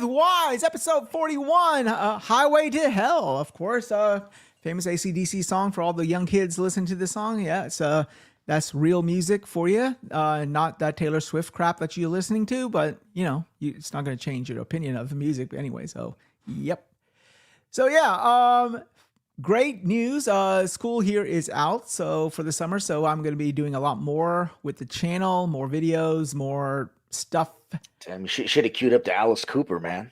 Wize, episode 41, Highway to Hell. Of course, famous AC/DC song for all the young kids listening to this song. Yeah, that's real music for you. Not that Taylor Swift crap that you're listening to, but it's not going to change your opinion of the music anyway. So, yep. So yeah, great news. School here is out for the summer. So I'm going to be doing a lot more with the channel, more videos, more stuff. Damn, you should have queued up to Alice Cooper, man.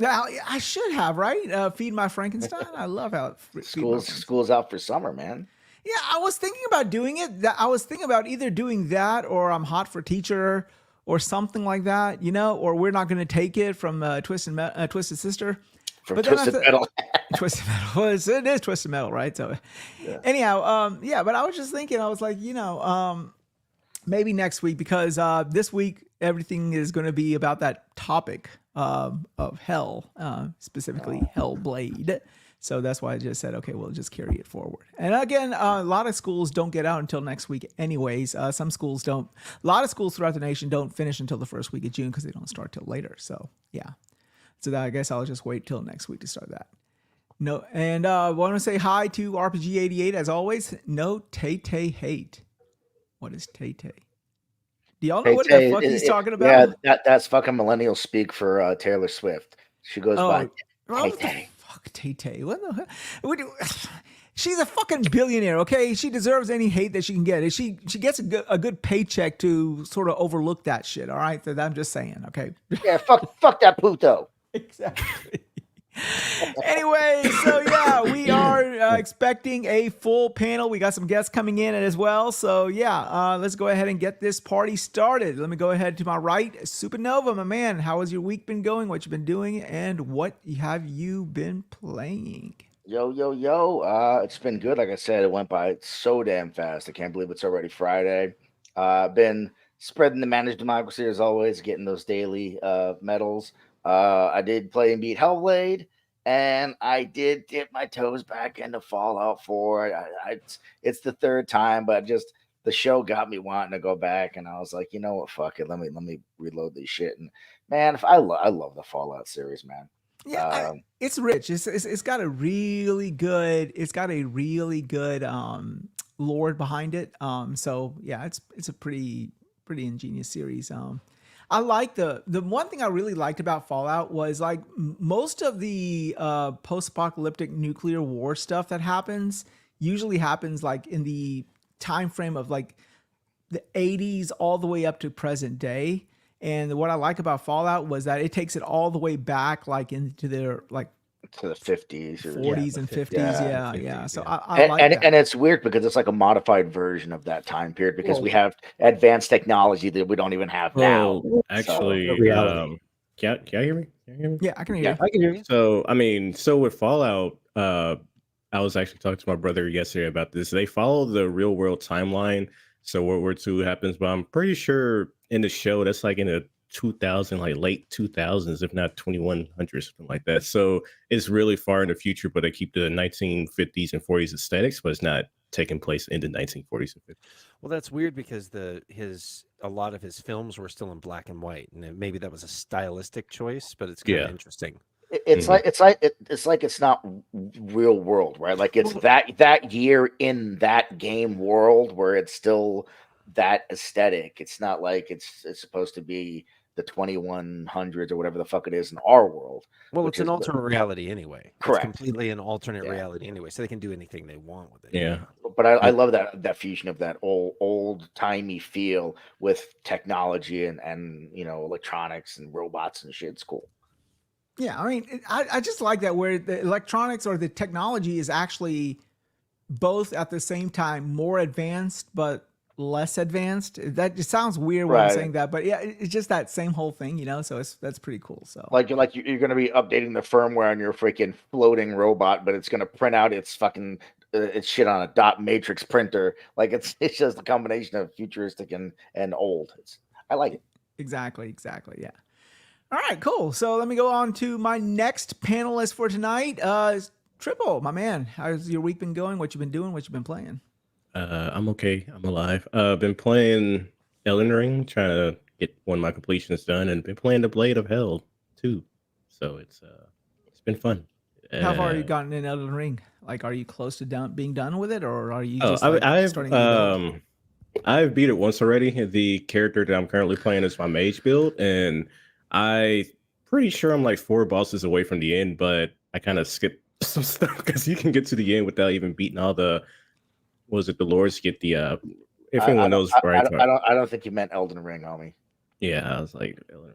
Yeah, I should have, right? Feed My Frankenstein. I love how school's out for summer, man. Yeah, I was thinking about doing it. I was thinking about either doing that or I'm Hot for Teacher or something like that, or We're Not Going to Take It from Twisted Sister. From Twisted Metal. Twisted Metal. Well, it is Twisted Metal, right? So anyhow, but I was just thinking, I was like, maybe next week, because this week everything is going to be about that topic of hell, specifically Hellblade. So that's why I just said, okay, we'll just carry it forward. And again, a lot of schools don't get out until next week anyways. Some schools don't. A lot of schools throughout the nation don't finish until the first week of June because they don't start till later. So yeah. So I guess I'll just wait till next week to start that. No, and I want to say hi to RPG88 as always. No Tay Hate. What is Tay? Do y'all know what the fuck he's talking about? Yeah, that's fucking millennial speak for Taylor Swift. She goes by Tay. Fuck Tay. What the hell? She's a fucking billionaire, okay? She deserves any hate that she can get. She gets a good paycheck to sort of overlook that shit, all right? So I'm just saying, okay? Yeah, fuck that puto. Exactly. Anyway, so yeah, we are expecting a full panel. We got some guests coming in as well. So yeah, let's go ahead and get this party started. Let me go ahead to my right. Supernova, my man, how has your week been going? What you been doing? And what have you been playing? Yo. It's been good. Like I said, it went by so damn fast. I can't believe it's already Friday. Been spreading the managed democracy as always, getting those daily medals. I did play and beat Hellblade, and I did dip my toes back into Fallout 4. It's the third time, but just the show got me wanting to go back, and I was like, you know what, fuck it, let me reload this shit. And man, I love the Fallout series, man. Yeah, it's rich. It's got a really good. It's got a really good lore behind it. So yeah, it's a pretty ingenious series. I like the one thing I really liked about Fallout was like most of the post-apocalyptic nuclear war stuff that usually happens like in the time frame of like the 80s all the way up to present day. And what I like about Fallout was that it takes it all the way back like into their like to the 50s or 40s and 50s. Yeah. 50s, So I like that. And it's weird because it's like a modified version of that time period because we have advanced technology that we don't even have now. Actually, can y'all hear me? Yeah, I can hear you. I can hear you. So with Fallout, I was actually talking to my brother yesterday about this. They follow the real world timeline. So World War II happens, but I'm pretty sure in the show that's like in the 2000, like late 2000s, if not 2100, something like that. So it's really far in the future, but they keep the 1950s and 40s aesthetics, but it's not taking place in the 1940s and 50s. Well, that's weird because a lot of his films were still in black and white, and maybe that was a stylistic choice, but it's kind of interesting. It's like it's not real world, right? Like it's that year in that game world where it's still that aesthetic. It's not like it's supposed to be the 2100s or whatever the fuck it is in our world. Well, it's an alternate reality anyway. Correct. It's completely an alternate reality anyway, so they can do anything they want with it. Yeah. But I love that fusion of that old timey feel with technology and electronics and robots and shit. It's cool. Yeah, I mean, I just like that where the electronics or the technology is actually both at the same time more advanced, but less advanced. That just sounds weird when I'm saying that, but yeah, it's just that same whole thing, So that's pretty cool. So you're going to be updating the firmware on your freaking floating robot, but it's going to print out its fucking its shit on a dot matrix printer. Like it's just a combination of futuristic and old. I like it. Exactly. Yeah. All right, cool. So let me go on to my next panelist for tonight. Triple, my man. How's your week been going? What you been doing? What you been playing? I'm okay. I'm alive. Been playing Elden Ring, trying to get one of my completions done, and been playing the Blade of Hell too. So it's been fun. How far have you gotten in Elden Ring? Like, are you close to being done with it, or are you Oh, just like I've starting to build? I've beat it once already. The character that I'm currently playing is my mage build, and I pretty sure I'm like 4 bosses away from the end, but I kind of skipped some stuff because you can get to the end without even beating all the was it the lords get the if anyone knows right. I don't think you meant Elden Ring, homie. Yeah, I was like Elden Ring.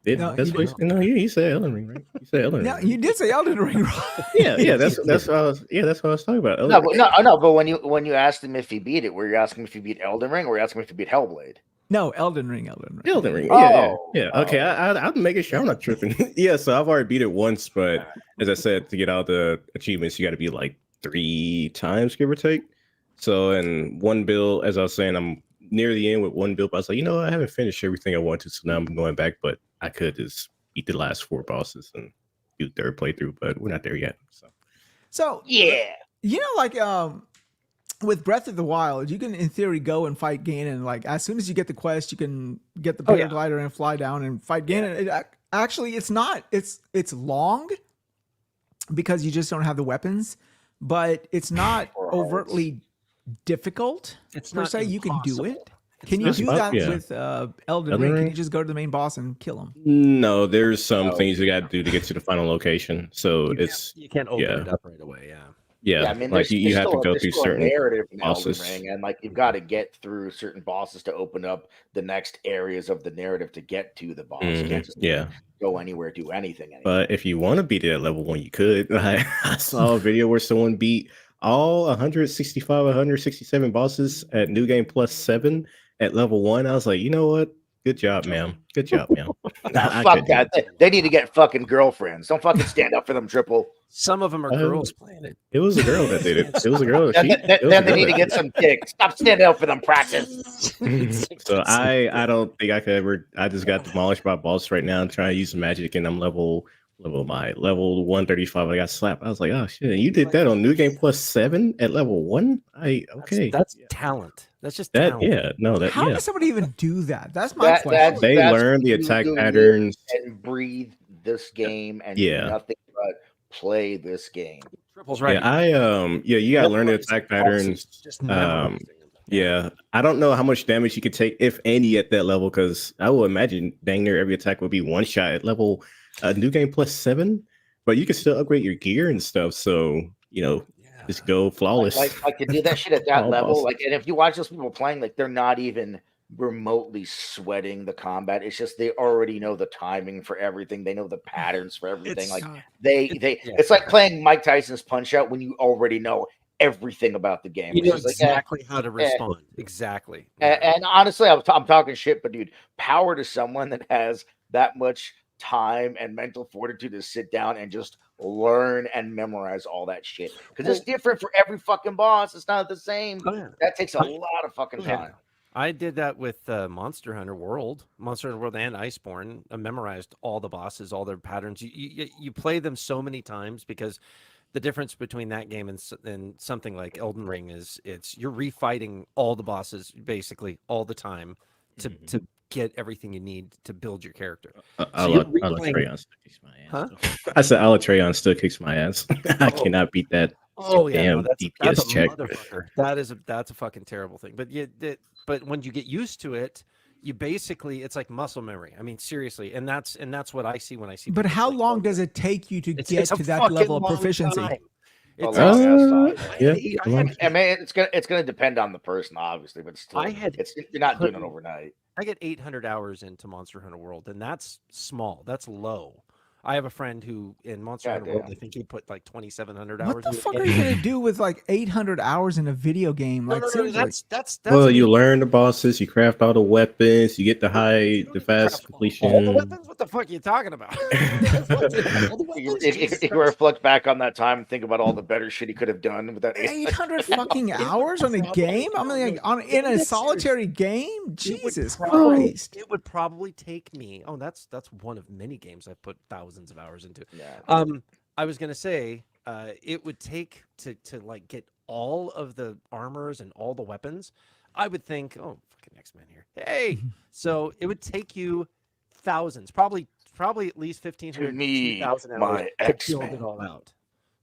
No, That's you what no, he said Elden Ring, right? You said Elden No, Ring. you did say Elden Ring, right? Yeah, that's what I was that's what I was talking about. No, but but when you asked him if he beat it, were you asking him if he beat Elden Ring, or were you asking him if he beat Hellblade? No, Elden Ring, Elden Ring. Elden Ring. Oh, Yeah. Okay, I'm making sure I'm not tripping. Yeah, so I've already beat it once, but as I said, to get all the achievements, you got to be like 3 times, give or take. So in one build, as I was saying, I'm near the end with one build. But I was like, you know what? I haven't finished everything I wanted, so now I'm going back. But I could just beat the last 4 bosses and do third playthrough, but we're not there yet. So yeah. you know, like with Breath of the Wild, you can in theory go and fight Ganon. Like as soon as you get the quest, you can get the paraglider and fly down and fight Ganon. Actually, it's not. It's long because you just don't have the weapons, but it's not overtly difficult. It's per not se. You can do impossible. it. Can you do that with Elden Ring? Can you just go to the main boss and kill him? No, there's some things you got to do to get to the final location. So You can't open it up right away. Yeah. Yeah, I mean, like you have to go through certain narrative in bosses. Elden Ring, and like you've got to get through certain bosses to open up the next areas of the narrative to get to the boss. You can't just go anywhere, do anything. But if you want to beat it at level 1, you could. I saw a video where someone beat all 165, 167 bosses at New Game Plus 7 at level 1. I was like, you know what? Good job, ma'am. Good job, ma'am. Fuck that. They need to get fucking girlfriends. Don't fucking stand up for them, Triple. Some of them are girls playing it. It was a girl that did it. It was a girl. Then they need to get some dick. Stop standing up for them, practice. So I don't think I could ever. I just got demolished by boss right now. I'm trying to use some magic, and I'm level 135. I got slapped. I was like, oh shit! You did that on New Game Plus 7 at level 1. That's talent. That's just that. Talent. Yeah, no, that. How does somebody even do that? That's my question. They learn the attack patterns and breathe this game and do nothing but play this game. Triple's right. Yeah, you gotta learn the attack patterns. Yeah, I don't know how much damage you could take, if any, at that level, because I will imagine dang near every attack would be one shot at level New Game Plus 7. But you can still upgrade your gear and stuff, so just go flawless. Like to do that shit at that level, like, and if you watch those people playing, like they're not even remotely sweating the combat. It's just they already know the timing for everything. They know the patterns for everything. It's like playing Mike Tyson's Punch Out when you already know everything about the game. You know exactly how to respond. Exactly. And honestly, I'm talking shit, but dude, power to someone that has that much time and mental fortitude to sit down and just learn and memorize all that shit, because it's different for every fucking boss. It's not the same. That takes a lot of fucking time. I did that with Monster Hunter World and Iceborne. I memorized all the bosses, all their patterns. You play them so many times, because the difference between that game and something like Elden Ring is you're refighting all the bosses basically all the time to get everything you need to build your character. Alatreon still kicks my ass. Huh? I said Alatreon still kicks my ass. I cannot beat that. Oh yeah, damn DPS that's check. That's a fucking terrible thing. But when you get used to it, you basically, it's like muscle memory. I mean, seriously, and that's what I see when I see. But how long does it take you to get to that level of proficiency? I mean, it's gonna depend on the person, obviously, but still, you're not doing it overnight. I get 800 hours into Monster Hunter World, and that's small. That's low. I have a friend who in Monster Hunter World, I think he put like 2,700 hours. What the fuck are you gonna do with like 800 hours in a video game? Like, that's well, you learn the bosses, you craft all the weapons, you get the fast completion. All the weapons? What the fuck are you talking about? If you reflect back on that time and think about all the better shit he could have done with that 800 fucking hours on a game. I mean, like, in a solitary game. Jesus Christ! It would probably take me. Oh, that's one of many games I've put thousands of hours into. I was gonna say it would take to like get all of the armors and all the weapons. I would think, oh, fucking X-Men here. Hey, so it would take you thousands, probably probably at least 1,500 To me, 2,000 hours my to build X-Men. it all out,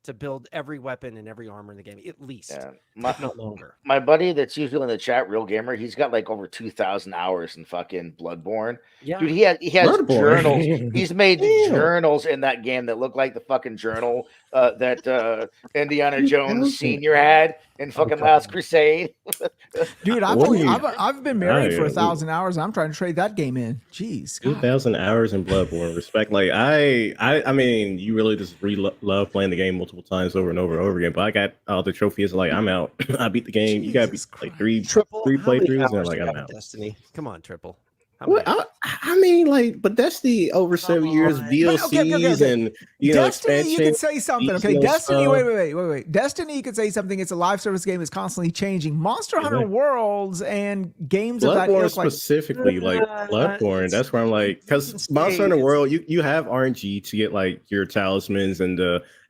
to build every weapon and every armor in the game, at least, Yeah. if not longer. My buddy that's usually in the chat, Real Gamer, he's got like over 2,000 hours in fucking Bloodborne. Yeah, Dude, he has Bloodborne. journals. He's made Damn. journals in that game that look like the fucking journal that Indiana Jones 3,000. Sr. had in fucking Last Crusade. Dude, What are you- I've been married for I- 1,000 hours. I'm trying to trade that game in. Jeez, God. 2,000 hours in Bloodborne. Respect. Like I mean, you really just love playing the game multiple times over and over and over again. But I got all the trophies. Like I'm out. I beat the game. You got to beat Jesus like three Triple. How many playthroughs, and I'm hours like, do you I'm have in out. Destiny. Come on, Triple. How What? many? I mean, like, but Destiny over 7 years of on. DLCs okay. and Destiny, you expansion. can say something. Okay, seasonal Destiny. stuff. Wait. Destiny, you could say something. It's a live service game. It's constantly changing. Monster Hunter Worlds and games of that Bloodborne ilk, like specifically, like Bloodborne. That's where I'm like, because Monster Hunter World, you have RNG to get like your talismans and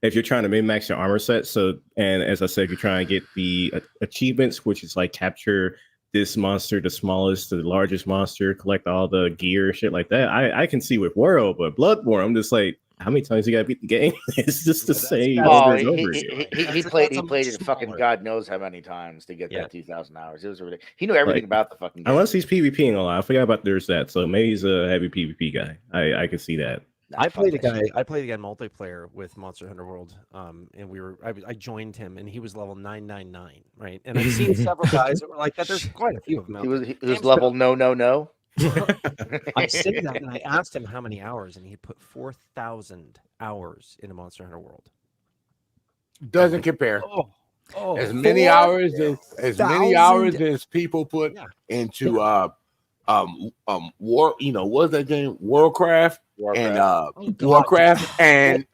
if you're trying to min-max your armor set. So, and as I said, you're trying to get the achievements, which is like capture this monster, the smallest to the largest monster, collect all the gear, shit like that. I can see with World, but Bloodborne, I'm just like, how many times you gotta beat the game? It's just the same over and over again. He played it fucking God knows how many times to get that 2,000 hours. It was ridiculous. He knew everything about the fucking game. Unless he's PvPing a lot. I forgot about there's that. So maybe he's a heavy PvP guy. I can see that. I played a guy multiplayer with Monster Hunter World, and I joined him, and he was level 999, right? And I've seen several guys that were like that. There's quite a few of them. He was level no. I say that, and I asked him how many hours, and he put 4,000 hours into Monster Hunter World. Doesn't compare. Oh, As many hours as people put into war. What's that game? Warcraft. And Warcraft and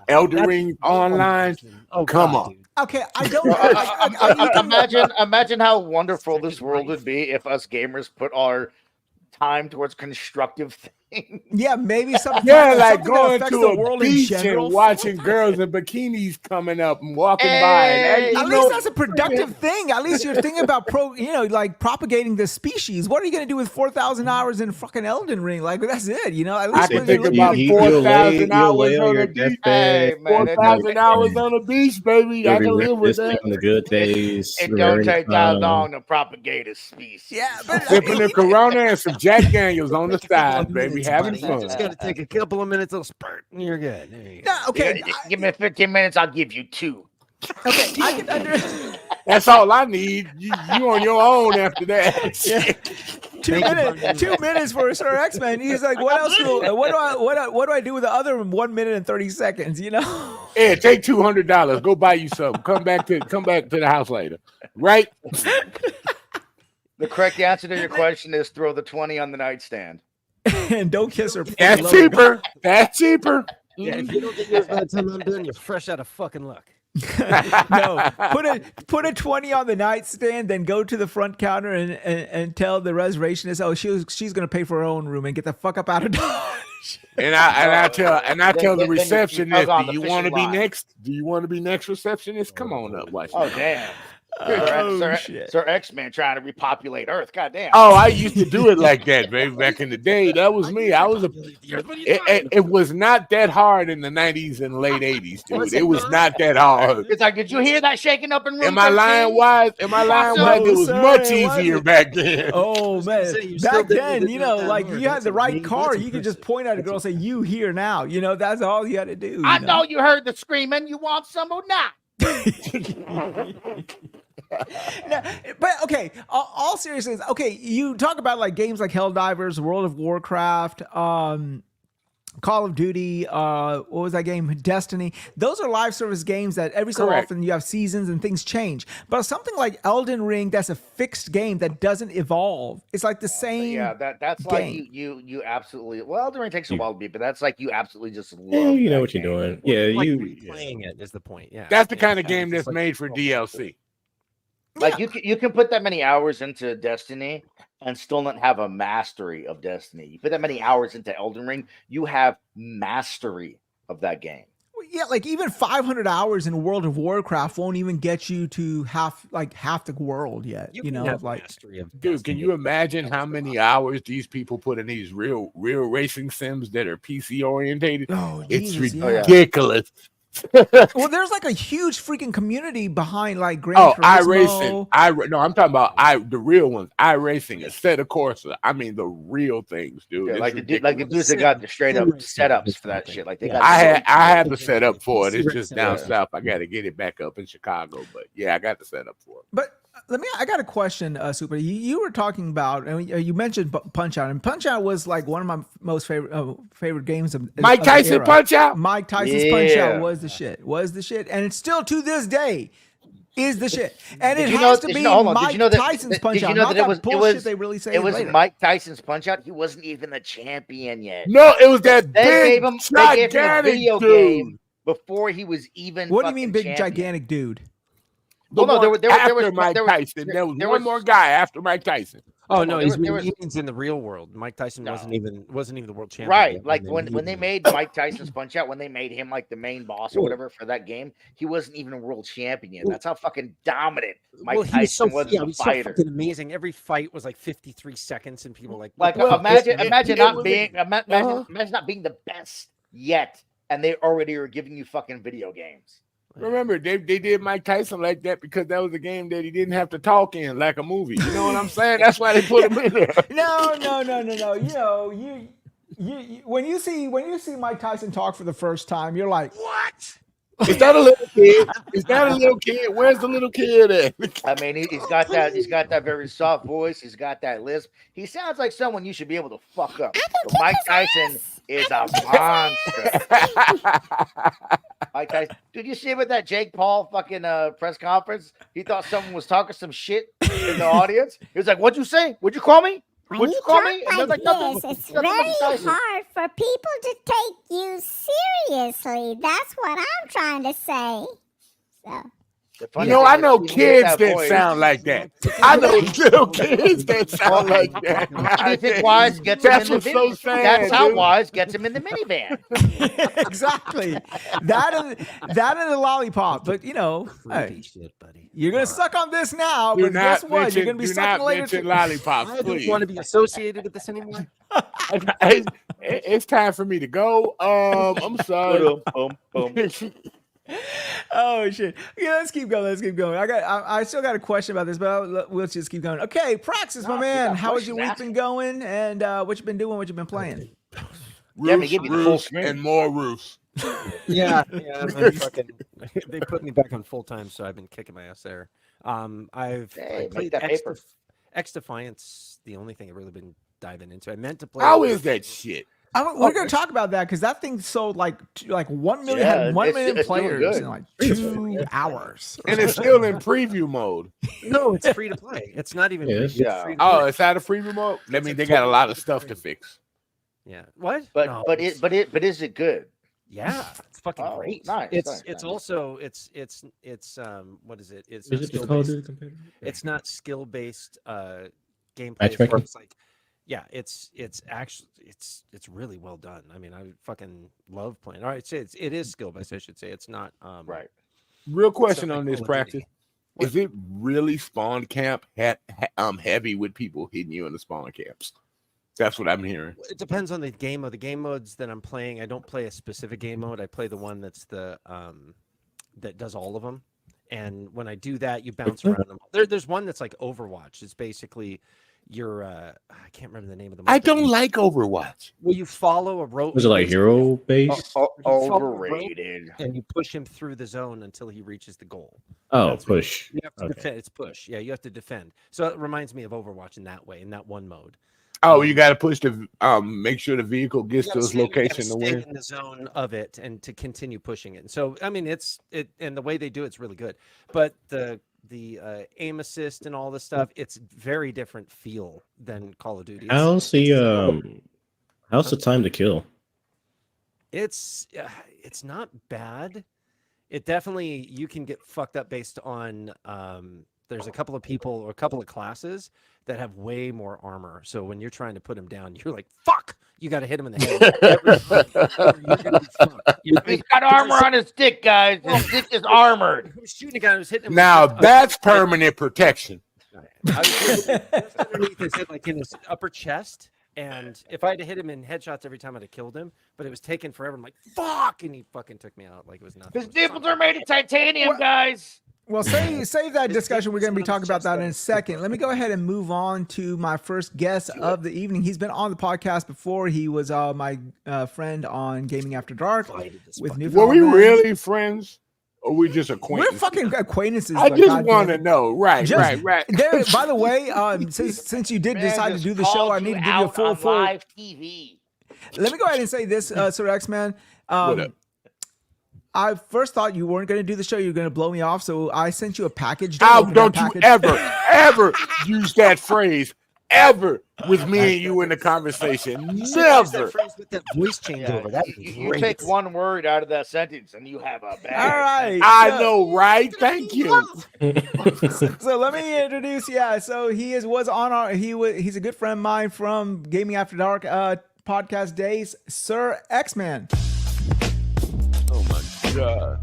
Elden Ring Online. Come on. Dude. okay, I don't. Imagine how wonderful this world would be if us gamers put our time towards constructive things. Yeah, maybe something. Yeah, like something that going affects to the a world in beach general. and watching girls in bikinis coming up and walking by. And At least that's a productive thing. At least you're thinking about like propagating the species. What are you going to do with 4,000 hours in fucking Elden Ring? Like that's it. At least I can when think you're about looking- 4,000 hours on your the beach. Hey, man, 4,000 hours on the beach, baby. I can live with that. On the good days. It don't take that long to propagate a species. Yeah, but Sipping the Corona and some Jack Daniels on the side, baby. Having You fun. just got to take a couple of minutes, little spurt, and you're good. There you go. no, okay, Give me 15 minutes, I'll give you 2. okay, I can understand. That's all I need. You on your own after that. 2 minutes for Sir Xmen. He's like, what else? What do I do with the other 1 minute and 30 seconds? Yeah, take $200. Go buy you something. Come back to the house later. Right? The correct answer to your question is throw the 20 on the nightstand. And don't kiss her. That's cheaper. That's cheaper. Yeah, if you don't get yours by the time I'm done, you're fresh out of fucking luck. No, put a 20 on the nightstand, then go to the front counter and tell the reservationist, oh, she's gonna pay for her own room and get the fuck up out of Dodge. And I tell the then you receptionist, tug on do the you want to fishing be line. next? Do you want to be next, receptionist? Come on up, watch. Oh, damn. Shit. Sir Xmen trying to repopulate Earth. God damn. Oh, I used to do it like that, baby. Back in the day, that was me. It was not that hard in the 90s and late 80s, dude. It was not that hard. It's like, did you hear that shaking up in room Am I 13? lying wise? Am I lying No, wise? It was sir, much it easier wasn't. back then. Oh man, say you still back did then, it like hard. you had That's the right amazing. car. That's You could just impressive. point at a girl and say, "You here now?" That's all you had to do. I know you heard the screaming. You want some or not? No, but okay, all seriousness. Okay, you talk about like games like Helldivers, World of Warcraft, Call of Duty, what was that game? Destiny. Those are live service games that every so Correct. often you have seasons and things change. But something like Elden Ring, that's a fixed game that doesn't evolve. It's like the same. Yeah, that's game. like you absolutely. Well, Elden Ring takes a while to beat, but that's like you absolutely just love. Yeah, you know that what you're game. doing. Yeah, Like you. replaying it is the point. Yeah, That's the Yeah, kind of it's game that's like- made for DLC. Like you can put that many hours into Destiny and still not have a mastery of Destiny. You put that many hours into Elden Ring, you have mastery of that game. yeah, like even 500 hours in World of Warcraft won't even get you to half the world yet. You can know, have like mastery of Dude, can Destiny. you imagine how many hours these people put in these real racing sims that are PC orientated? oh, It's Jesus, yeah. ridiculous. Well, there's like a huge freaking community behind like Gran Oh, iRacing. Turismo. No, I'm talking about the real ones. iRacing, Assetto Corsa. I mean the real things, dude. Yeah, It's like the ridiculous. dudes that got the straight up Sim racing setups is for that something. shit. Like they Yeah. got. I have the setup for it. It's PC just down racing. south. I got to get it back up in Chicago, but yeah, I got the setup for it. But I got a question, Super. You were talking about, and you mentioned Punch Out, and Punch Out was like one of my most favorite games of Mike of the Tyson era. Punch Out. Mike Tyson's Punch Out Yeah. was the shit, and it's still to this day is the shit. And Did it you has know- to did be you know- hold on, did Mike you know that- Tyson's did Punch you Out, know not that it that was- it bullshit was- they really say It was later. Mike Tyson's Punch Out. He wasn't even the champion yet. No, it was that They big gave him a gigantic video dude. game before he was even. What do you mean, fucking big champion. gigantic dude? The Well, no, one there after was Mike there was- Tyson. There was there one was- more guy after Mike Tyson. Oh No, no, there was- he means in the real world. Mike Tyson No. wasn't even the world champion. Right, yet, like and then when they made Mike Tyson's Punch Out, when they made him like the main boss or whatever for that game, he wasn't even a world champion yet. That's how fucking dominant Mike well, he was so Tyson was as he a was so fighter. fucking amazing. Every fight was like 53 seconds, and people were like Like what the fuck is this? imagine it not was being uh-huh. imagine not being the best yet, and they already are giving you fucking video games. Remember, they did Mike Tyson like that because that was a game that he didn't have to talk in like a movie. You know what I'm saying? That's why they put him in there. No. You know, you when you see Mike Tyson talk for the first time, you're like, what? Is that a little kid? Is that a little kid? Where's the little kid at? I mean, he's got that very soft voice. He's got that lisp. He sounds like someone you should be able to fuck up. But Mike Tyson is a monster. Mike Tyson. Did you see with that Jake Paul fucking press conference? He thought someone was talking some shit in the audience. He was like, "What'd you say? What'd you call me? When What'd you you call talk me?" And they're like "Nothing- this, it's nothing very Mike Tyson." hard for people to take you seriously. That's what I'm trying to say. So, The You funny know, thing I is, know he gets kids that voice. sound like that. I know little kids that sound like that. How do you think Wize gets him in That's the what's so video? sad. That's how dude. Wize gets him in the minivan. Exactly. That and the lollipop. But you know, Creepy hey, shit, buddy. you're gonna suck on this now, Do but guess not what? mention, You're gonna be do sucking not later. mention Too. lollipops, I don't please. want to be associated with this anymore. It's time for me to go. I'm sorry. Oh shit! Yeah, let's keep going. I still got a question about this, but we'll just keep going. Okay, Praxis, my No, man, you got how has your week questions, been going, and what you been doing, what you been playing? Give me the full Roofs screen. and more roofs. Yeah, I've been fucking, they put me back on full time, so I've been kicking my ass there. Hey, I make played that paper. X Defiance. The only thing I've really been diving into. I meant to play. How is that shit? We're gonna talk about that because that thing sold like 1 million, Yeah, had 1 it's million doing players good. in like 2 hours. And it's still in preview mode. No, it's free to play. It's not even. Yes. Free, Yeah. it's free to Oh, play. it's out of preview mode? That means they got a lot of stuff to fix. Yeah. What? But No, but it's- is it good? Yeah, it's fucking Oh, great. nice, It's nice, it's nice. also it's what is it? It's Is not it skill the Call of based. Duty competitor? It's not skill based gameplay. Matchmaking? It's like it's actually it's really well done. I mean, I fucking love playing. All right, it is skill based. I should say it's not Right. Real question like on this Call of practice. Duty. Is it really spawn camp heavy with people hitting you in the spawn camps? That's what I'm hearing. It depends on the game mode. The game modes that I'm playing, I don't play a specific game mode. I play the one that's the that does all of them. And when I do that, you bounce around them. There's one that's like Overwatch. It's basically your I can't remember the name of the. I don't like Overwatch. Well, you follow a rope. Was it like hero based? Overrated. And you push him through the zone until he reaches the goal. Oh, That's push. You have to Okay. defend. It's push. Yeah, you have to defend. So it reminds me of Overwatch in that way, in that one mode. Oh, you got to push the make sure the vehicle gets You to gotta its stay- you gotta location to stay win. in the zone of it and to continue pushing it. So I mean, it and the way they do it's really good. But the aim assist and all this stuff, it's very different feel than Call of Duty. How's the time to kill? It's not bad. It definitely you can get fucked up based on there's a couple of people or a couple of classes that have way more armor. So when you're trying to put them down, you're like, fuck, you got to hit him in the head. Every time, or you're gonna be fucked. He's got armor on his stick, guys. His stick is armored. Who's shooting a guy who's hitting him? Now that's permanent protection. I was just underneath his head, like in his upper chest. And if I had to hit him in headshots every time, I'd have killed him. But it was taking forever. I'm like, fuck! And he fucking took me out like it was nothing. His nipples are made of titanium, guys. Well, save that discussion. We're going to be talking about that in a second. Let me go ahead and move on to my first guest of the evening. He's been on the podcast before. He was my friend on Gaming After Dark with New. Were we really friends? Or we just acquaintances? We're fucking acquaintances. I just want to know. Right. There, by the way, since you did decide to do the show, I need to give you a full live TV. Let me go ahead and say this, Sir Xmen. I first thought you weren't going to do the show. You were going to blow me off. So I sent you a package. Don't you ever use that phrase ever with me and you in the conversation. Never. With that voice changeover. That you take one word out of that sentence and you have a bad. All right. I know, right? Thank you. So let me introduce. Yeah. So he's a good friend of mine from Gaming After Dark podcast days, Sir Xmen. Oh my God.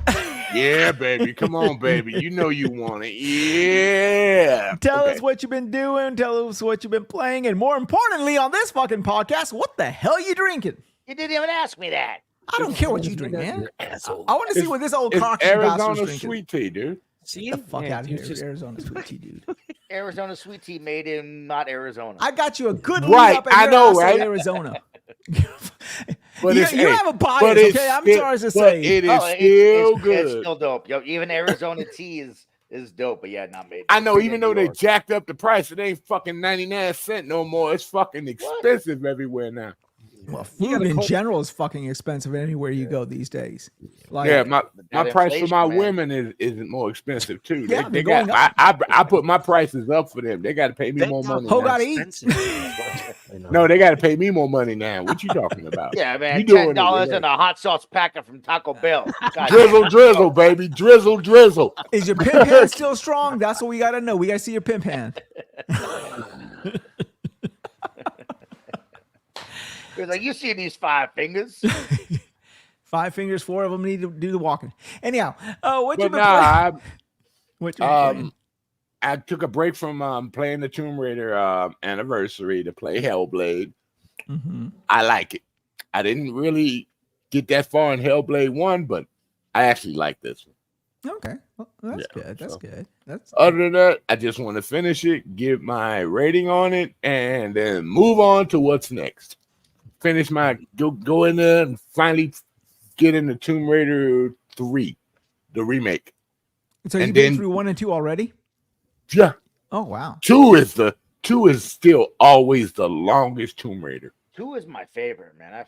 Yeah, baby. Come on, baby. You know you want it. Yeah. Tell us what you've been doing. Tell us what you've been playing. And more importantly, on this fucking podcast, what the hell are you drinking? You didn't even ask me that. I don't care what you drink, man. I want to see what this old cocky bastard's Arizona drinking. sweet tea, dude. See the fuck out of here. Arizona sweet tea, dude. Arizona sweet tea made in not Arizona. I got you a good right. Up I know, right? Arizona. But you have a bias, okay? I'm sorry to say. It is still good. It's still dope. Yo, even Arizona tea is dope, but yeah, not made. I know, even though they jacked up the price, it ain't fucking 99 cents no more. It's fucking expensive everywhere now. Well, food in general is fucking expensive anywhere you go these days. Like, yeah, my price for my man. Women is more expensive too. Yeah, they got I put my prices up for them. They got to pay me more money. Who got to eat? No, they got to pay me more money now. What you talking about? Yeah, man, $10 and a hot sauce packet from Taco Bell. Drizzle, baby, drizzle. Is your pimp hand still strong? That's what we got to know. We got to see your pimp hand. He's like, you see these 5 fingers? 5 fingers, 4 of them need to do the walking. Anyhow, what you been playing? I took a break from playing the Tomb Raider anniversary to play Hellblade. Mm-hmm. I like it. I didn't really get that far in Hellblade 1, but I actually like this one. Okay, well, that's good. That's good. Other than that, I just want to finish it, give my rating on it, and then move on to what's next. Finish my go in there and finally get into Tomb Raider 3, the remake. So you've been through 1 and 2 already? Yeah. Oh wow. 2 is still always the longest Tomb Raider. 2 is my favorite, man.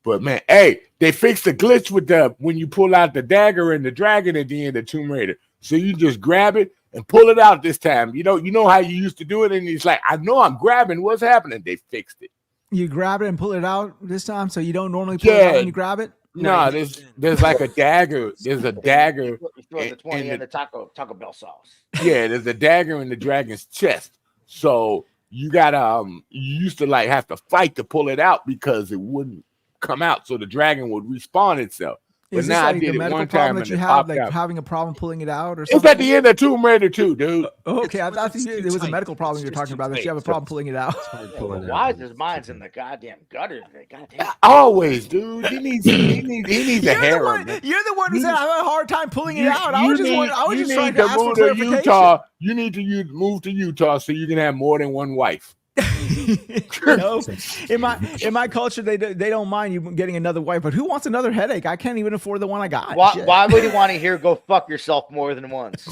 But man, hey, they fixed the glitch with when you pull out the dagger and the dragon at the end of Tomb Raider. So you just grab it and pull it out this time. You know how you used to do it, and it's like, I know I'm grabbing. What's happening? They fixed it. You grab it and pull it out this time, so you don't normally pull it out when you grab it. No, there's like a dagger. There's a dagger. The 20 and the Taco Bell sauce. Yeah, there's a dagger in the dragon's chest. So you gotta you used to like have to fight to pull it out because it wouldn't come out, so the dragon would respawn itself. But Is now this I like did the it medical one problem time that and you it have, popped like out. having a problem pulling it out, or It's something? at the end of Tomb Raider 2, dude. Okay, I thought it was a medical problem you're talking about. That you have a problem pulling it out. Why is his mind's in the goddamn gutter today? Goddamn. Always, dude. He needs a harrow. You're the one who said I have a hard time pulling it out. I was just trying to ask for move to clarification. Utah. You need to move to Utah so you can have more than one wife. No, in my culture, they don't mind you getting another wife, but who wants another headache? I can't even afford the one I got. Why would you want to hear "go fuck yourself" more than once?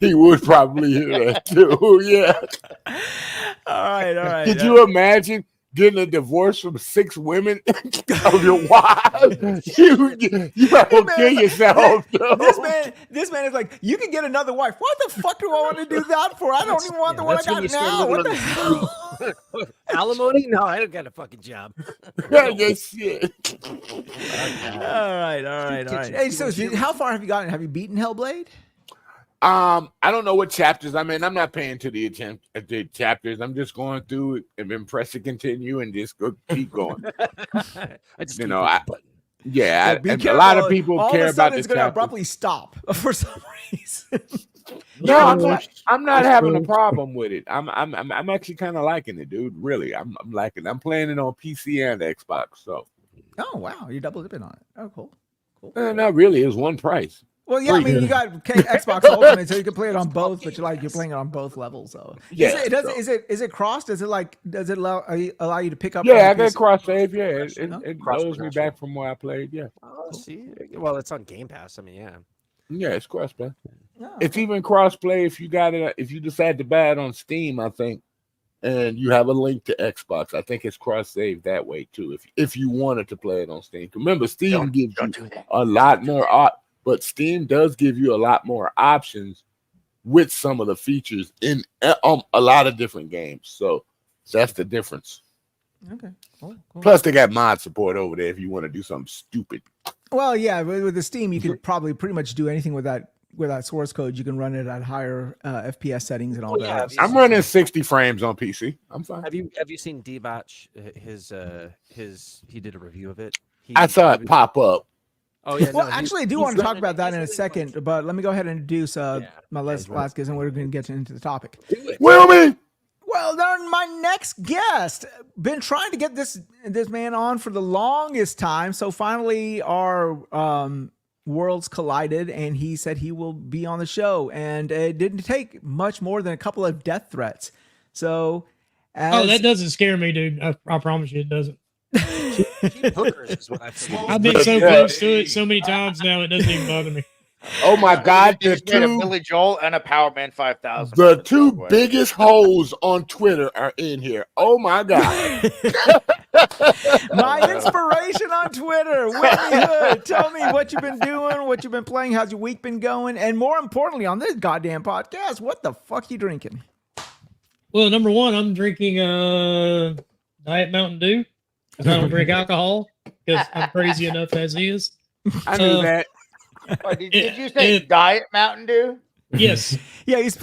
He would probably hear that too. Yeah. All right. Could you imagine getting a divorce from 6 women of your wives? You don't kill yourself. This man is like, you can get another wife. What the fuck do I want to do that for? I don't even want the one I got now. What the hell? Alimony? No, I don't got a fucking job. Yes, shit. All right. Hey, so how far have you gotten? Have you beaten Hellblade? I don't know what chapters I'm in. I'm not paying to the chapters. I'm just going through it and then press to continue and just go keep going. I just You keep know, hitting the button. Yeah, Be and a careful. lot of people All care of a about sudden the it's going to chapters. abruptly stop for some reason. No, I'm not It's having a cool. problem with it. I'm actually kind of liking it, dude. Really, I'm liking it. I'm playing it on PC and Xbox. So, Oh wow, you're double dipping on it. Oh cool. not really. It's one price. Well, yeah, I Free. mean, you got Xbox Ultimate, so you can play it on both. But you're playing it on both levels. So Yeah, is it crossed? Does it allow you to pick up? Yeah, on I the got PC? cross save. Yeah, it Cross loads me progression. back from where I played. Yeah, Oh, see, well, it's on Game Pass. I mean, yeah. yeah, it's cross play. Oh, It's okay. even cross play if you got it. If you decide to buy it on Steam, I think, and you have a link to Xbox, I think it's cross save that way too. If you wanted to play it on Steam, remember Steam gives you do that. a lot more. But Steam does give you a lot more options with some of the features in a lot of different games. So that's the difference. Okay. Cool. Plus, they got mod support over there if you want to do something stupid. Well, yeah, with the Steam, you could probably pretty much do anything with that source code. You can run it at higher FPS settings and all Well, yeah, that. I'm running 60 frames on PC. I'm fine. Have you seen D-Botch? He did a review of it. I saw it pop up. Oh yeah. Well, no, actually, I do he's want to talk running- about that he's in a running second, much- but let me go ahead and introduce Yeah. my last guest, and we're going to get into the topic. Do it. Wilmy! Well, then my next guest, been trying to get this man on for the longest time. So finally, our worlds collided, and he said he will be on the show. And it didn't take much more than a couple of death threats. So, that doesn't scare me, dude. I promise you, it doesn't. Cheap hookers is what I figured. I've been so close to it so many times now, it doesn't even bother me. Oh my God, You the just made a two, Billy Joel and a Power Man 5000. the two biggest hoes on Twitter are in here. Oh my God. my inspiration on Twitter, WilmyHood. Tell me what you've been doing, what you've been playing, how's your week been going, and more importantly, on this goddamn podcast, what the fuck you drinking? Well, number one, I'm drinking Diet Mountain Dew because I don't drink alcohol because I'm crazy enough as is. I knew that. Wait, did you say Diet Mountain Dew? Yes. Yeah, he's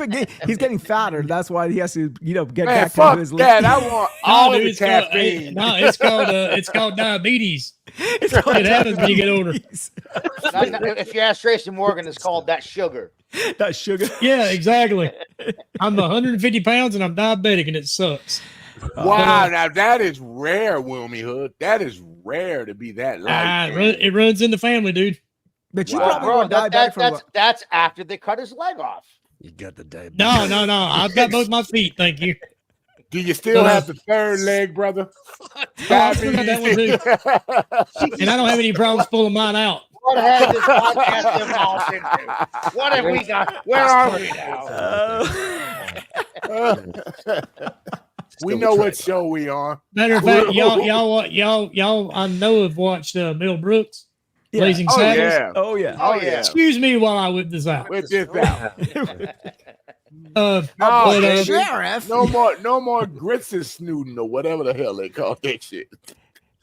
getting fatter. That's why he has to, get Man, back fuck into his that. I want all of dude, the caffeine. it's called diabetes. It happens when you get older. If you ask Tracy Morgan, it's called that sugar. That sugar. Yeah, exactly. I'm 150 pounds and I'm diabetic and it sucks. Wow, now that is rare, WilmyHood. That is rare to be that light. It runs in the family, dude. But you Wow. probably Bro, were diabetic for that's after they cut his leg off. You got the diabetes. No. I've got both my feet, thank you. Do you still have the third leg, brother? I still got that one too. And I don't have any problems pulling mine out. What has this podcast evolved into? What have we got? Where are we now? We know what show we on. Matter of fact, y'all I know have watched Mel Brooks, Yeah. Blazing Oh Saddles. yeah. Oh yeah. Oh yeah. Excuse me while I whip this out. With this out. Uh, No, but, baby. Sheriff. no more grits and snooting or whatever the hell they call that shit.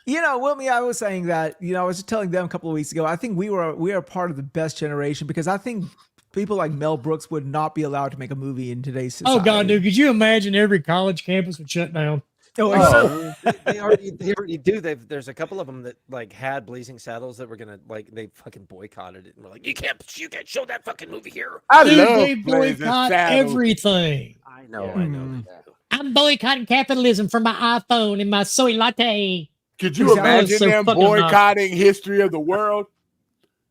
Wilmy, I was saying that, I was just telling them a couple of weeks ago, I think we are part of the best generation because I think people like Mel Brooks would not be allowed to make a movie in today's society. oh God, dude, could you imagine every college campus would shut down? Oh, They already do. There's a couple of them that had Blazing Saddles that were gonna they fucking boycotted it and were like, you can't show that fucking movie here. I Dude, love they Blazing boycott Saddles. everything. I know. Mm. I'm boycotting capitalism for my iPhone and my soy latte. Could you That imagine was so them fucking hot. boycotting History of the World?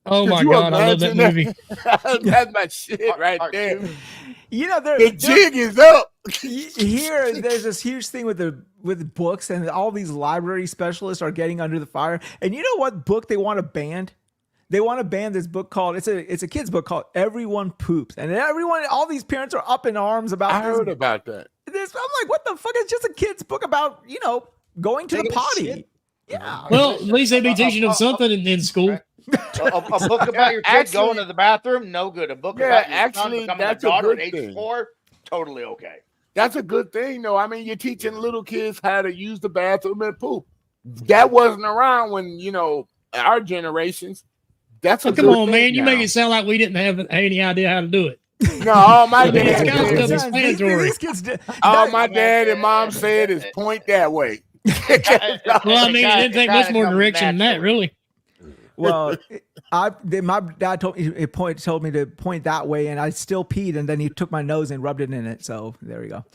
Oh Could my you God, I love that imagine movie. That's my shit right Part there. two. The jig is up. here there's this huge thing with books, and all these library specialists are getting under the fire. And you know what book they want to ban? They want to ban this book called it's a kid's book called Everyone Poops, and all these parents are up in arms about I this. heard about that. I'm like, what the fuck? It's just a kid's book about going to the Taking a potty. shit. Yeah. Well, at least they be teaching them something in school. A book about your kid Actually- going to the bathroom, no good. A book Yeah, about your actually, son becoming that's a a daughter good at age thing. 4, totally okay. That's a good thing, though. I mean, you're teaching little kids how to use the bathroom and poop. That wasn't around when, our generations. That's a Oh, come good on, thing man. You now. make it sound like we didn't have any idea how to do it. No, all my It's dad kind of said, self-explanatory. These kids all my dad and mom said is point that way. Well, I mean, it didn't take much more direction than that, really. Well, my dad told me to point that way, and I still peed, and then he took my nose and rubbed it in it. So there you go.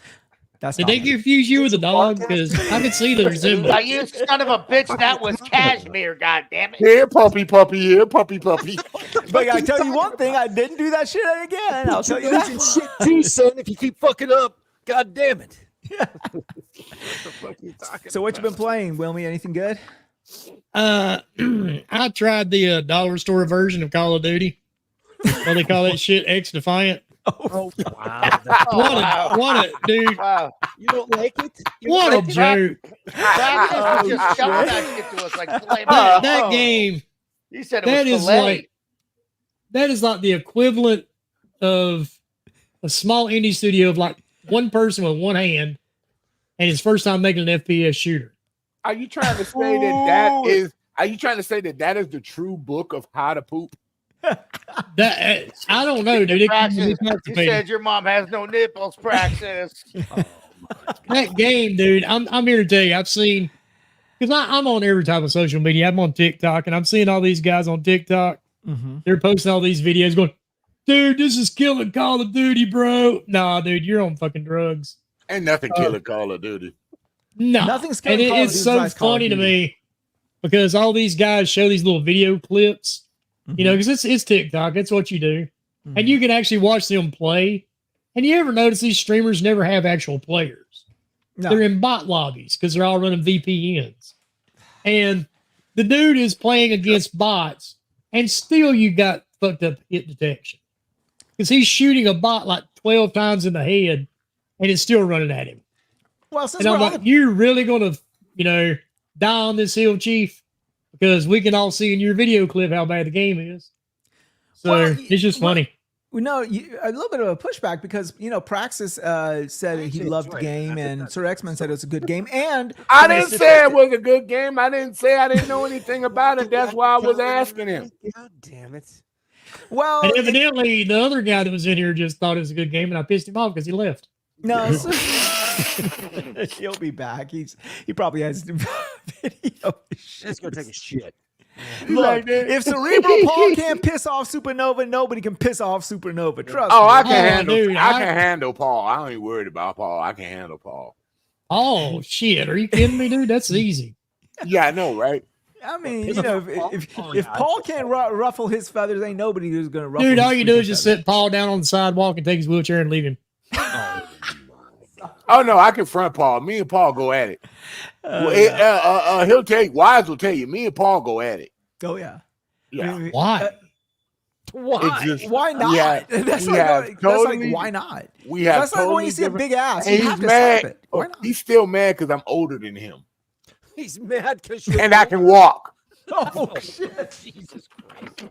That's Did they confuse you with a dog? Because I could see the resemblance. You son of a bitch, that was cashmere, goddammit. Here, puppy, here, puppy. But I tell you one thing, I didn't do that shit again. I'll tell you that. Shit too, son. If you keep fucking up, god damn it. So what you been playing, Wilmy? Anything good? I tried the dollar store version of Call of Duty. What they call that shit, X Defiant. Oh, wow. What a dude! Wow. You don't like it? What a joke! Just shoved that shit to us like filet That game. He said That it was is filet. like the equivalent of a small indie studio of like one person with one hand, and his first time making an FPS shooter. Are you trying to say that is? Are you trying to say that is the true book of how to poop? That I don't know, dude. Praxis, you said your mom has no nipples, Praxis. That game, dude. I'm here to tell you. I've seen because I'm on every type of social media. I'm on TikTok, and I'm seeing all these guys on TikTok. Mm-hmm. They're posting all these videos, going, "Dude, this is killing Call of Duty, bro." Nah, dude, you're on fucking drugs. Ain't nothing killing Call of Duty. No, Nothing's and killing Call of it's Duty so besides Call of funny to Duty. me because all these guys show these little video clips. You know, because it's TikTok. It's what you do. Mm-hmm. And you can actually watch them play. And you ever notice these streamers never have actual players? No. They're in bot lobbies because they're all running VPNs. And the dude is playing against bots, and still you got fucked up hit detection. Because he's shooting a bot like 12 times in the head, and it's still running at him. Well, since And I'm we're like, you're really going to, die on this hill, Chief? Because we can all see in your video clip how bad the game is. So Well, it's just funny. a little bit of a pushback because Praxis said he loved the game, and Sir Xmen said it was a good game. And I didn't say it was a good game. I didn't say I didn't know anything about it. That's why I was asking him. God damn it. Well, And evidently, the other guy that was in here just thought it was a good game, and I pissed him off because he left. no, he'll be back. He probably has video. Let's go take a shit. Look, if Cerebral Paul can't piss off Supernova, nobody can piss off Supernova. Trust Oh, me. I can handle. dude, I can handle Paul. I ain't worried about Paul. I can handle Paul. Oh, shit. Are you kidding me, dude? That's easy. Yeah, I know, right? I mean, if Paul can't ruffle his feathers, ain't nobody who's gonna ruffle. Dude, his all you do freaking is just feathers. sit Paul down on the sidewalk and take his wheelchair and leave him. Oh no, I confront Paul. Me and Paul go at it. He'll tell you. Wize will tell you. Me and Paul go at it. Oh yeah. Yeah. Why? It's just, Why not? That's like why not? We have. That's like when you see a different- big ass, And you he's have to mad. slap it. Why not? He's still mad because I'm older than him, He's mad because and I can walk. Oh shit! Jesus Christ.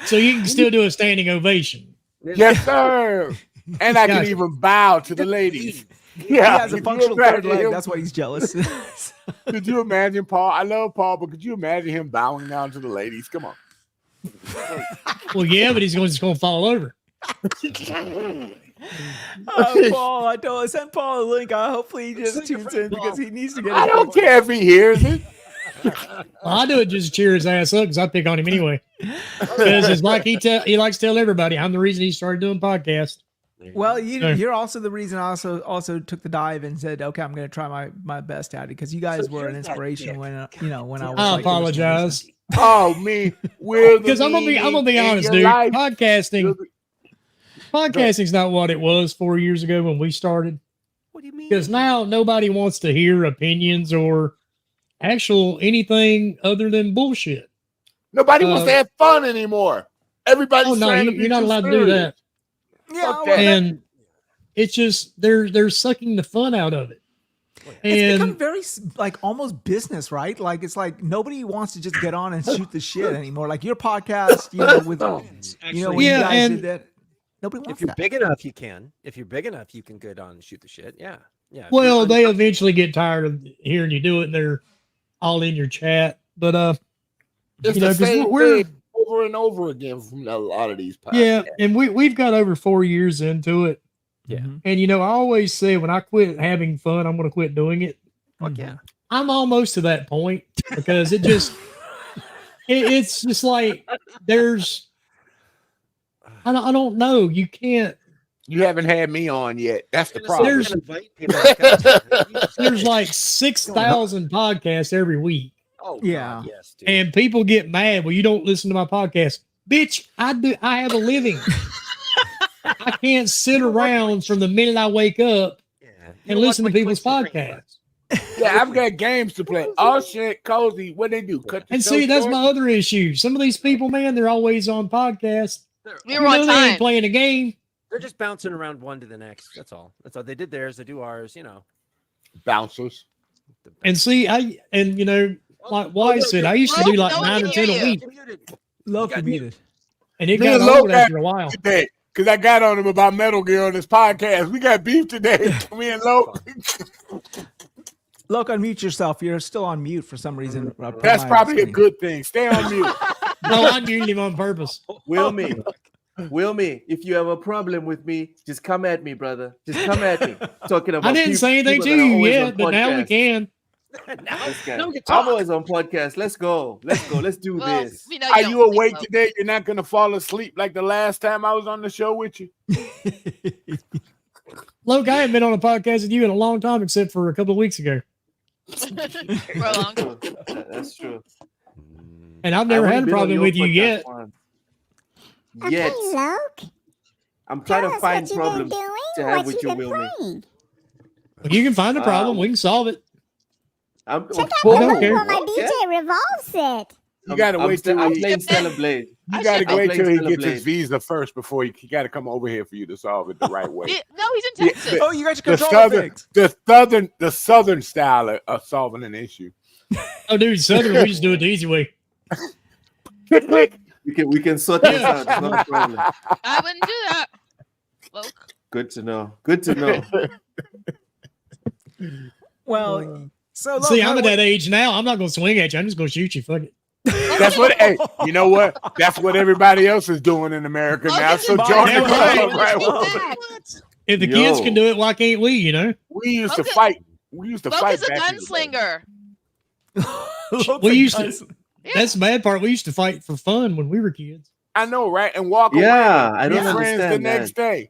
So you can still do a standing ovation. Yes, sir. And I can Gotcha. even bow to the ladies. He Yeah. has a Could you functional third imagine leg. him- That's why he's jealous. Could you imagine Paul? I love Paul, but could you imagine him bowing down to the ladies? Come on. Well, yeah, but he's just going to fall over. Paul, send Paul a link. Hopefully he just tunes in because he needs to get. I don't care if he hears it. Well, I do it just to cheer his ass up because I pick on him anyway. Because it's like he likes to tell everybody I'm the reason he started doing podcasts. Well, you're also the reason I also took the dive and said, okay, I'm going to try my best at it because you guys were an inspiration when when I was. I like, apologize. Oh, me. We're Because I'm gonna be honest, dude. Podcasting's not what it was 4 years ago when we started. What do you mean? Because now nobody wants to hear opinions or actual anything other than bullshit. Nobody wants to have fun anymore. Everybody's Oh no, trying to be you're not too allowed to do serious. that. Yeah, Fuck well, that. And it's just they're sucking the fun out of it. it's become And very like almost business, right? Like it's like nobody wants to just get on and shoot the shit anymore. Like your podcast, with when you Yeah, guys and- did that, nobody wants If you're that. big enough, you can. If you're big enough, you can get on and shoot the shit. Yeah. Yeah. well, they eventually get tired of hearing you do it, and they're all in your chat. But It's you know, the 'cause same we're- thing over over and over again from a lot of these podcasts. Yeah, and we've got over 4 years into it. Yeah. And I always say when I quit having fun, I'm going to quit doing it. Fuck yeah. I'm almost to that point because it just it's just like there's I don't know. You can't. You haven't had me on yet. That's the problem. There's like 6,000 podcasts every week. Oh, Yeah. God, yes, dude. And people get mad. Well, you don't listen to my podcast. Bitch, I do. I have a living. I can't sit around from the minute I wake up and listen to people's podcasts. Yeah, I've got games to play. Oh shit, Cozy, what they do? Cut the And show see, that's short? my other issue. Some of these people, man, they're always on podcasts. We You were on know they ain't time. playing a game. They're just bouncing around one to the next. That's all. They did theirs. They do ours. Bouncers. And see, like Wize said, I used to do like No one 9 or can 10 a hear week, Low muted. and it Me got and Llouck old got after a while. today because I got on him about Metal Gear on this podcast. We got beef today. Me and Llouck. Look, unmute yourself. You're still on mute for some reason. per That's my probably a screen. good thing. Stay on mute. No, I muted him on purpose. Wilmy, if you have a problem with me, just come at me, brother. Just come at me. Talking about I didn't say anything to people that are you always yet, on but now we podcasts. can. This guy. Now we can I'm talk. always on podcast. Let's go. Let's do Well, this. we know Are don't you sleep, awake though. today? You're not gonna fall asleep like the last time I was on the show with you. Look, I haven't been on a podcast with you in a long time, except for a couple of weeks ago, For a long time. That's true. and I've never I've had a only been on problem your with you podcast yet. once. Okay, Yet. Llouck. I'm trying Tell to us find what you've been problems doing, to have what with you've you, been Wilmy. playing. You can find a problem. We can solve it. I'm, Check out Well, the I don't look care. for my DJ Revolve set. You gotta wait till I'm he, playing Stellar Blade. you gotta I'm wait till he playing gets Stellar his Blade. visa first before he got to come over here for you to solve it the right way. No, he's in Texas. Oh, you got your The controller southern, fixed. the southern style of solving an issue. Oh, dude, Southern, we just do it the easy way. We can sort this out. It's not a problem. I wouldn't do that. Look, Good to know. Good to know. Well, so look, See, I'm at that age now. I'm not going to swing at you. I'm just going to shoot you. Fuck it. That's what. Hey, you know what? That's what everybody else is doing in America now. So Logan, join the Logan, club, Logan, right? Logan. If the Yo. kids can do it, why can't we? We used to Logan- fight. We used to Look fight is a back in the day. gunslinger. We used to. Yeah. That's the bad part. We used to fight for fun when we were kids. I know, right? And walk Yeah, away. I Be don't friends the understand next day.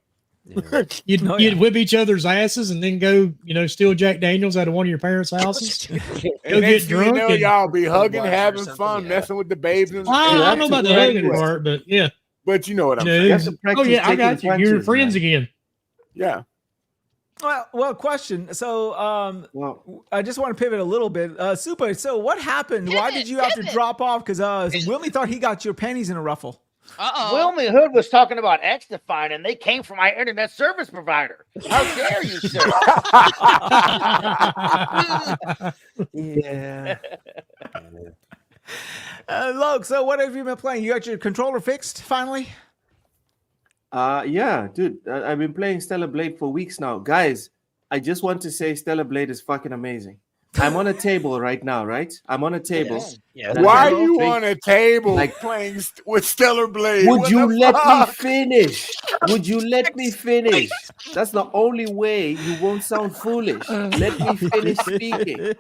You'd, Oh, you'd yeah. whip each other's asses and then go, steal Jack Daniels out of one of your parents' houses. And Go next get thing you drunk know, and- y'all be hugging, Watch or having something, fun, yeah. messing with the babes. And, I don't know about the Right. hugging part, but yeah. but you know what I'm You know, saying? You have to practice oh yeah, I got taking you. You're punches, friends man. again. Yeah. Well, question. So, Well, I just want to pivot a little bit. Super. So, what happened? Why Pivot, did you have to pivot. drop off? Because Wilmy thought he got your panties in a ruffle. Uh-oh. WilmyHood was talking about X-Define, and they came from my internet service provider. How dare you, sir? yeah. Look, so what have you been playing? You got your controller fixed finally? Yeah, dude. I've been playing Stellar Blade for weeks now. Guys, I just want to say Stellar Blade is fucking amazing. I'm on a table right now, right? I'm on a table. Yeah. Why That's are you big. on a table Like- playing with Stellar Blade? Would What you the let me fuck? finish? Would you let me finish? That's the only way you won't sound foolish. Let me finish speaking.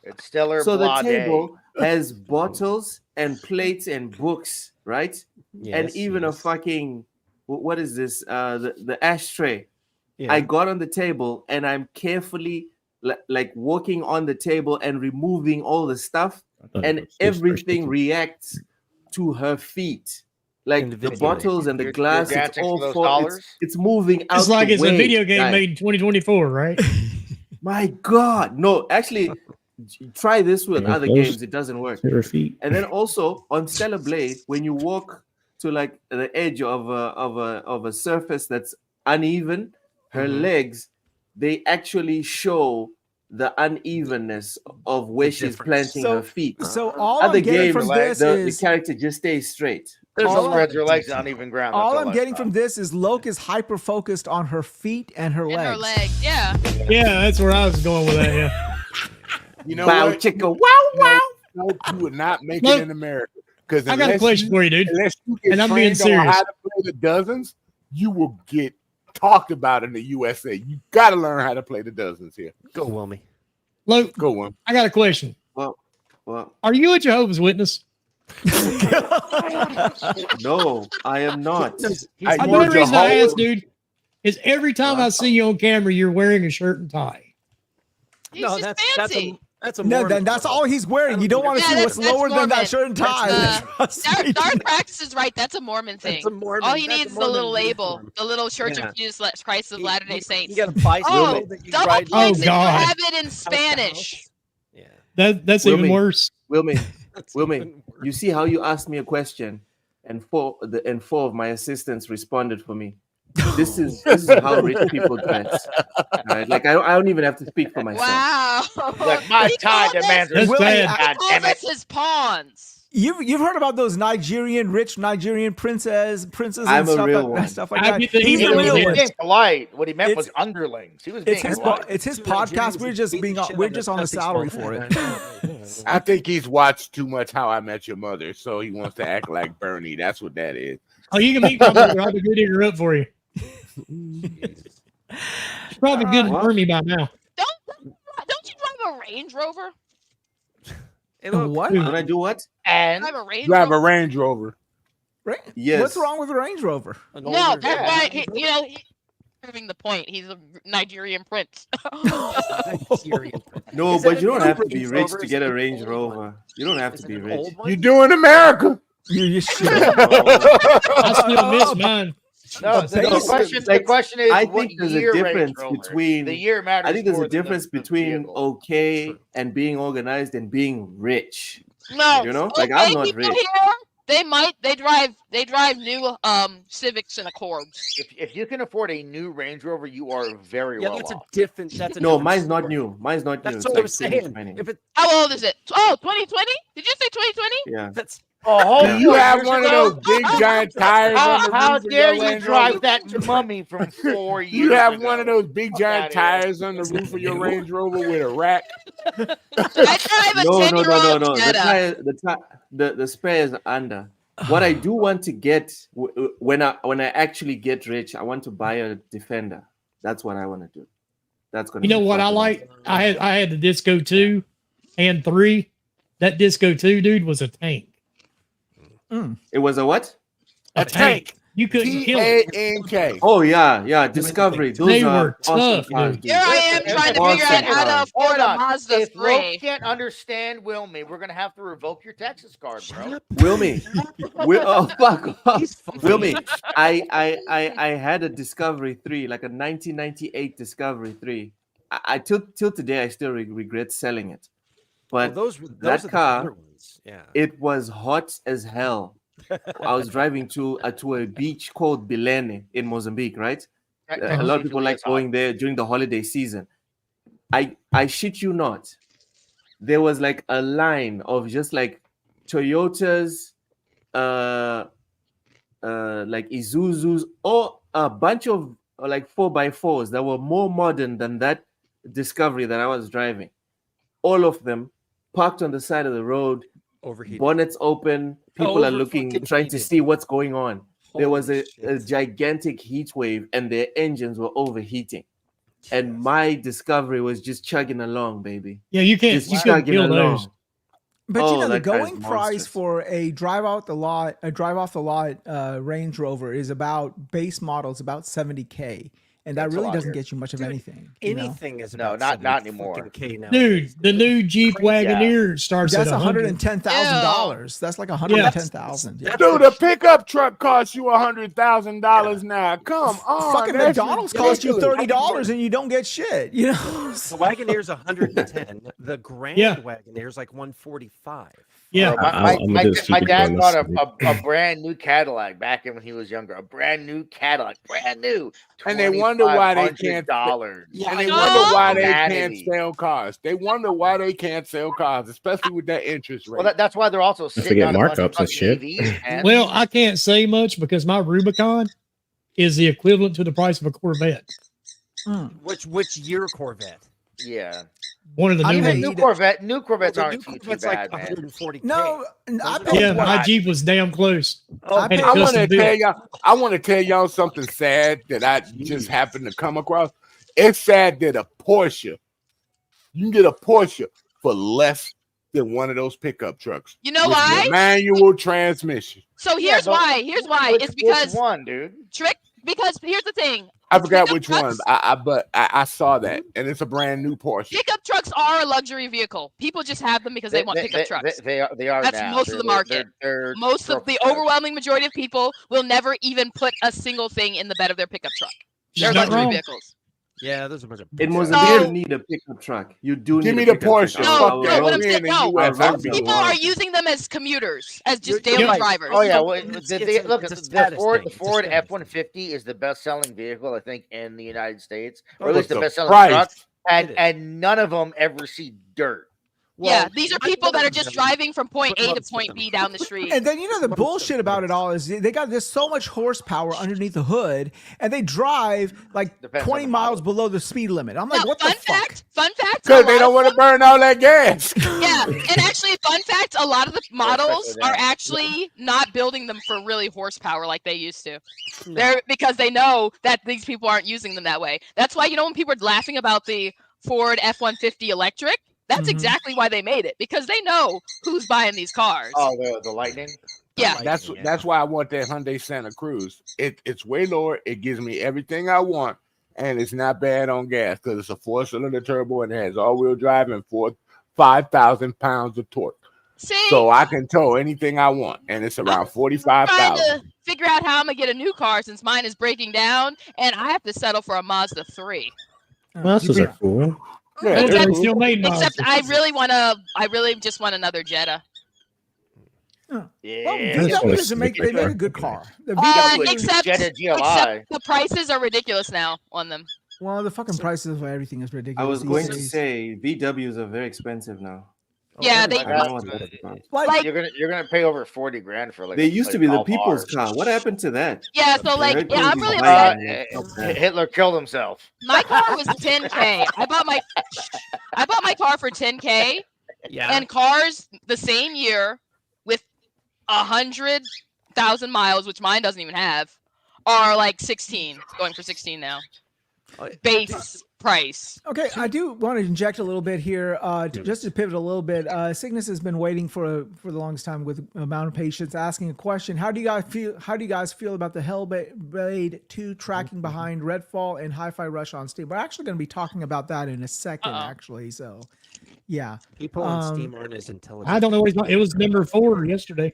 It's Stellar So the Blade. table has bottles and plates and books, right? And even a fucking what is this? The ashtray. Yeah. I got on the table and I'm carefully like walking on the table and removing all the stuff, and everything reacts to her feet. Like the Individually. bottles and the You're glass, it's dancing all for those for dollars? it's moving out. It's like the it's way, a video game guys. made in 2024, right? My God, no! Actually, try this with Yeah, other those- games; it doesn't work. Her feet. And then also on Stellar Blade, when you walk to like the edge of a surface that's uneven, her legs, they actually show the unevenness of where she's planting So- her feet. So all Other I'm getting games, from this the is character just stays straight. There's all no spreads your legs on uneven ground. all That's I'm I getting saw. from this is Llouck is hyper focused on her feet and her In legs. her legs. Yeah. Yeah, that's where I was going with that. Yeah. You know Bow what? chicka wow wow. No, you would not make Look. it in America. Because I got a question for you, dude. Unless you get And I'm being trained on serious. how to play the dozens, you will get talked about in the USA. You got to learn how to play the dozens here. Go, Wilmy. Look, Go on. I got a question. Well, Are you a Jehovah's Witness? no, I am not. The only reason I ask, dude, is every time I see you on camera, you're wearing a shirt and tie. He's just fancy. That's a No, Mormon then that's all he's wearing. You don't want to see what's lower than that shirt and tie. Dark Practice is right. That's a Mormon thing. a Mormon- All he that's a needs is the little Mormon label, uniform. the little Church Yeah. of Jesus Christ of Latter-day Saints. You got a bicycle Oh, that you double ride. points if you God. have it in Spanish. Yeah. That's even worse. Wilmy, you see how you asked me a question, and four of my assistants responded for me. This is how rich people dress. Right? Like I don't even have to speak for myself. Wow. Like my tie demands That's bad. God damn it. His pawns. You've heard about those rich Nigerian princes I'm and a stuff real like, one. stuff like I that. get that He's he's a a real real one. Being polite. What he meant It's- was underlings. He was It's being his polite. it's his podcast. We're just on a salary for it. I think he's watched too much How I Met Your Mother, so he wants to act like Bernie. That's what that is. Oh, you can meet my brother. I'll be good to her up for you. She's probably good at Bernie by now. Don't you drive a Range Rover? Hey, look, What? When I do what? And Drive a Range Drive a Rover? Range Rover. Yes. What's wrong with a Range Rover? an No, older that's guy. why he's proving the point. He's a Nigerian prince. Syrian. No, Is but that you don't a have to Range be rich Rover? to Is get it a an Range old Rover. one? You don't have Is to it be an rich. old one? You doing America? You should. I still miss mine. no, Basic- the question is, I what think there's a year Range difference Rover? between- the year matters. I think there's more a than difference the between vehicle. okay True. and being organized and being rich. No, You know, like I'm not people rich. here, they drive new Civics and Accords. If you can afford a new Range Rover, you are very Yeah, well that's a off. different. That's a No, different mine's not story. new. Mine's not new. That's It's what like I'm saying. 2020. If it, How old is it? Oh, 2020? Did you say 2020? Yeah. that's Oh, hold Yeah. You on, have years one of ago? those big giant tires on the How roof of dare your you Range drive Rover? that mummy from 4 years You have ago? one of those big giant outta here. tires on the roof of your Range Rover with a rack. I drive a No. 10-year-old The Jetta. tire, the spare is under. What I do want to get when I actually get rich, I want to buy a Defender. That's what I want to do. That's gonna. You know be what I fucking like? I had the Disco 2 and 3. That Disco 2, dude, was a tank. awesome. It was a what? A tank. You couldn't kill it. T-A-N-K. Oh yeah, Discovery. Those They are were awesome tough, cars, dude. dude. Here I am trying to figure out how to afford Hold a on. Mazda If 3. Llouck can't understand Wilmy, we're gonna have to revoke your Texas card, bro. Wilmy, oh fuck off. He's funny. Wilmy, I had a Discovery 3, like a 1998 Discovery 3. I till today I still regret selling it, but Well, those that are the car, better ones. Yeah. it was hot as hell. I was driving to a beach called Bilene in Mozambique, right? A lot of people like going there during the holiday season. I shit you not, there was like a line of just like Toyotas, like Isuzus, or a bunch of like 4x4s that were more modern than that Discovery that I was driving. All of them parked on the side of the road, Overheated. bonnets open, people are looking, Over-fucking trying to heated. see what's going on. There was Holy a shit. gigantic heat wave and their engines were overheating. And my Discovery was just chugging along, baby. Yeah, you can't Just kill chugging those. along. But Oh, you know, the that guy's going price monstrous. for a drive off the lot Range Rover is about base model is about $70K, and that That's a really lot doesn't here. get you much of Dude, anything. You know? Anything is No, about not 70 anymore. fucking K now. Dude, the new Jeep Wagoneer starts That's at $110,000. That's like $110,000. Yeah. Dude, a pickup truck costs you $100,000 now. Come on. Fucking that's McDonald's cost you ridiculous. $30 and you don't get shit. You know. The Wagoneer's 110. The Grand Yeah. Wagoneer's like 145. Yeah. Bro, I'm my gonna do my super dad bonus. bought a brand new Cadillac back when he was younger. A brand new Cadillac, brand new. And they wonder why they can't- $2,500. And they I wonder know. why they can't Humanity. sell cars. They wonder why they can't sell cars, especially with that interest rate. Well, that's why they're also to sitting get on a bunch of markups and fucking shit. EVs, man. Well, I can't say much because my Rubicon is the equivalent to the price of a Corvette. Which year Corvette? yeah. one of the I new paid- ones. New Corvettes The aren't new too Corvette's bad, like man. 140K. No, I are paid Yeah, what? my Jeep was damn close. I paid I want custom to built. tell y'all. I want to tell y'all something sad that I just happened to come across. It's sad that a Porsche, you can get a Porsche for less than one of those pickup trucks. You know with why? the manual transmission. So Yeah, here's but why. Here's why. Which It's because one, dude? because here's the thing. I forgot Pickup which one. trucks- But I saw that, and it's a brand new Porsche. Pickup trucks are a luxury vehicle. People just have them because they want pickup trucks. They are. That's now. most of the market. They're Most of the trucks. overwhelming majority of people will never even put a single thing in the bed of their pickup truck. She's They're not luxury wrong. vehicles. Yeah, there's a bunch of. In So- Mozambique, you need a pickup truck. You do Give need me a the pickup Porsche. truck. No, Our no, that. what I'm roads- saying, in no. the US, Our roads are People are horrible. using them as commuters, as just You're daily right. drivers. Oh yeah, So well, it's the a the status Ford thing. It's a Ford status F-150 is the best-selling vehicle I think in the United States, or Oh, at least But the the best-selling price- truck. It is. And none of them ever see dirt. Yeah, Well, these are one people that of are just them- driving from point but A to most of point them. B down the street. And then you know the Most of bullshit them. about it all is they got this so much horsepower underneath the hood, and they drive like Depends on 20 the miles model. below the speed limit. I'm Now, like, what the fuck? Fun fact. Because a they lot don't of want to them- burn all that gas. Yeah, and actually, fun fact: a lot of the models especially are that. actually not building them for really horsepower like they used to. No. They're because they know that these people aren't using them that way. That's why when people are laughing about the Ford F-150 electric, that's Mhm. exactly why they made it, because they know who's buying these cars. Oh, the Lightning. Yeah. That's why I want that Hyundai Santa Cruz. It's way lower. It gives me everything I want, and it's not bad on gas because it's a 4-cylinder turbo and it has all-wheel drive and 5,000 pounds of torque. See, So I can tow anything I want, and it's around trying 45,000. to figure out how I'm gonna get a new car since mine is breaking down, and I have to settle for a Mazda 3. Well, those are cool. Yeah, Except- they're They cool. still made Except Mazda. I really just want another Jetta. Well, Yeah. That's VW only doesn't make they make a good car. The Uh, VW, except- Jetta GLI. Except the prices are ridiculous now on them. well, the fucking prices of everything is ridiculous. I was these going to days. say VWs are very expensive now. Yeah, they- I don't know what that's about. Like, You're gonna pay over 40 grand for like. They used to be the Golf people's R. car. What happened to that? Yeah, so like, Red yeah, I'm Bull really is upset. buying it. Not bad. Hitler killed himself. My car was 10K. I bought my car for 10K, Yeah. and cars the same year with 100,000 miles, which mine doesn't even have, are like 16, going for 16 now. Base price. okay, I do want to inject a little bit here, just to pivot a little bit. Cygnus has been waiting for the longest time with amount of patience, asking a question. How do you guys feel? How do you guys feel about the Hellblade 2 tracking behind Redfall and Hi-Fi Rush on Steam? We're actually going to be talking about that in a second, actually. So, yeah. People on Steam aren't as intelligent. I don't know what he's talking. It was number 4 yesterday.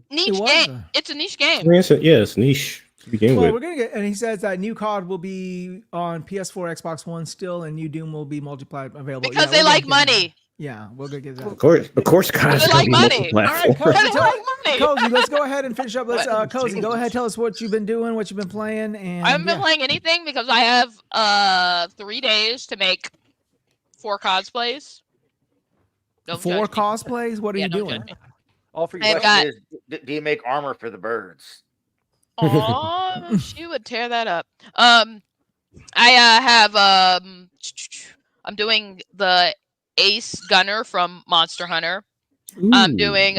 Niche was game. a- It's a niche I game. mean, it's niche to begin Well, with. we're gonna get, and he says that new COD will be on PS4, Xbox One still, and new Doom will be multiplayer available. Because Yeah, they we're gonna like get money. that. Yeah, we're gonna get that. Of course, guys. They like money. All right, Cozy, They like money. Cozy, let's go ahead and finish up. Let's Cozy, go ahead, tell us what you've been doing, what you've been playing, and I haven't been yeah. playing anything because I have 3 days to make 4 cosplays. Don't 4 judge me. cosplays. What are Yeah, you don't doing? judge me. All for you. I've Question got- is, do you make armor for the birds? Oh, she would tear that up. I have I'm doing the Ace Gunner from Monster Hunter. I'm doing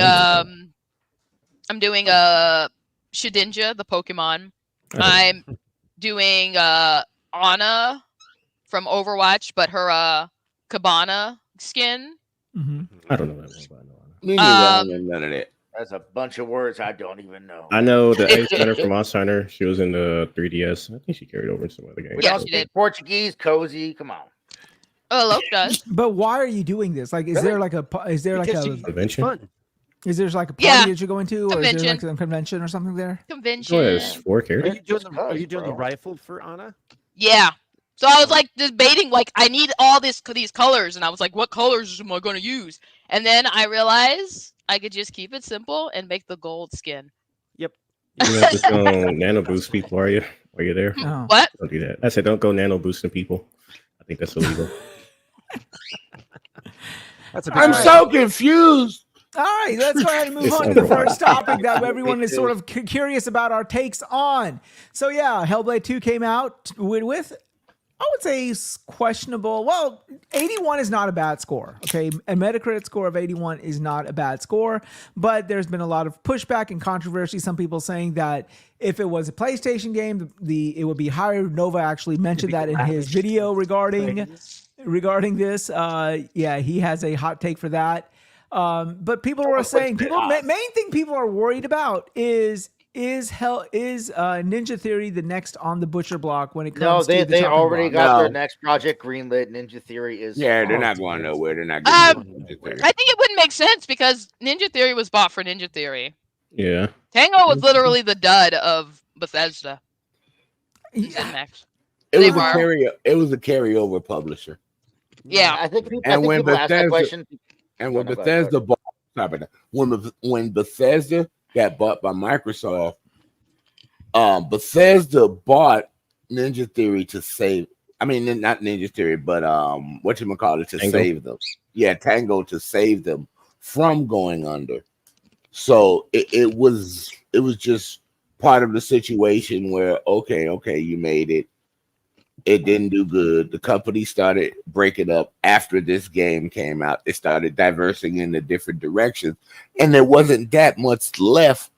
Shedinja, the Pokemon. I'm doing Ana from Overwatch, but her Cabana skin. Mm-hmm. I don't know that one, but I know. Me neither. I don't know none of that. That's a bunch of words I don't even know. I know the Ace Hunter from Monster Hunter. She was in the 3DS. I think she carried over in some other games. We Yeah, don't she speak did. Portuguese, Cozy. Come on. Oh, Llouck does. But why are you doing this? Like, is Really? there like a is there like Because a Convention. Fun. is there like a party Yeah. that you're going to, or is there Convention. like some convention or something there? Convention. Oh, there's 4 Are characters. you doing the Nice, bro. rifle for Ana? Yeah. So I was like debating, like, I need all these colors, and I was like, what colors am I going to use? And then I realized I could just keep it simple and make the gold skin. Yep. You're not just gonna nano boost people, are you? Are you there? Oh. What? Don't do that. I said don't go nano boosting people. I think that's illegal. That's a big I'm right. so confused. All right, let's go ahead and move It's on to the Overwatch. first topic that everyone is sort of curious about our takes on. So yeah, Hellblade 2 came out with I would say questionable. Well, 81 is not a bad score. Okay. A Metacritic score of 81 is not a bad score, but there's been a lot of pushback and controversy. Some people saying that if it was a PlayStation game, it would be higher. Nova actually mentioned that in his video regarding this. Yeah, he has a hot take for that. But people were saying main thing people are worried about is Ninja Theory the next on the butcher block when it comes to the they chopping already block? got their next project greenlit. Ninja Theory is they're not going nowhere. They're not I getting Ninja Theory. think it wouldn't make sense because Ninja Theory was bought for Ninja Theory. Yeah. Tango was literally the dud of Bethesda. ZeniMax. It was a carryover publisher. Yeah. I think people when ask that question. When Bethesda bought, when Bethesda got bought by Microsoft, Bethesda bought Ninja Theory to save. I mean, not Ninja Theory, but whatchamacallit to Tango. save them. Yeah, Tango to save them from going under. So it was just part of the situation where okay, you made it. It didn't do good. The company started breaking up after this game came out. They started diversing into different directions, and there wasn't that much left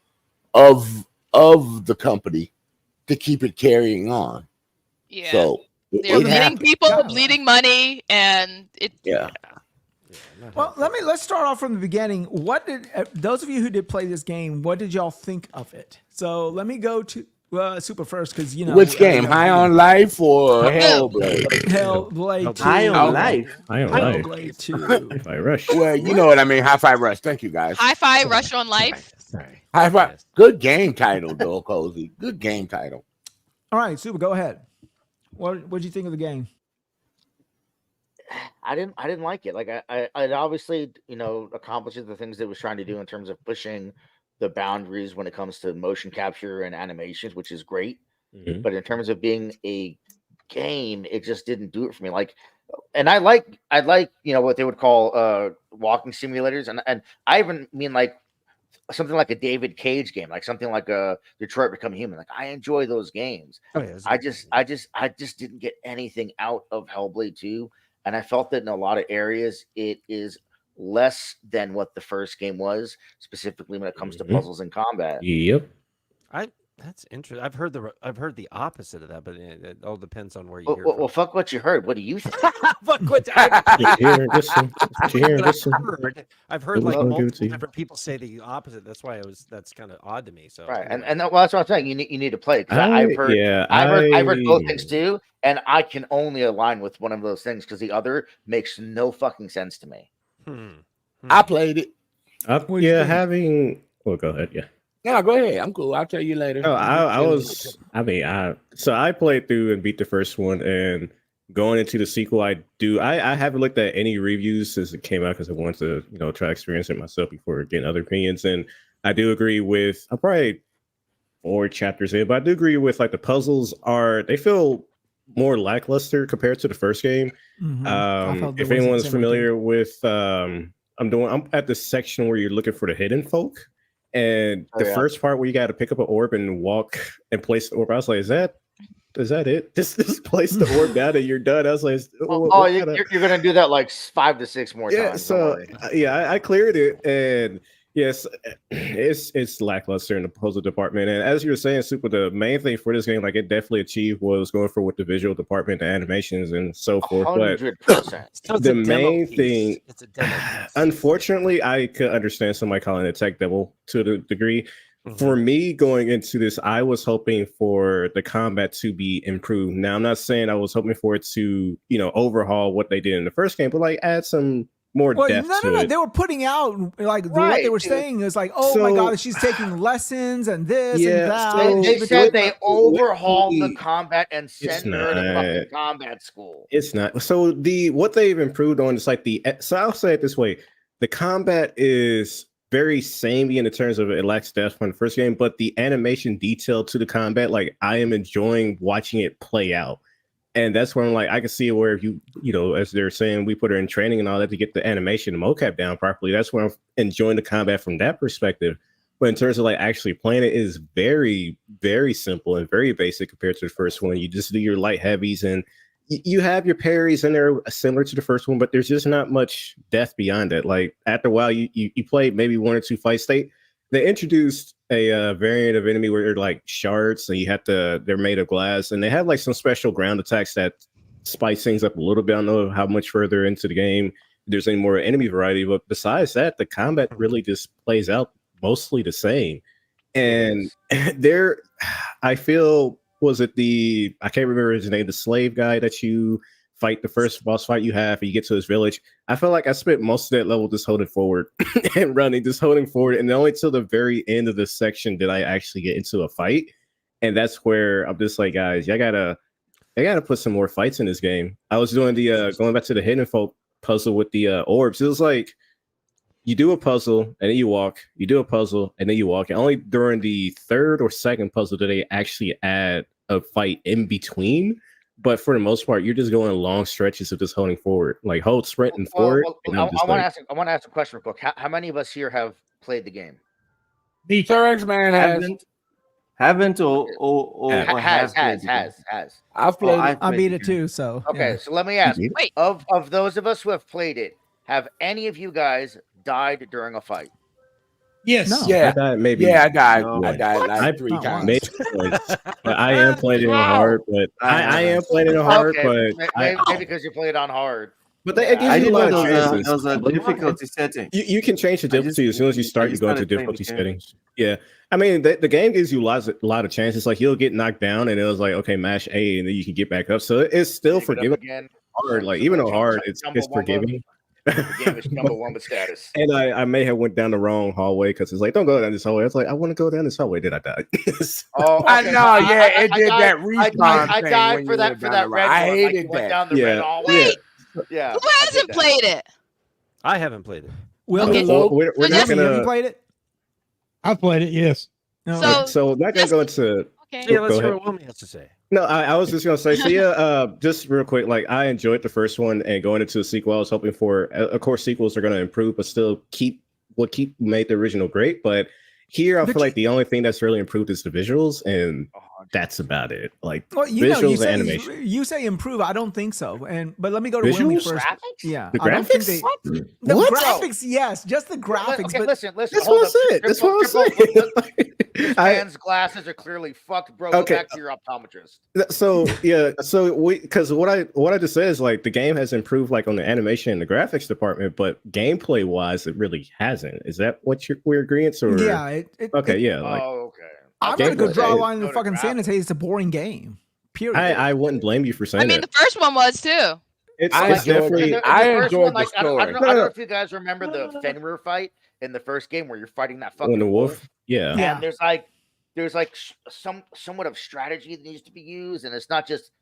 of the company to keep it carrying on. Yeah. So they're bleeding people, bleeding money, and it. Yeah. Well, let's start off from the beginning. What did those of you who did play this game? What did y'all think of it? So let me go to Super first because which game? High on Life or Hellblade? Hellblade 2. High on Life. High on Hellblade 2. Hi-Fi Rush. Well, you know what I mean. Hi-Fi Rush. Thank you, guys. Hi-Fi Rush on Life. Hi-Fi. Good game title, though, Cozy. Good game title. All right, Super, go ahead. What did you think of the game? I didn't like it. Like it obviously, accomplishes the things it was trying to do in terms of pushing the boundaries when it comes to motion capture and animations, which is great. Mhm. But in terms of being a game, it just didn't do it for me. And I like what they would call walking simulators, and I even mean like something like a David Cage game, like something like a Detroit Become Human. Like I enjoy those games. Oh, yeah, I just didn't get anything out of Hellblade 2, and I felt that in a lot of areas it is less than what the first game was, specifically when it comes to puzzles and combat. Yep. That's interesting. I've heard the opposite of that, but it all depends on where you hear. Well, fuck what you heard. What do you think? Fuck what I've heard like multiple different people say the opposite. That's why that's kind of odd to me. So right, and that's what I'm saying. You need to play it. I've heard both things too, and I can only align with one of those things because the other makes no fucking sense to me. I played it. Well, go ahead. Yeah. No, go ahead. I'm cool. I'll tell you later. Oh, I played through and beat the first one, and going into the sequel, I haven't looked at any reviews since it came out because I wanted to, try to experience it myself before getting other opinions. And I do agree with, I'm probably 4 chapters in, but I do agree with like the puzzles they feel more lackluster compared to the first game. Mm-hmm. If anyone's familiar with, I'm at the section where you're looking for the hidden folk. And the first part where you got to pick up an orb and walk and place the orb, I was like, is that it? Just place the orb down and you're done. I was like, you're gonna do that like 5 to 6 more times. So I cleared it, and yes, it's lackluster in the puzzle department. And as you were saying, Super, the main thing for this game, like it definitely achieved was going for with the visual department, the animations, and so forth. 100%. But the main thing, it's a demo piece. Unfortunately, I could understand somebody calling it a tech demo to the degree. Mm-hmm. For me, going into this, I was hoping for the combat to be improved. Now, I'm not saying I was hoping for it to, overhaul what they did in the first game, but like add some more depth to it. They were putting out what they were saying is like, my God, she's taking lessons and this and that. They said they overhauled the combat and sent her to fucking combat school. It's not. So what they've improved on is like so I'll say it this way: the combat is very samey in the terms of it lacks depth from the first game, but the animation detail to the combat, like I am enjoying watching it play out. And that's where I'm like, I can see where if you as they're saying, we put her in training and all that to get the animation and mocap down properly. That's where I'm enjoying the combat from that perspective. But in terms of like actually playing it is very, very simple and very basic compared to the first one. You just do your light heavies and you have your parries in there similar to the first one, but there's just not much depth beyond it. Like after a while, you play maybe 1 or 2 fights. They introduced a variant of enemy where they're like shards, and they're made of glass, and they have like some special ground attacks that spice things up a little bit. I don't know how much further into the game there's any more enemy variety, but besides that, the combat really just plays out mostly the same. And there, I feel, was it I can't remember his name, the slave guy that you fight, the first boss fight you have, and you get to his village. I felt like I spent most of that level just holding forward and running, just holding forward. And only till the very end of the section did I actually get into a fight. And that's where I'm just like, guys, I gotta put some more fights in this game. I was doing the going back to the hidden folk puzzle with the orbs. It was like you do a puzzle and then you walk, you do a puzzle and then you walk. And only during the third or second puzzle did they actually add a fight in between. But for the most part, you're just going long stretches of just holding forward, like hold sprint and forward. And I want to ask a question real quick. How many of us here have played the game? Sir Xmen haven't or has. I've played. I beat it too. So okay, yeah. so let me ask: Wait. of those of us who have played it, have any of you guys died during a fight? Yes. No. Yeah, I died maybe. yeah, I died. No. I died like 3 Not times. Maybe once. But I am playing it on hard. But I am playing it on hard. Okay, But maybe because you play it on hard. But it gives I you a didn't lot know of chances. there was a difficulty setting. You can change the difficulty as soon as you start. You go into started playing difficulty the game. settings. Yeah, I mean the game gives you a lot of chances. Like you'll get knocked down, and it was like, okay, mash A, and then you can get back up. So it's still forgiving. Again. Hard, like even though hard, it's forgiving. The game is number one with status. And I may have went down the wrong hallway because it's like, don't go down this hallway. It's like, I want to go down this hallway. Did I die? Oh, okay. I know, yeah, it did died- that respawn I thing died when for you that went for down that the red road. I one. hated You went that. down the Yeah. red hallway. Wait, Yeah. who I did hasn't that. played it? I haven't played it. Will, Okay. We're So not just- have you gonna. played it? I played it. Yes. No. So we're not gonna Just- go into. Okay. Yeah, let's Go hear ahead. what Wilmy has to say. No, I was just gonna say. So yeah, just real quick. Like I enjoyed the first one, and going into the sequel, I was hoping for. Of course, sequels are gonna improve, but still keep made the original great. But here, I feel like the only thing that's really improved is the visuals, and that's about it. Like Well, you know, visuals and animation. you say improve. I don't think so. But let me go to Wilmy Visuals? first. Graphics? Yeah, The I don't think graphics? the What? graphics, yes, just the graphics. Okay, but listen. That's hold what I up. said. That's what I'm saying. This I- man's glasses are clearly fucked, bro. Go Okay. back to your optometrist. So yeah, because what I just said is like the game has improved like on the animation and the graphics department, but gameplay wise, it really hasn't. Is that what we're agreeing? Or yeah, okay, yeah, like Oh, okay. I'm gonna go gameplay. draw a line in the Go to fucking sand and graphics. say it's a boring game. Period. I wouldn't blame you for saying I mean, that. the first one was too. It's I it's enjoyed definitely it. I first enjoyed one, the I don't story. know if you guys remember the Fenrir fight in the first game where you're fighting that fucking on the wolf. wolf. Yeah. Yeah. And there's like somewhat of strategy that needs to be used, and it's not just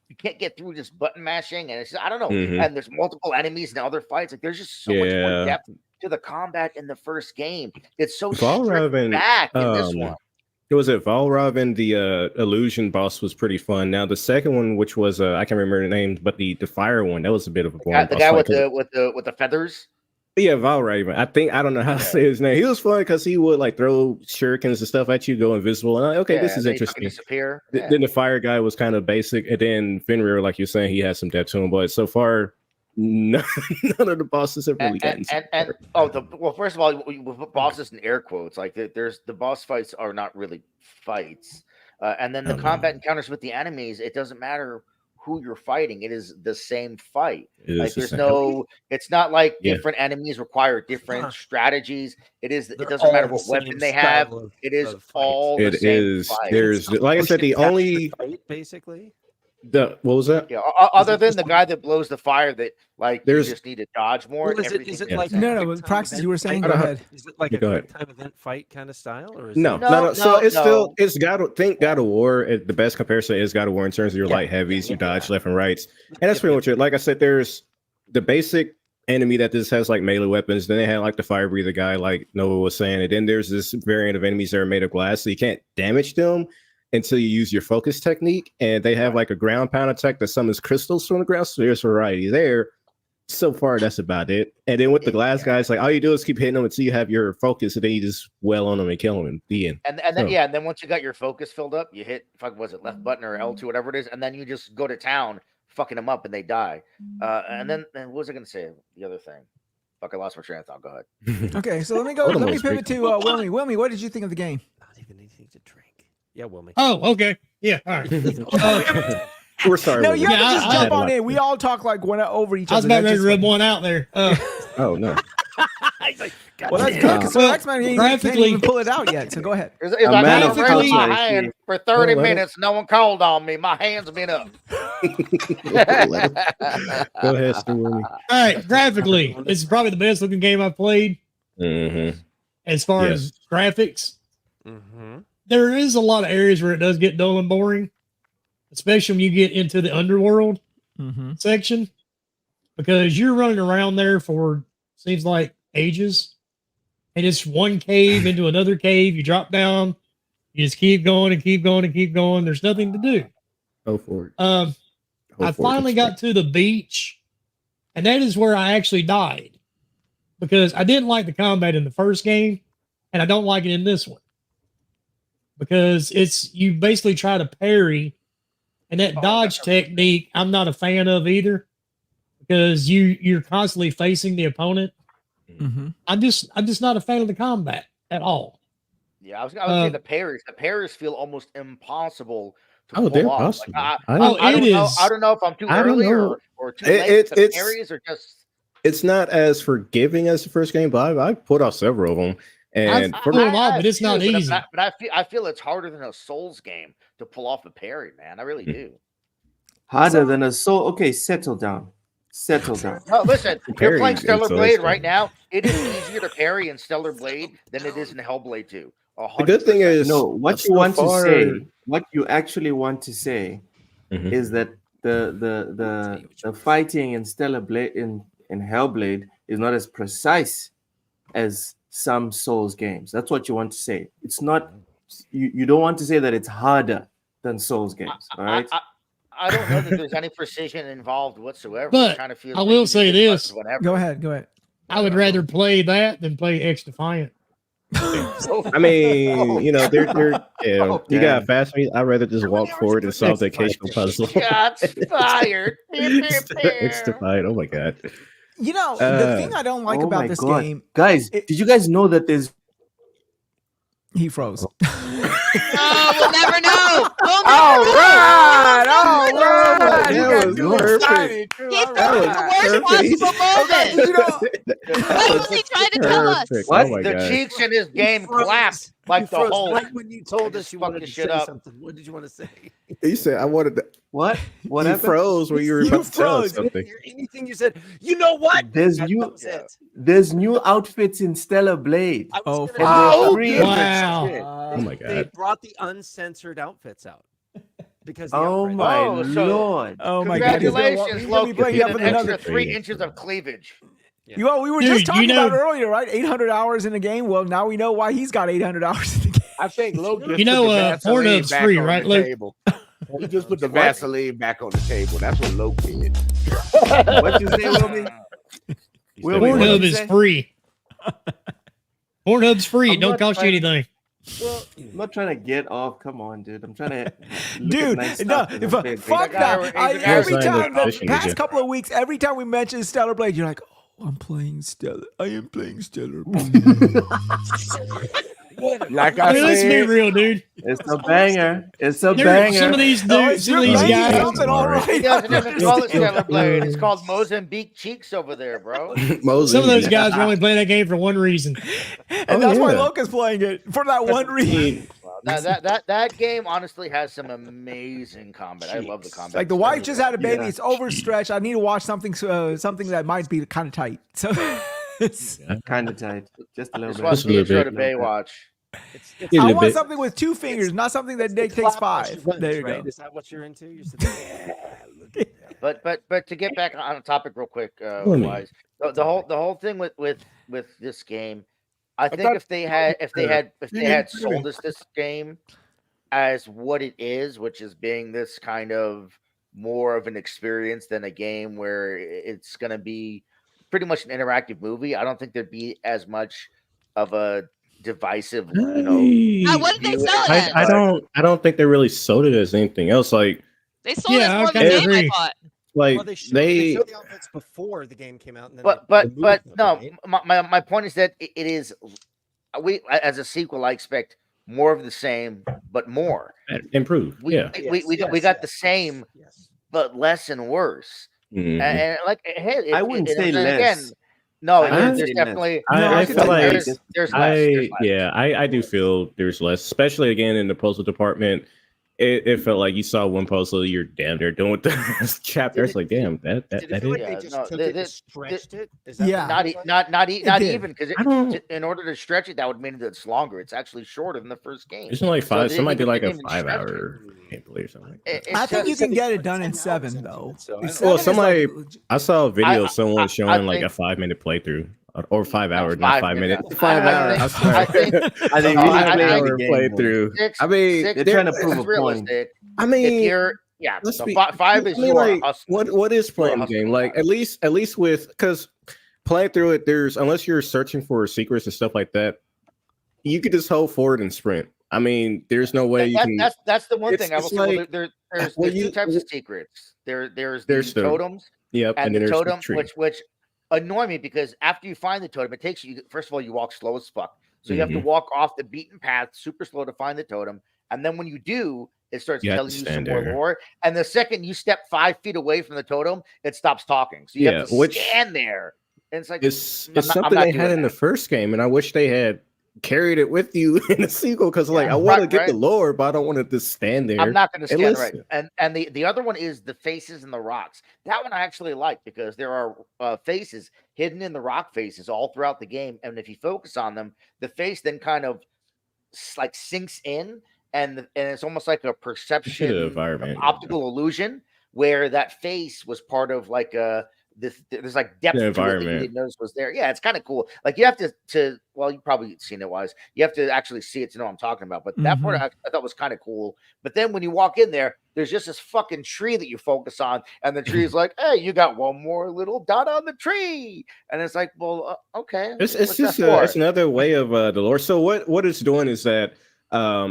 you can't get through just button mashing, and it's I don't know. Mhm. And there's multiple enemies and other fights. Like there's just so much Yeah. more depth to the combat in the first game. It's so Valraven, stripped back in this one. It was at Valraven, the illusion boss was pretty fun. Now the second one, which was I can't remember the name, but the fire one, that was a bit of a boring The boss guy fight, with the feathers. yeah, Valraven. I don't know how to say his name. He was fun because he would like throw shurikens and stuff at you, go invisible, and I'm like, okay, Yeah, this is and then he fucking interesting. disappear. Then the fire guy was kind of basic, and then Fenrir, like you're saying, he has some depth to him. But so far, none of the bosses have really gotten. First of all, with bosses in air quotes, like there's the boss fights are not really fights, and then the combat encounters with the enemies, it doesn't matter who you're fighting; it is the same fight. Like there's it's not like different enemies require different strategies. It doesn't matter what weapon they have. It is all the same fight. There's like I said, the only basically. What was that? Yeah, other than the guy that blows the fire, that like you just need to dodge more. Well, is it like no, a it was quick practice? time You were event saying, fight? go ahead. Is it like a Go ahead. quick time event fight kind of style, or is No. it... So it's still God of War. The best comparison is God of War in terms of your light heavies, you dodge left and rights, and that's pretty much it. Like I said, there's the basic enemy that just has like melee weapons. Then they had like the fire breather guy, like Noah was saying, and then there's this variant of enemies that are made of glass, so you can't damage them until you use your focus technique. And they have like a ground pound attack that summons crystals from the ground. So there's variety there. So far, that's about it. And then with the glass guys, like all you do is keep hitting them until you have your focus, and then you just well on them and kill them. And the end. And then once you got your focus filled up, you hit was it left button or L2, whatever it is, and then you just go to town fucking them up and they die. And then what was I gonna say? The other thing. Fuck, I lost my train of thought. Go ahead. Okay, so let me go. Let me pivot to Wilmy. Wilmy, what did you think of the game? Not even anything to drink. Yeah, Wilmy. Oh, okay. Yeah, all right. We're sorry. No, Wilmy. you have to Yeah, just I jump had a on lot in. to We do. all talk like one over each I was other. about ready That's to just rub one out there. Oh no. He's like, well, that's "God good damn." because Well, X-Men can't graphically- even pull it out yet. So go ahead. It's A like man I've of been raising my culture, hand he- for 30 Well, let it- minutes. No one called on me. My hand's been up. Go ahead, Stu Wilmy. All right, graphically, it's probably the best looking game I've played Mm-hmm. as far Yes. as graphics. Mhm. There is a lot of areas where it does get dull and boring, especially when you get into the underworld Mm-hmm. section, because you're running around there for seems like ages, and it's one cave into another cave. You drop down, you just keep going and keep going and keep going. There's nothing to do. Go for it. I Go for it. finally got to the beach, and that is where I actually died because I didn't like the combat in the first game, and I don't like it in this one because it's you basically try to parry, and that dodge technique I'm not a fan of either because you're constantly facing the opponent. Mm-hmm. I'm just not a fan of the combat at all. Yeah, I would say the parries. The parries feel almost impossible to Oh, pull they're off. possible. Like, I- Oh, I it don't know. is. I don't know if I'm too I don't early know. or too It- late. it- The it's- parries are just. It's not as forgiving as the first game, but I put off several of them. And I've for pulled them off, but it's not easy. But I feel it's harder than a Souls game to pull off a parry, man. I really do. Harder than a soul. Okay, settle down. Settle down. No, listen, you're Parry playing in Stellar Souls Blade game. right now. It is easier to parry in Stellar Blade than it is in Hellblade 2. the good thing 100%. is, No, what so you want far- to say, what you actually want to say, Mhm. is that the fighting in Stellar Blade in Hellblade is not as precise as some Souls games. That's what you want to say. It's not. You don't want to say that it's harder than Souls games. All right. I don't know that there's any precision involved whatsoever. But it kind of feels I like will you say just this. button whatever. Go ahead. Go ahead. I would rather play that than play X Defiant. I mean, you know, they're yeah, Oh, you damn. got fast speed. I'd rather just walk forward and solve the occasional puzzle. Shots fired. It's defied. Oh my god. You know, the Uh, thing I don't like Oh about my this God. game, Guys, it- did you guys know that there's he froze. Oh, we'll never know. We'll All never right, know. all right. You That got was too perfect. excited. He All found the right. worst Perfect. possible Okay, moment. you know, What was he trying to tell us? Perfect. What? Oh my The god. cheeks in his game You froze. clapped like You the froze whole. right when you told I us just you fucked wanted the to shit say up. something. What did you want to say? You said I wanted to. what? What You happened? froze when you were You about to tell us froze. something. Hear anything you said? You know what? There's That new was it. there's new outfits in Stellar Blade. I Oh, was for gonna And they're say, free. Wow. shit. Oh my They god. brought the uncensored outfits out because the Oh outbreak- my Oh, so- lord. oh my God, he's gonna Congratulations, be Llouck. You playing get up an with extra another. 3 inches of cleavage. You all, we were Dude, just you talking know- about it earlier, right? 800 hours in the game. Well, now we know why he's got 800 hours in the game. I think Llouck just You know, put the Vaseline Pornhub's back free, on right, the Llouck? table. He just put the Vaseline back on the table. That's what Llouck did. What you say, Wilmy? Wilmy, what Pornhub you is say? free. Pornhub's free. It I'm don't not cost you trying- anything. Well, I'm not trying to get off. Come on, dude. I'm trying to look at Dude, nice no, stuff and play a fuck great that. He's a guy Every who's time, the fishing past again. couple of weeks, every time we mention Stellar Blade, you're like, oh, I'm playing Stellar. I am playing Stellar Blade. Like I I mean, let's be said, real, dude. It's a banger. It's a Some of banger. these No, dudes, it's some of your these baby, guys. something, all Alright. He right. doesn't even call it Stellar Blade. It's called Mozambique Cheeks over there, bro. Some of those guys are only playing that game for one reason. And that's why yeah. Llouck is playing it, for that one reason. That game honestly has some amazing combat. I love the combat. Like the wife just had a baby. Yeah. It's overstretched. I need to watch something that might be kind of tight. So it's, Kind of tight. Just a little Just bit. watch Just a the little intro to bit. Baywatch. Yeah, a I little want bit. something with two fingers, not something that takes Clap five. as she runs, There you right? go. Is that what you're into? You're sitting there, yeah, look at that. But to get back on a topic real quick, Well, Wise, the whole thing with this game, I think thought- if they had sold us this game as what it is, which is being this kind of more of an experience than a game where it's going to be pretty much an interactive movie, I don't think there'd be as much of a divisive, What did they sell it as? I don't think they really sold it as anything else. Like, They sold Yeah, us more I of a kinda game, I agree. thought. like Well, they they showed the outfits before the game came out, and then But they moved them, no, right? my point is that it is we as a sequel, I expect more of the same, but more. improved. Yeah. We got the same, Yes. but less and worse. Mhm. And like, hey, I wouldn't say and less. again, no, I wouldn't there's say less. definitely No, I I could feel see like less. there's less. There's less. I do feel there's less, especially again in the puzzle department. It felt like you saw one puzzle, you're damn near done with the chapter. It's like, damn, Did it that feel like is. they Yeah, just no, took it and stretched it? Is that Yeah. what Not it was? not did. even because I don't. in order to stretch it, that would mean that it's longer. It's actually shorter than the first game. Isn't like So five? they Somebody did like didn't a even stretch it. 5-hour gameplay or something like that. It's I think you just- can get it done in 10 hours 7 into though. it, so I don't- Seven Well, is somebody like, I saw a video of someone I showing like a think 5-minute playthrough or 5 hour, five not 5 minutes. minutes. 5 hours. I'm sorry. I think Are they No, really I- playing I- the 5-hour game? Though? playthrough. six. I mean, Six They're trying to is prove a point. realistic. I If mean, you're let's so be- five is I mean, your like, hustling. what is You're playing the hustling game? Like about at least with because playing through it, there's unless you're searching for secrets and stuff like that, you could just hold forward and sprint. I mean, there's no way you can. That's the one thing I will it's say. Well, like- there's well, two types of secrets. There's There's the the- totems Yep, and then the there's totem, the tree. which annoy me because after you find the totem, it takes you. First of all, you walk slow as fuck, so you have to Mhm. walk off the beaten path, super slow to find the totem. And then when you do, it starts You have telling to you some stand more there. lore. And the second you step 5 feet away from the totem, it stops talking. So you Yeah, have to which- stand there. And it's like It's I'm something not they doing had in the that. first game, and I wish they had carried it with you in the sequel because like Yeah, I want to right, get the right. lore, but I don't want to just stand there. I'm not going to and stand right. listen. And the other one is the faces and the rocks. That one I actually like because there are faces hidden in the rock faces all throughout the game, and if you focus on them, the face then kind of like sinks in, and it's almost like a perception environment, optical illusion where that face was part of like there's like depth to it that you environment. didn't notice was there. Yeah, it's kind of cool. Like you have to well, you probably seen it, Wise. You have to actually see it to know what I'm talking about. But that part I thought was kind of cool. But then when you walk in there, there's just this fucking tree that you focus on, and the tree is like, "Hey, you got one more little dot on the tree," and it's like, "Well, okay." It's what's just that for? it's another way of the lore. So what it's doing is that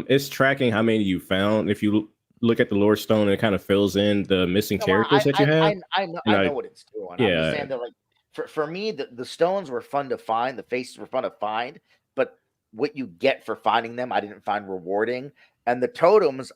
it's tracking how many you found. If you look at the lore stone, it kind of fills in the missing No, characters that you have. I know what it's doing. I'm Yeah. just saying that, like, for me, the stones were fun to find, the faces were fun to find, but what you get for finding them, I didn't find rewarding. And the totems,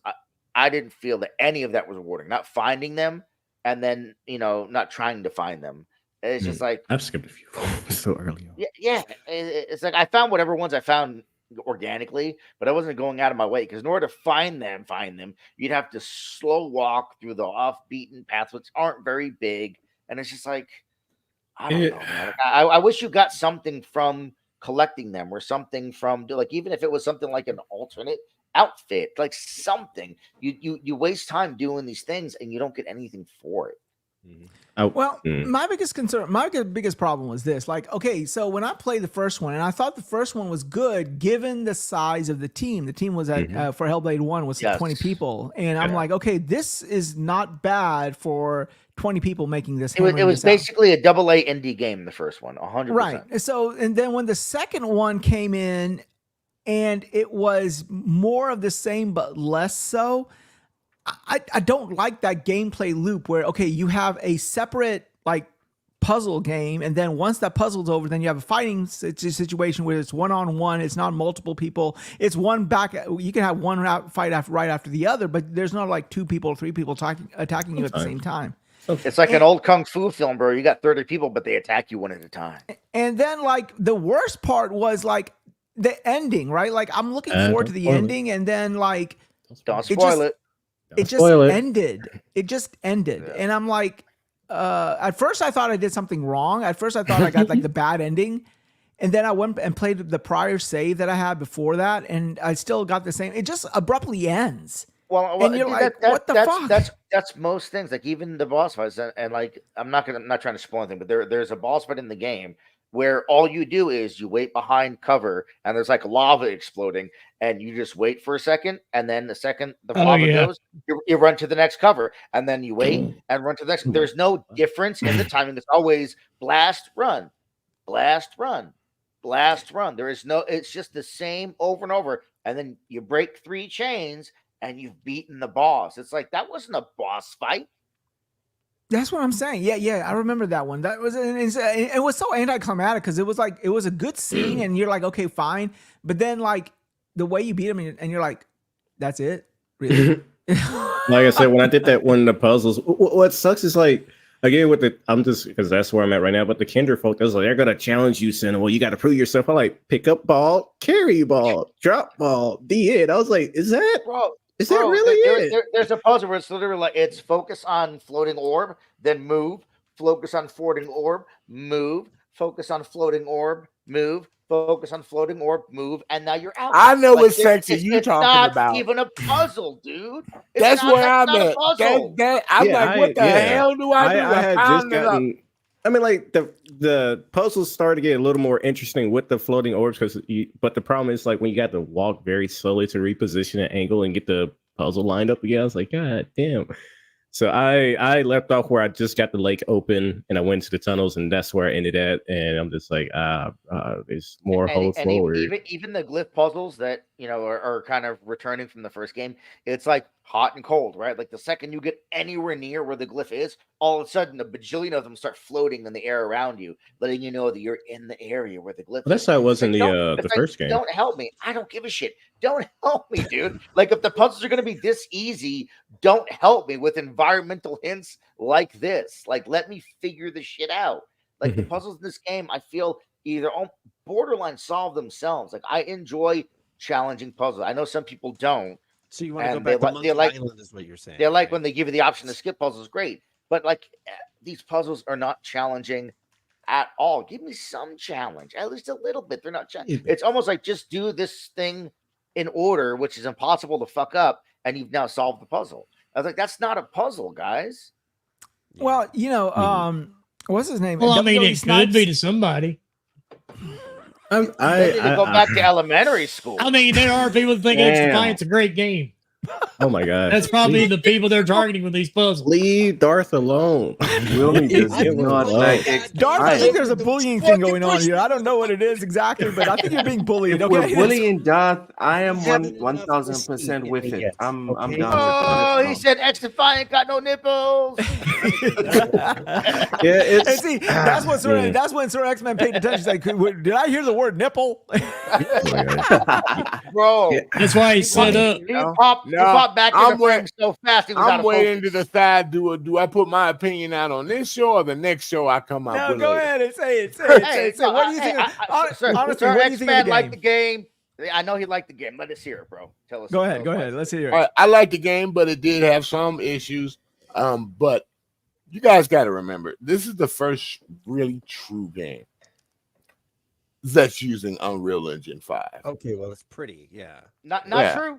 I didn't feel that any of that was rewarding. Not finding them, and then not trying to find them. It's just like I've skipped a few so early on. yeah. It's like I found whatever ones I found organically, but I wasn't going out of my way because in order to find them, you'd have to slow walk through the off-beaten paths, which aren't very big, and it's just like I don't know, man. Like, I wish you got something from collecting them or something from like even if it was something like an alternate outfit, like something. You waste time doing these things and you don't get anything for it. Well, my biggest concern, my biggest problem was this. Like, okay, so when I played the first one, and I thought the first one was good given the size of the team. The team was at for Hellblade 1 was 20 people, and I'm like, okay, this is not bad for 20 people making this. It was basically a AA indie game. The first one, 100%. Right. So, and then when the second one came in, and it was more of the same but less so. I don't like that gameplay loop where, okay, you have a separate like puzzle game, and then once that puzzle's over, then you have a fighting situation where it's one-on-one, it's not multiple people, it's one back. You can have one fight right after the other, but there's not like 2 people or 3 people attacking you at the same time. It's like an old kung fu film, bro. You got 30 people, but they attack you one at a time. And then like the worst part was like the ending, right? Like I'm looking forward to the ending, and then like don't spoil it. It just ended. It just ended. Yeah. And I'm like, at first I thought I did something wrong. At first I thought I got like the bad ending. And then I went and played the prior save that I had before that, and I still got the same. It just abruptly ends. Well, and you're like, what the fuck? That's most things. Like even the boss fights, and like I'm not trying to spoil anything, but there's a boss fight in the game where all you do is you wait behind cover, and there's like lava exploding, and you just wait for a second, and then the second the lava goes, you run to the next cover, and then you wait and run to the next. There's no difference in the timing. It's always blast, run, blast, run, blast, run. There is no. It's just the same over and over, and then you break 3 chains, and you've beaten the boss. It's like that wasn't a boss fight. That's what I'm saying. Yeah, I remember that one. That was it was so anticlimactic because it was like it was a good scene, and you're like, okay, fine, but then like the way you beat him, and you're like, that's it, really. Like I said, when I did that one of the puzzles, what sucks is like again with the I'm just because that's where I'm at right now. But the kinder folk, they're like, they're gonna challenge you, Senua. Well, you got to prove yourself. I like pick up ball, carry ball, drop ball, the it. I was like, is that really it? There's a puzzle where it's literally like it's focus on floating orb, then move, focus on floating orb, move, focus on floating orb, move, focus on floating orb, move, and now you're out. I know Like, what section you talking not about. Even a puzzle, dude. That's where I'm not at. a puzzle. I'm like, what the hell do I do? I had just gotten. I mean, like the puzzles started to get a little more interesting with the floating orbs but the problem is like when you got to walk very slowly to reposition an angle and get the puzzle lined up again. I was like, God damn. So I left off where I just got the lake open and I went to the tunnels and that's where I ended at. And I'm just like, there's more hold forward. Even the glyph puzzles that are kind of returning from the first game, it's like hot and cold, right? Like the second you get anywhere near where the glyph is, all of a sudden a bajillion of them start floating in the air around you, letting you know that you're in the area where the glyph. Well, that's how it was in the first game. Don't help me. I don't give a shit. Don't help me, dude. Like if the puzzles are going to be this easy, don't help me with environmental hints like this. Like let me figure the shit out. Like the puzzles in this game, I feel either borderline solve themselves. Like I enjoy challenging puzzles. I know some people don't. So you want to go back to Monkey Island is what you're saying. They like when they give you the option to skip puzzles, great. But like these puzzles are not challenging at all. Give me some challenge, at least a little bit. They're not challenging. It's almost like just do this thing in order, which is impossible to fuck up, and you've now solved the puzzle. I was like, that's not a puzzle, guys. Well, what's his name? Well, I mean, it could be to somebody. I go back to elementary school. I mean, there are people that think Extra Defiant's a great game. Oh my god, that's probably the people they're targeting with these puzzles. Leave Darth alone. Wilmy does not like Darth. I think there's a bullying thing going on here. I don't know what it is exactly, but I think you're being bullied. If we're bullying Darth, I am 1,000% with it. I'm down with it. Oh, he said X Defiant got no nipples. Yeah, and see, that's when Sir Xmen paid attention. He's like, did I hear the word nipple? Bro, that's why he set up. He popped back in the frame so fast. He was I'm waiting to decide: do I put my opinion out on this show or the next show I come out with? No, go ahead and say it. Say it. What do you think? Honestly, what do you think of the game? Liked the game. I know he liked the game. Let us hear it, bro. Tell us. Go ahead. Let's hear it. I like the game, but it did have some issues. But you guys got to remember, this is the first really true game that's using Unreal Engine 5. Okay, well, it's pretty, yeah. Not true.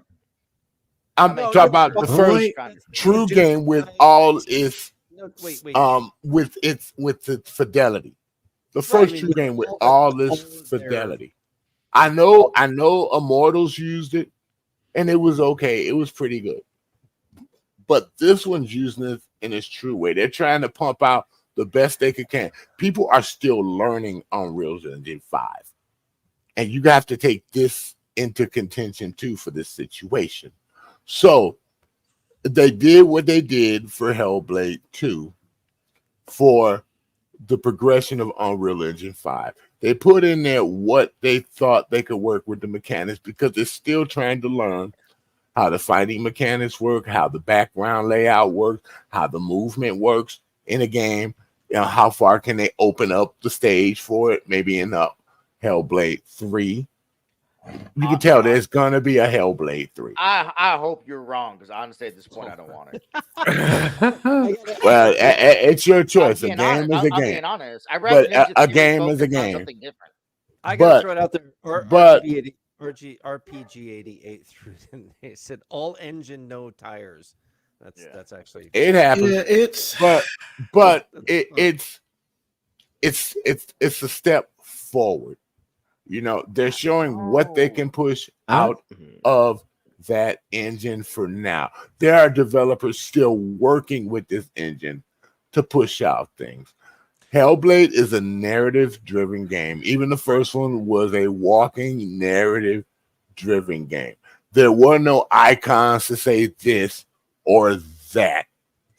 I'm talking about the first true game with all its with its fidelity. The first true game with all this fidelity. I know Immortals used it and it was okay. It was pretty good. But this one's using it in its true way. They're trying to pump out the best they can. People are still learning Unreal Engine 5. And you have to take this into contention too for this situation. So they did what they did for Hellblade 2 for the progression of Unreal Engine 5. They put in there what they thought they could work with the mechanics because they're still trying to learn how the fighting mechanics work, how the background layout works, how the movement works in a game. How far can they open up the stage for it? Maybe in Hellblade 3. You can tell there's gonna be a Hellblade 3. I hope you're wrong because honestly, at this point, I don't want it. Well, it's your choice. A game is a game. I'm being honest. But a game is a game. Something different. I gotta throw it out there. RPG 88 through. They said all engine, no tires. That's actually it happens. Yeah, it's it's a step forward. They're showing what they can push out of that engine for now. There are developers still working with this engine to push out things. Hellblade is a narrative-driven game. Even the first one was a walking narrative-driven game. There were no icons to say this or that.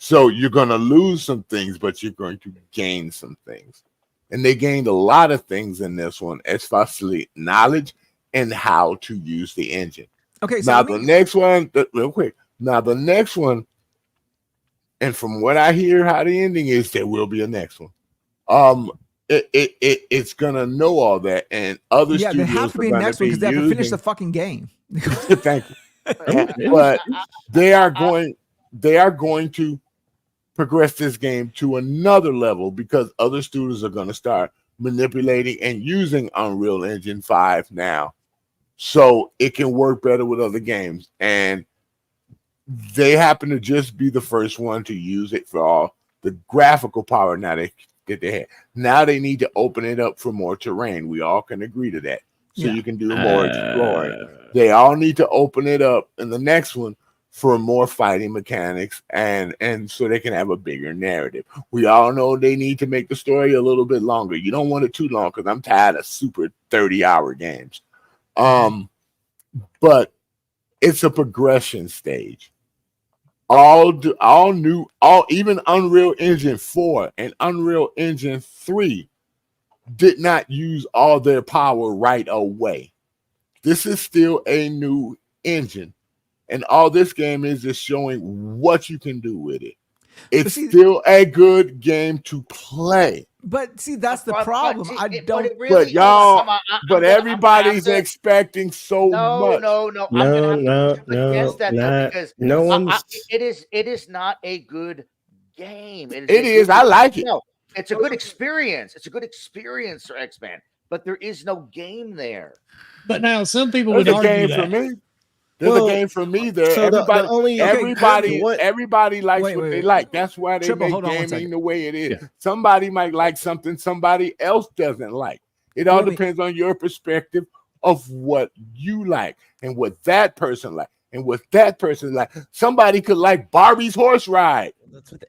So you're going to lose some things, but you're going to gain some things. And they gained a lot of things in this one, especially knowledge and how to use the engine. Okay, so Now the next one, real quick. Now the next one, and from what I hear, how the ending is, there will be a next one. It's gonna know all that, and other yeah, there studios have to be are a gonna next one be because they have to finish using- the fucking game. Thank you. But they are going to progress this game to another level because other studios are going to start manipulating and using Unreal Engine 5 now, so it can work better with other games. And they happen to just be the first one to use it for all the graphical power now that they have. Now they need to open it up for more terrain. We all can agree to that. So you can do more exploring. They all need to open it up in the next one for more fighting mechanics and so they can have a bigger narrative. We all know they need to make the story a little bit longer. You don't want it too long because I'm tired of super 30-hour games. But it's a progression stage. Even Unreal Engine 4 and Unreal Engine 3 did not use all their power right away. This is still a new engine. And all this game is showing what you can do with it. It's still a good game to play. But see, that's the problem. see, I it- don't. but it really- But y'all, come on, but everybody's expecting so much. No. I'm gonna have to push up against that though, because no one's. it is not a good game. It is. I like it. No, it's a good experience. It's a good experience for X-Men, but there is no game there. But now some people There's would a argue game that. for me. There's a game for me there. So Everybody likes what they like. That's why they Triple, make hold on one gaming second. the way it is. Yeah. Somebody might like something somebody else doesn't like. It all Let me- depends on your perspective of what you like and what that person like and what that person like. Somebody could like Barbie's horse ride.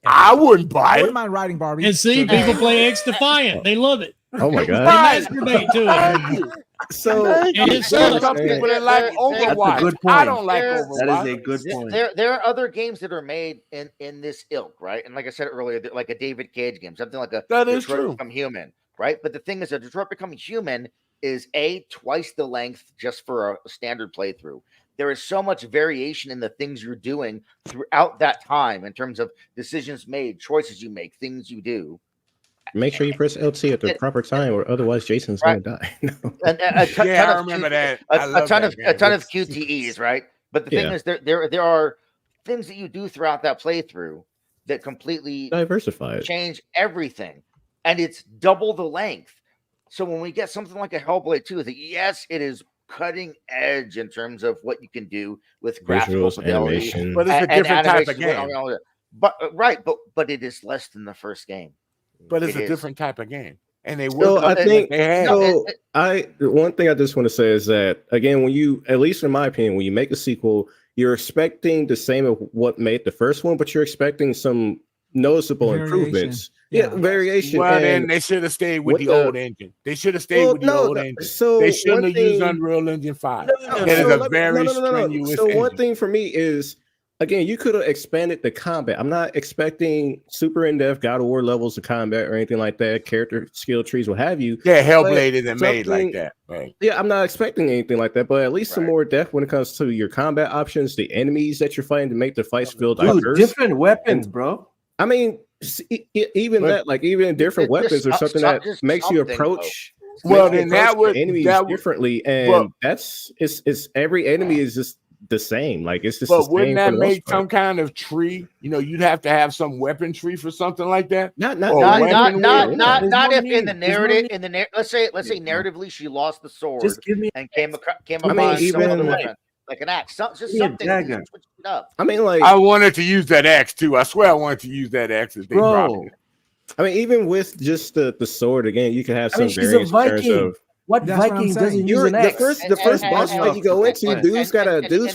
I wouldn't buy I it. wouldn't mind riding Barbie. And see, So- people play X Defiant. They love it. Oh my They god! Right. masturbate to Thank it. you. So And it's There's so some people that like That's a Overwatch. good I point. don't like There- Overwatch. That is a good point. There are other games that are made in this ilk, right? And like I said earlier, like a David Cage game, something like a That is Detroit true. Become Human, right? But the thing is, a Detroit Become Human is twice the length just for a standard playthrough. There is so much variation in the things you're doing throughout that time in terms of decisions made, choices you make, things you do. make sure you press LT at the proper time, or otherwise Jason's Right. gonna die. And a ton Yeah, I of remember that. a I love ton that of game. a ton of QTEs, right? But the thing Yeah. is, there are things that you do throughout that playthrough that completely Diversified. change everything, and it's double the length. So when we get something like a Hellblade 2, that yes, it is cutting edge in terms of what you can do with graphical Visuals, fidelity, animation. But it's a and different type of animations, game. and all that. But but it is less than the first game. But it's It a is. different type of game. And they So work I on it think like they have. so. One thing I just want to say is that again, when you, at least in my opinion, when you make a sequel, you're expecting the same of what made the first one, but you're expecting some noticeable Variation. improvements. Yeah. Variation. Well, then and they should have stayed with what the the- old engine. They should have stayed with the old engine. So They shouldn't one have used thing- Unreal Engine 5. No, It is so a let me- very no. strenuous So one engine. thing for me is, again, you could have expanded the combat. I'm not expecting super in-depth God of War levels of combat or anything like that, character skill trees, what have you. Yeah, Hellblade isn't made like something- that. Right. Yeah, I'm not expecting anything like that, but at least some Right. more depth when it comes to your combat options, the enemies that you're fighting to make the fights feel Dude, diverse. different weapons, bro. I mean, even But- that, like even different It's weapons just or something some- that just makes you something, though. approach. Well, makes you then that approach the would enemies that would, differently, and but- it's every enemy is just the same. Like it's just but the wouldn't same that for the most make part. some kind of tree? You know, you'd have to have some weapon tree for something like that. Not Oh, Not weapon not wheel? not Yeah. not There's not no if in the need. There's no narrative need. let's say narratively she lost the sword Just give me and came I mean, upon some even- other weapon like an axe, just Give me a something to dagger. switch it up. I mean, like I wanted to use that axe too. I swear I wanted to use that axe if they dropped bro. it. I mean, even with just the sword again, you can have I some mean, she's a variance in terms Viking. of What That's what I'm Viking saying. doesn't use You're an the axe? first boss fight you go into, dudes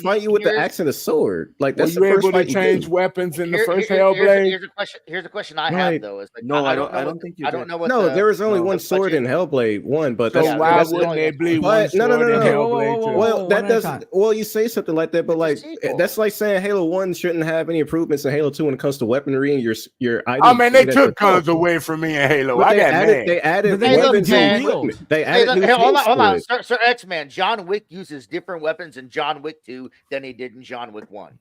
fight you with the here's- axe and the sword. Like Were that's you the first able to fight you change do. weapons in the first here's Hellblade? a question. Here's a question I have Like, though. Is like, No, I don't don't think you I don't did. know what. No, the, there was only the one sword in budget- Hellblade 1, but So that's why that's wouldn't only there one be sword. one But no, sword in no. Hellblade 2? Well, one that at a doesn't. time. Well, you say something like that, but It's a like sequel. that's like saying Halo 1 shouldn't have any improvements in Halo 2 when it comes to weaponry and your items. Oh man, they that took you're guns away from me in Halo. But I they got added, mad. they added But they Hey, look, weapons man. and equipment. They Hey, added look, new hold things on, to it. Sir Xmen. John Wick uses different weapons in John Wick 2 than he did in John Wick 1.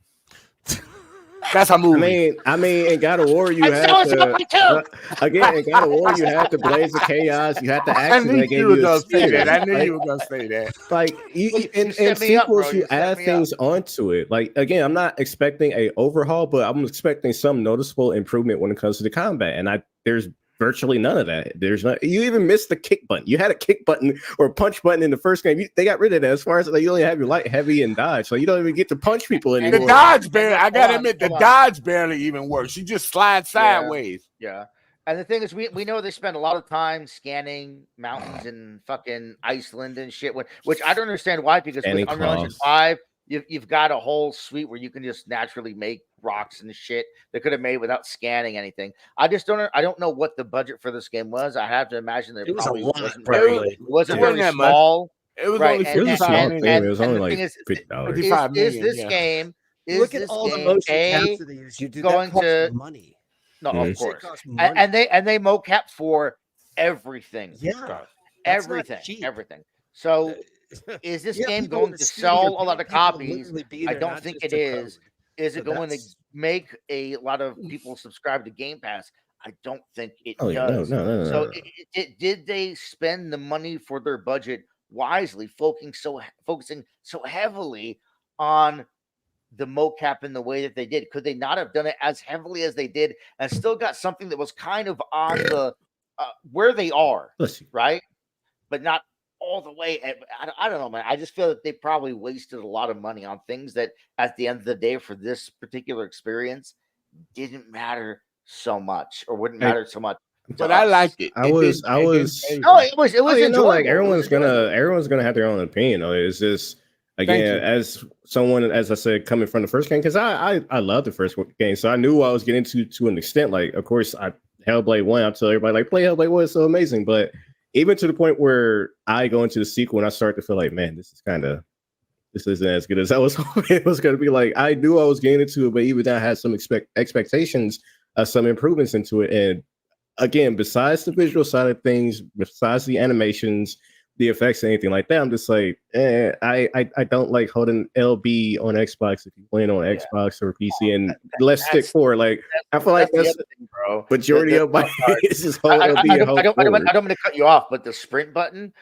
That's a movie. I mean, in God of War, you And had so is to Hellblade 2. again. In God of War, you had the Blaze of Chaos. You had the I axes knew that gave you were you a gonna say spear. that. I knew Like, you were gonna say that. like you in set me up, bro. sequels, You you set add me things onto it. Like again, I'm not expecting a overhaul, but I'm expecting some noticeable improvement when it comes to the combat. And there's virtually none of that. There's not. You even missed the kick button. You had a kick button or a punch button in the first game. They got rid of that. As far as like, you only have your light, heavy, and dodge, so you don't even get to punch people anymore. The dodge barely. I gotta admit, the hold on. dodge barely even works. You just slide sideways. Yeah. And the thing is, we know they spend a lot of time scanning mountains in fucking Iceland and shit, which I don't understand why, because Scanning with Unreal Engine cloths. 5, you've got a whole suite where you can just naturally make rocks and shit they could have made without scanning anything. I don't know what the budget for this game was. I have to imagine that It was a probably lot, wasn't probably. it wasn't It wasn't very that much. small. It was Right, only and- It was a 55 small million. thing. It was and only the thing like is, $50. 55 is million, this yeah. game Look at all the motion capacities you do. That going costs to money. no, Mhm. of course. Costs money. And they mocap for everything. Yeah, that's not everything, cheap. everything. So is this Yeah, game people going in to the studio sell a paying lot of people to copies? literally be I there, don't not think just it to is. code. Is it So going to that's- make a lot of people subscribe to Game Pass? I don't think it Oh yeah, no. does. So No. did they spend the money for their budget wisely, focusing so heavily on the mocap in the way that they did? Could they not have done it as heavily as they did and still got something that was kind of on the where they are, Bless you. right? But not all the way. I don't know, man. I just feel that they probably wasted a lot of money on things that at the end of the day for this particular experience didn't matter so much or wouldn't Hey, matter so much. But I liked it. I It was- didn't- I it didn't was- phase No, me. it was Oh, you enjoyable. know, like It was enjoyable. everyone's gonna have their own opinion on it. It's just again, you. as someone, as I said, coming from the first game, because I love the first game, so I knew what I was getting to an extent. Like, of course, Hellblade 1, I tell everybody like play Hellblade 1, it's so amazing. But even to the point where I go into the sequel and I start to feel like, man, this isn't as good as I was hoping it was gonna be. Like, I knew I was getting into it, but even I had some expectations of some improvements into it. And again, besides the visual side of things, besides the animations, the effects, anything like that, I'm just like, I don't like holding LB on Xbox if you're playing on Xbox or PC, and let's stick forward. Like, I feel like that's the other thing, bro. majority of my is just hold LB and hold forward. I don't mean to cut you off, but the sprint button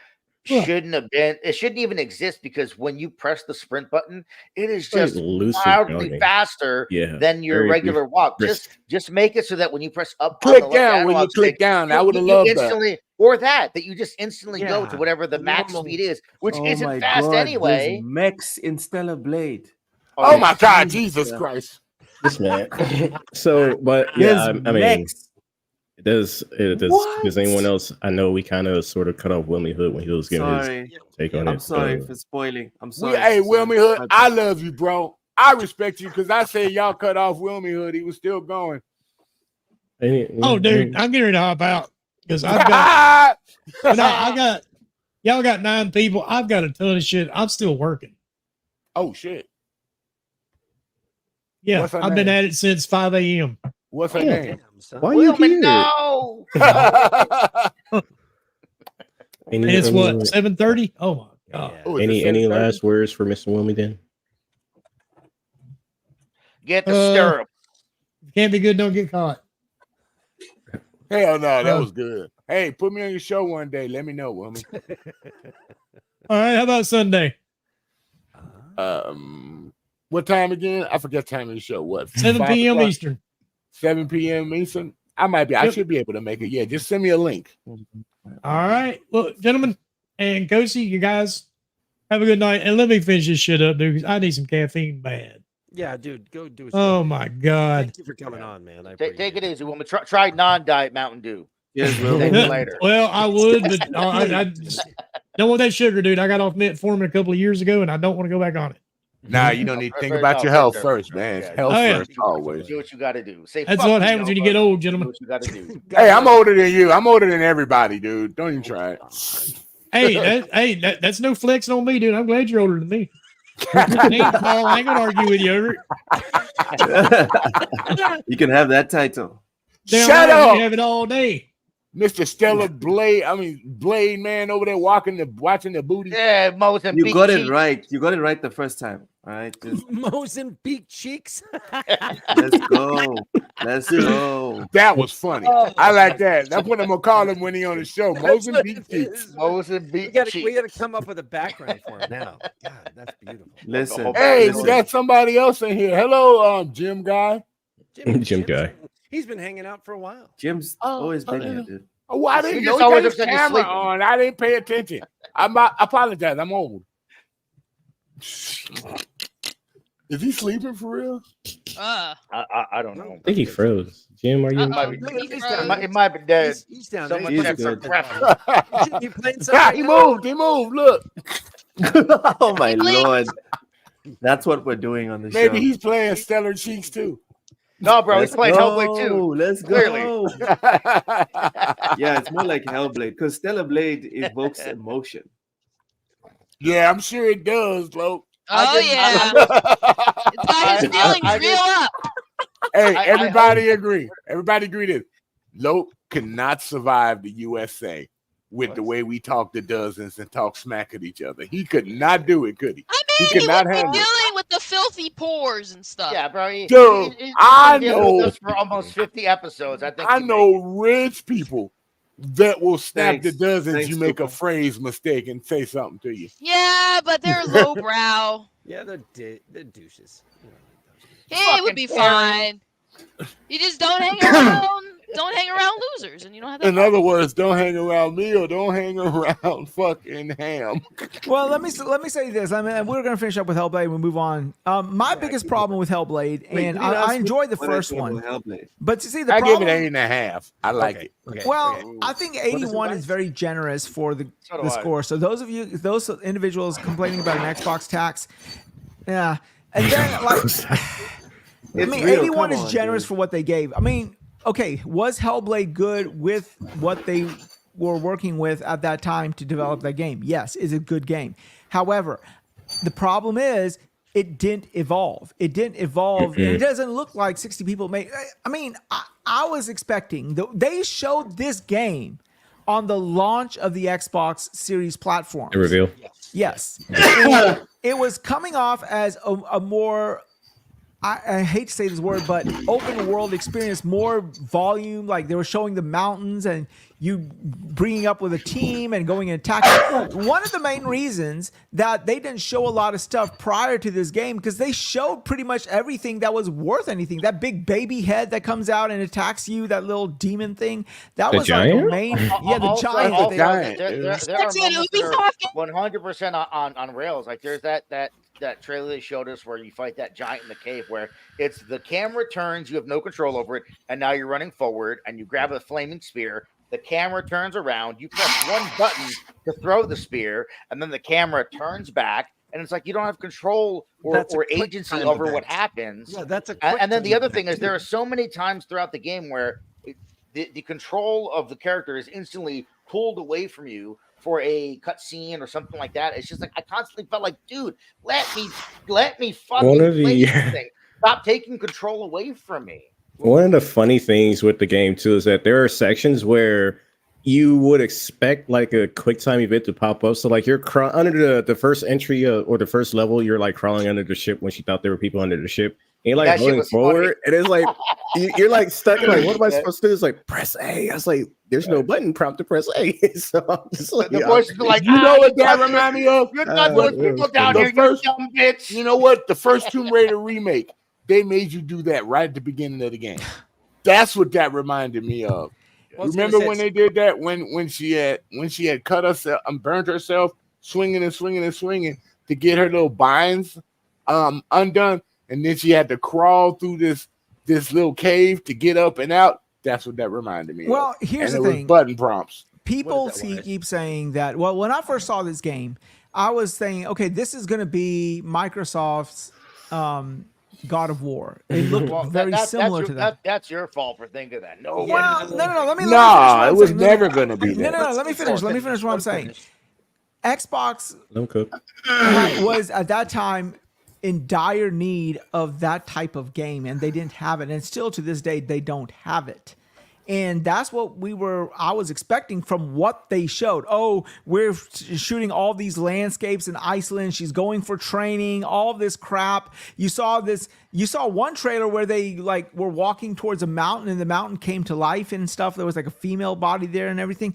Yeah. shouldn't have been. It shouldn't even exist because when you press the sprint button, it is Like just loose and wildly jogging. faster Yeah, than your very regular walk. brisk. Just make it so that when you press up, on Click the left down when you analog click stick, down. I you- would have you loved that. instantly, or that you just instantly go to Yeah, whatever the the max normal- speed is, which Oh my isn't fast God, there's anyway. Mechs in Stellar Blade. Oh my God, Jesus. Jesus Christ! This man. So, but yeah, There's I mean, mechs. does What? anyone else? I know we kind of sort of cut off WilmyHood when he was giving Sorry. his take on it. I'm sorry for spoiling. I'm sorry. Hey, for spoiling. WilmyHood, I love you, bro. I respect you because I said y'all cut off WilmyHood. He was still going. Oh, dude, I'm getting ready to hop out because I've got, y'all got 9 people. I've got a ton of shit. I'm still working. Oh shit! Yeah, What's her I've been name? at it since 5 a.m. What's her Yeah. name? Damn, son. Why are you Wilman, here? no. And it's what, 7:30? Oh my God. Yeah. Oh, is it Any 7:30? last words for Mr. Wilmington? Get the Uh, stirrup. Can't be good, don't get caught. Hell no, that Uh, was good. Hey, put me on your show one day. Let me know, Wilmy. All right, how about Sunday? What time again? I forget time of the show. What? 7 5 p.m. o'clock? Eastern. 7 p.m. Eastern. I might be. I Yep. should be able to make it. Yeah, just send me a link. All right. Look, gentlemen and Kosi, you guys have a good night. And let me finish this shit up, dude, 'cause I need some caffeine bad. Yeah, dude, go do it. Oh my God. Thank you for coming on, man. I Take appreciate it easy, woman. Try non-diet Mountain Dew. Yes, Will. Thank you later. Well, I would, but Don't want that sugar, dude. I got off metformin a couple of years ago, and I don't want to go back on it. Nah, you don't need to think about your health first, man. Yeah, Health Oh, yeah. first, always. Do what you got to do. Say That's fuck what you, happens when you motherfucker. get old, Do gentlemen. what you got to do. Hey, I'm older than you. I'm older than everybody, dude. Don't even try it. That's no flexing on me, dude. I'm glad you're older than me. Hey, Paul, I ain't gonna argue with you over it. You can have that title. Damn Shut right, up. you have it all day. Mr. Stella Blade man over there watching the booty. Yeah, Moses. You got it right. You got it right the first time. All right. Just, Mozambique cheeks. let's go. Let's go. That was funny. I like that. That's what I'm gonna call him when he on the show. Mozambique cheeks. We Mozambique. gotta come up with a background for him now. God, that's beautiful. Listen. Hey, listen. we got somebody else in here. Hello, Jim guy. Jim guy. He's been hanging out for a while. Jim's always been here, dude. Oh, I didn't He know just he always got his looks like he's camera sleeping. on. I didn't pay attention. I apologize. I'm old. Is he sleeping for real? I don't know. I think he froze. Jim, are you? Uh-oh. It might be dead. He's down Someone He's check for good. prep. You playing Ah, something? he moved. He moved. Look. Oh my He blinked. lord. That's what we're doing on the show. Maybe he's playing Stellar Cheeks too. No, bro, he's Let's playing go. Hellblade too. Let's Clearly. go. Yeah, it's more like Hellblade because Stellar Blade evokes emotion. Yeah, I'm sure it does, Llouck. Oh yeah, it's got his feelings I real up. Hey, I everybody agree. Everybody agree that Llouck cannot survive the USA with the way we talk to dozens and talk smack at each other. He could not do it, could he? I He mean, could he not would be handle it. dealing with the filthy pores and stuff. Yeah, bro. Dude, I he's been with know. us for almost 50 episodes. I think. I he know rich people that will snap Thanks. the dozens. Thanks, You make a Luca. phrase mistake and say something to you. Yeah, but they're lowbrow. Yeah, they're douches. You know, Hey, it would be Fucking Karen. fine. You just don't hang around. Don't hang around losers, and you don't have that. In other words, don't hang around me or don't hang around fucking Ham. Well, let me say this. I mean, we're gonna finish up with Hellblade and we'll move on. My biggest problem with Hellblade, Wait, and you didn't ask I me enjoyed the what I first thought one, about Hellblade. but you see the I give problem. it 8.5. I like it. Well, I think 81 like? is very generous for the So do the I. score. So those individuals complaining about an Xbox tax, yeah, and then like, I mean, real, 81 come is on, generous dude. for what they gave. I mean, okay, was Hellblade good with what they were working with at that time to develop that game? Yes, is a good game. However, the problem is it didn't evolve. It didn't evolve. It doesn't look like 60 people made. I mean, I was expecting they showed this game on the launch of the Xbox Series platform. The reveal. Yes. It was coming off as a more, I hate to say this word, but open world experience, more volume. Like they were showing the mountains and you bringing up with a team and going and attacking. One of the main reasons that they didn't show a lot of stuff prior to this game, because they showed pretty much everything that was worth anything. That big baby head that comes out and attacks you, that little demon thing, that The was like the giant? main, yeah, the Also, giant. also, giant, there dude. are That's moments it, that Ubi are talking. 100% on rails. Like there's that trailer they showed us where you fight that giant in the cave, where it's the camera turns, you have no control over it, and now you're running forward and you grab a flaming spear. The camera turns around, you press one button to throw the spear, and then the camera turns back, and it's like you don't have control That's a or quick agency time over event. what happens. Yeah, that's a. And then the quick other time thing is event. there are so many times throughout the game where the control of the character is instantly pulled away from you for a cutscene or something like that. It's just like I constantly felt like, dude, let me fucking One of play the- this thing. Stop taking control away from me. One of the funny things with the game too is that there are sections where you would expect like a quick time event to pop up. So like you're under the first entry or the first level, you're like crawling under the ship when she thought there were people under the ship. And you're like That shit going was forward, funny. and it's like you're like stuck. Like, what am I supposed to do? It's like press A. I was like, there's no button prompt to press A. So I'm just like, The voices are like, You know what that you remind me of? You're not What- those people down the here, first- you dumb bitch. You know what? The first Tomb Raider remake, they made you do that right at the beginning of the game. That's what that reminded me of. Well, I was Remember gonna when say- they did that? When she had cut herself and burnt herself, swinging and swinging and swinging to get her little binds undone, and then she had to crawl through this little cave to get up and out. That's what that reminded me Well, of. here's And the it was thing. button prompts. people What is that, Wize? keep saying that. Well, when I first saw this game, I was saying, okay, this is going to be Microsoft's God of War. It looked Well, very similar to that. That's your fault for thinking that. No, Yeah, Well, no. Let me finish Nah, what it I'm was saying. never gonna be No, that. no. Let me finish. Let me finish what I'm saying. Xbox Don't cook. was at that time in dire need of that type of game, and they didn't have it, and still to this day they don't have it. And that's what I was expecting from what they showed. Oh, we're shooting all these landscapes in Iceland. She's going for training, all this crap. You saw one trailer where they like were walking towards a mountain and the mountain came to life and stuff. There was like a female body there and everything.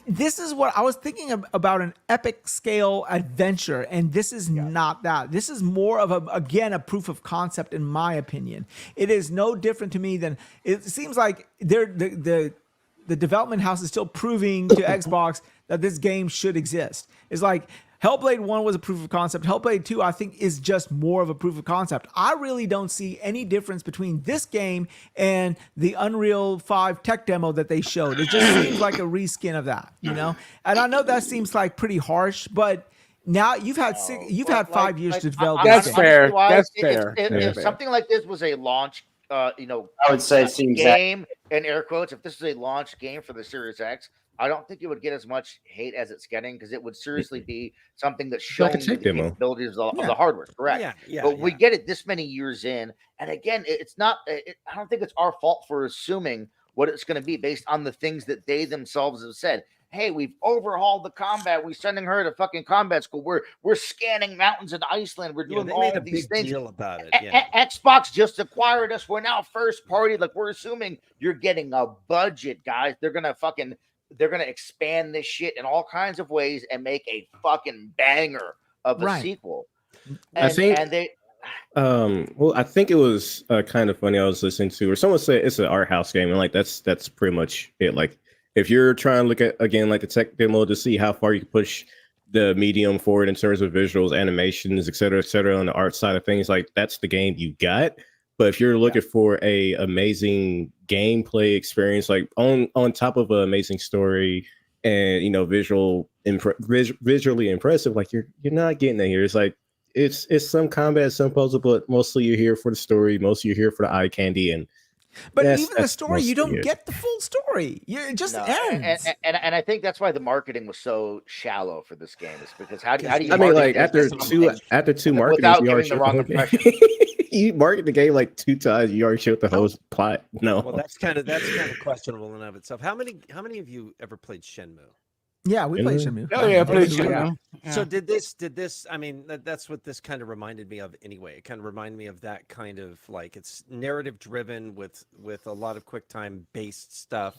This is what I was thinking about, an epic scale adventure, and this is not that. This is more of a proof of concept, in my opinion. It is no different to me than it seems like the development house is still proving to Xbox that this game should exist. It's like Hellblade 1 was a proof of concept. Hellblade 2, I think, is just more of a proof of concept. I really don't see any difference between this game and the Unreal 5 tech demo that they showed. It just seems like a reskin of that, you know? And I know that seems like pretty harsh, but now you've had 5 years to develop That's this fair. game. That's fair. If something like this was a launch, I would say it seems game in air quotes, if this is a launch game for the Series X, I don't think it would get as much hate as it's getting, because it would seriously be something that's showing Like a the tech demo. capabilities of the hardware. Correct. But we get it this many years in, and again, it's not. I don't think it's our fault for assuming what it's going to be based on the things that they themselves have said. Hey, we've overhauled the combat. We're sending her to fucking combat school. We're scanning mountains in Iceland. We're doing they all made a these big things. deal about it. Xbox just acquired us. We're now first party. Like, we're assuming you're getting a budget, guys. They're gonna expand this shit in all kinds of ways and make a fucking banger of a sequel. I think it was kind of funny. I was listening to, or someone said it's an art house game, and like that's pretty much it. Like, if you're trying to look at, again, like the tech demo to see how far you can push the medium forward in terms of visuals, animations, et cetera, on the art side of things, like that's the game you got. But if you're looking for a amazing gameplay experience, like on top of an amazing story and, you know, visually impressive, like you're not getting that here. It's like it's some combat, some puzzle, but mostly you're here for the story. Mostly you're here for the eye candy, and but even the story, you don't get the full story. It just ends. And I think that's why the marketing was so shallow for this game. Is because how do you? I mean, like after two marketings, without you already giving the wrong showed impression. you market the game like 2 times. You already showed the whole plot. No, Well, that's kind of questionable in and of itself. How many of you ever played Shenmue? Yeah, we played Shenmue. Oh yeah, I played Shenmue. So did this? I mean, that's what this kind of reminded me of. Anyway, it kind of reminded me of that kind of, like, it's narrative driven with a lot of QuickTime based stuff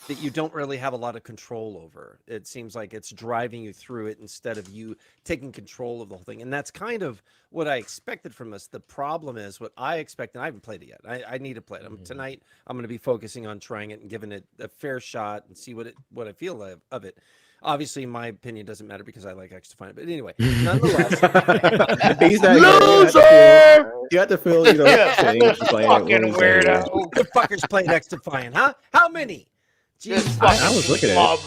that you don't really have a lot of control over. It seems like it's driving you through it instead of you taking control of the whole thing. And that's kind of what I expected from us. The problem is what I expect, and I haven't played it yet. I need to play it. Tonight I'm going to be focusing on trying it and giving it a fair shot and see what I feel of it. Obviously, my opinion doesn't matter because I like X to find it. But anyway, nonetheless, loser. You have to feel, you know, fucking weirdo. The fuckers played X Defiant, huh? How many? Jeez, I was looking at it.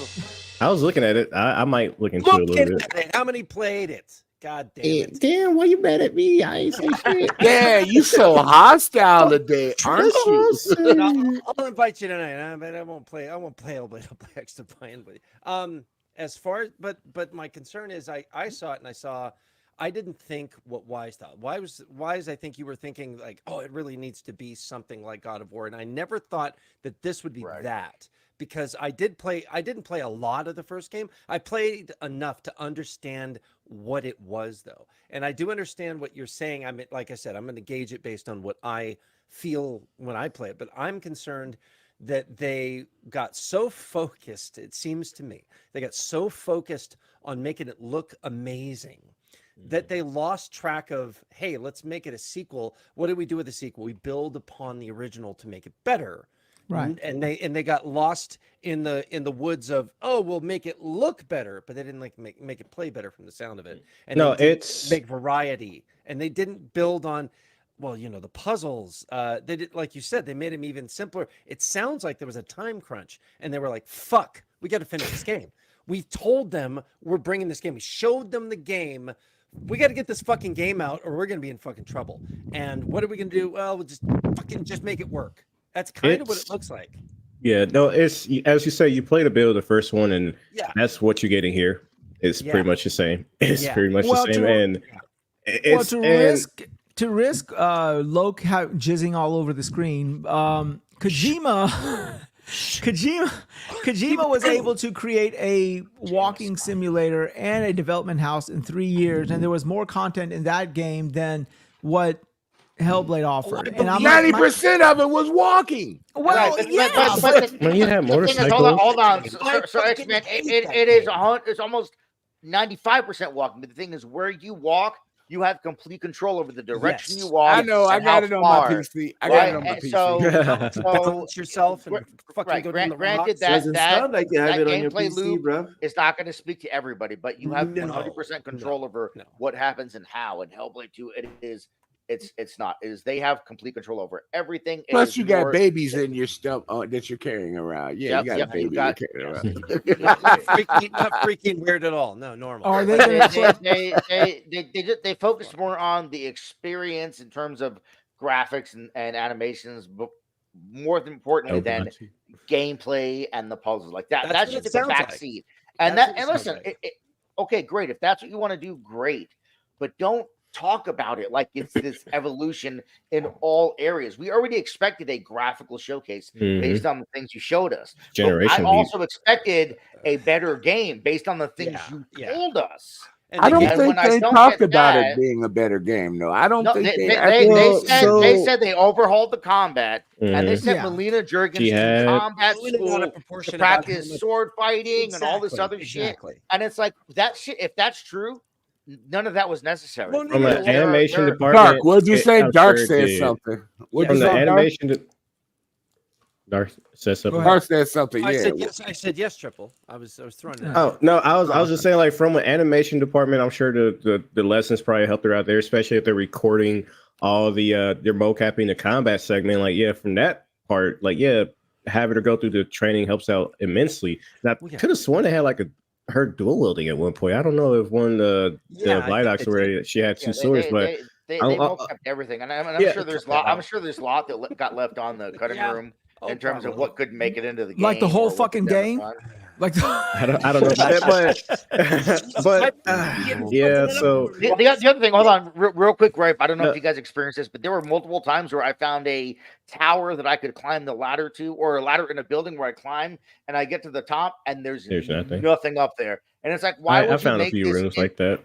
I was looking at it. I might look into it a little bit. How many played it? God damn it! Damn, why you mad at me? I ain't say shit. Yeah, you so hostile today, aren't you? No, I'll invite you tonight, but I won't play. I'll play X Defiant. As far as, but my concern is I saw it and I didn't think what Wize thought. Wize, I think you were thinking like, oh, it really needs to be something like God of War. And I never thought that this would be that, because I didn't play a lot of the first game. I played enough to understand what it was, though. And I do understand what you're saying. I mean, like I said, I'm going to gauge it based on what I feel when I play it, but I'm concerned that they got so focused, it seems to me, they got so focused on making it look amazing that they lost track of, hey, let's make it a sequel. What do we do with the sequel? We build upon the original to make it better. Right. And they got lost in the woods of, oh, we'll make it look better, but they didn't like make it play better from the sound of it. And no, it's make variety, and they didn't build on, well, you know, the puzzles. They did, like you said, they made them even simpler. It sounds like there was a time crunch, and they were like, "Fuck, We got to finish this game. We told them we're bringing this game. We showed them the game. We got to get this fucking game out or we're going to be in fucking trouble. And what are we going to do? Well, we'll just make it work. That's kind of what it looks like. Yeah, no, it's as you say, you played a bit of the first one, and that's what you're getting here. It's pretty much the same. It's pretty much the same. And it's to risk Llouck jizzing all over the screen, Kojima was able to create a walking simulator and a development house in 3 years, and there was more content in that game than what Hellblade offered. And 90% of it was walking. Well, when you have motorcycles. Hold on. So Xmen, it's almost 95% walking. But the thing is, where you walk, you have complete control over the direction you walk. I know. I got it on my PC. I got it on my PC. So balance yourself and fucking go down the granted, rocks. that like you have it on your gameplay PC, loop bro. is not going to speak to everybody, but you have 100% control over what happens and how. In Hellblade 2, it's not. It is they have complete control over everything. Plus, you got babies in your stuff that you're carrying around. Yeah, you got a baby you're carrying around. not freaking weird at all. No, normal. Are they they focus more on the experience in terms of graphics and animations, but more importantly than gameplay and the puzzles. Like that. That's just the backseat. And listen, okay, great. If that's what you want to do, great. But don't talk about it like it's this evolution in all areas. We already expected a graphical showcase based on the things you showed us. I also expected a better game based on the things you told us. I don't think they talked about it being a better game, though. I don't think they said they overhauled the combat, and they sent Melina Juergens to combat school to practice sword fighting and all this other shit. And it's like that shit. If that's true, none of that was necessary. From the animation department, Dark, what'd you say? Dark said something. From the animation, Dark said something. Dark said something. I Yeah, said yes, Triple. I was throwing it. Oh no, I was just saying, like, from an animation department, I'm sure the lessons probably helped her out there, especially if they're recording all they're mocapping the combat segment. Like, from that part, like, having her go through the training helps out immensely. And I could have sworn they had like her dual wielding at one point. I don't know if one the Blydocks where she had two swords, but they mocapped everything, and I'm sure there's a lot that got left on the cutting room in terms of what couldn't make it into the game, like the whole fucking game. Like I don't know about that, but So the other thing, hold on, real quick, right? I don't know if you guys experienced this, but there were multiple times where I found a tower that I could climb the ladder to, or a ladder in a building where I climb, and I get to the top, and there's nothing up there, and it's like, why would you found make a few this rooms like that?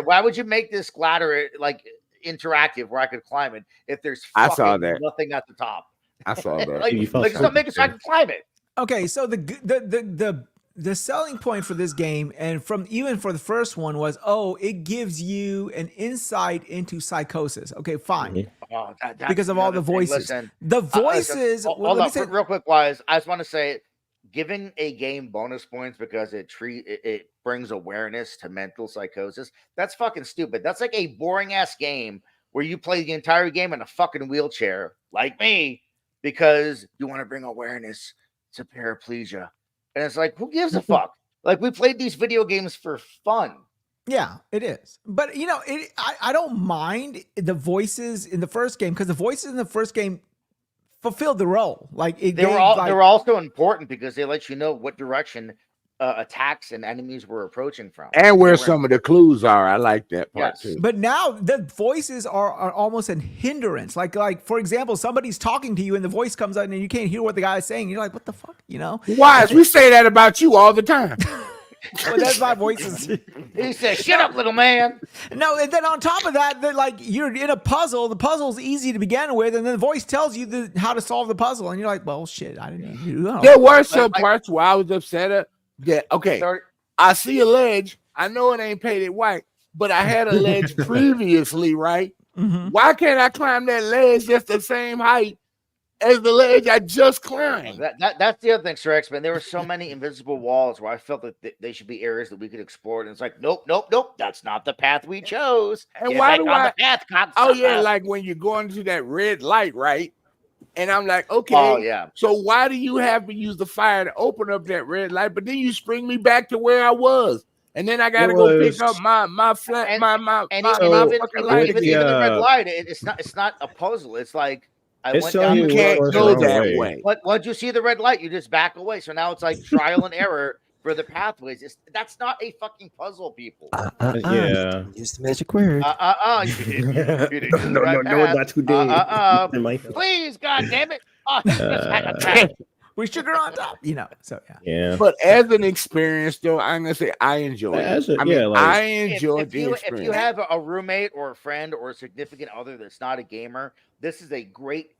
Why would you make this ladder like interactive where I could climb it if there's nothing at the top? I saw that. like just don't make it so I can climb it. Okay, so the selling point for this game, and even for the first one, was it gives you an insight into psychosis. Okay, fine. Because of all the voices. The voices. Hold on, real quick, Wize. I just want to say, giving a game bonus points because it brings awareness to mental psychosis. That's fucking stupid. That's like a boring ass game where you play the entire game in a fucking wheelchair, like me, because you want to bring awareness to paraplegia. And it's like, who gives a fuck? Like, we played these video games for fun. Yeah, it is. But, I don't mind the voices in the first game, because the voices in the first game fulfilled the role. Like, they were also important because they let you know what direction attacks and enemies were approaching from, and where some of the clues are. I like that part too. But now the voices are almost a hindrance. Like for example, somebody's talking to you and the voice comes out and you can't hear what the guy's saying. You're like, what the fuck, Why? We say that about you all the time. Well, that's my voices. He said, "Shut up, little man." No, and then on top of that, like, you're in a puzzle. The puzzle's easy to begin with, and then the voice tells you how to solve the puzzle, and you're like, "Well, shit, I didn't know." There were some parts where I was upset at. Yeah, okay. I see a ledge. I know it ain't painted white, but I had a ledge previously, right? Mm-hmm. Why can't I climb that ledge just the same height as the ledge I just climbed? That's the other thing, Sir Xmen. There were so many invisible walls where I felt that they should be areas that we could explore, and it's like, nope. That's not the path we chose. And why do I? Oh yeah, like when you're going to that red light, right? And I'm like, okay, Oh yeah. so why do you have to use the fire to open up that red light? But then you spring me back to where I was. And then I gotta go pick up my flat And- my And fucking light even again. the red light, it's not a puzzle. It's like I It's went showing down. you the can't what's go the wrong that way. way. But once you see the red light, you just back away. So now it's like trial and error for the pathways. That's not a fucking puzzle, people. Yeah. Use the magic word. No, not today. Please, God damn it! Oh, he just had a track. With sugar on top, you know. So yeah. Yeah. But as an experience, though, I'm gonna say I enjoyed As it. a- I mean, yeah, like- I enjoyed the If experience. you have a roommate or a friend or a significant other that's not a gamer, this is a great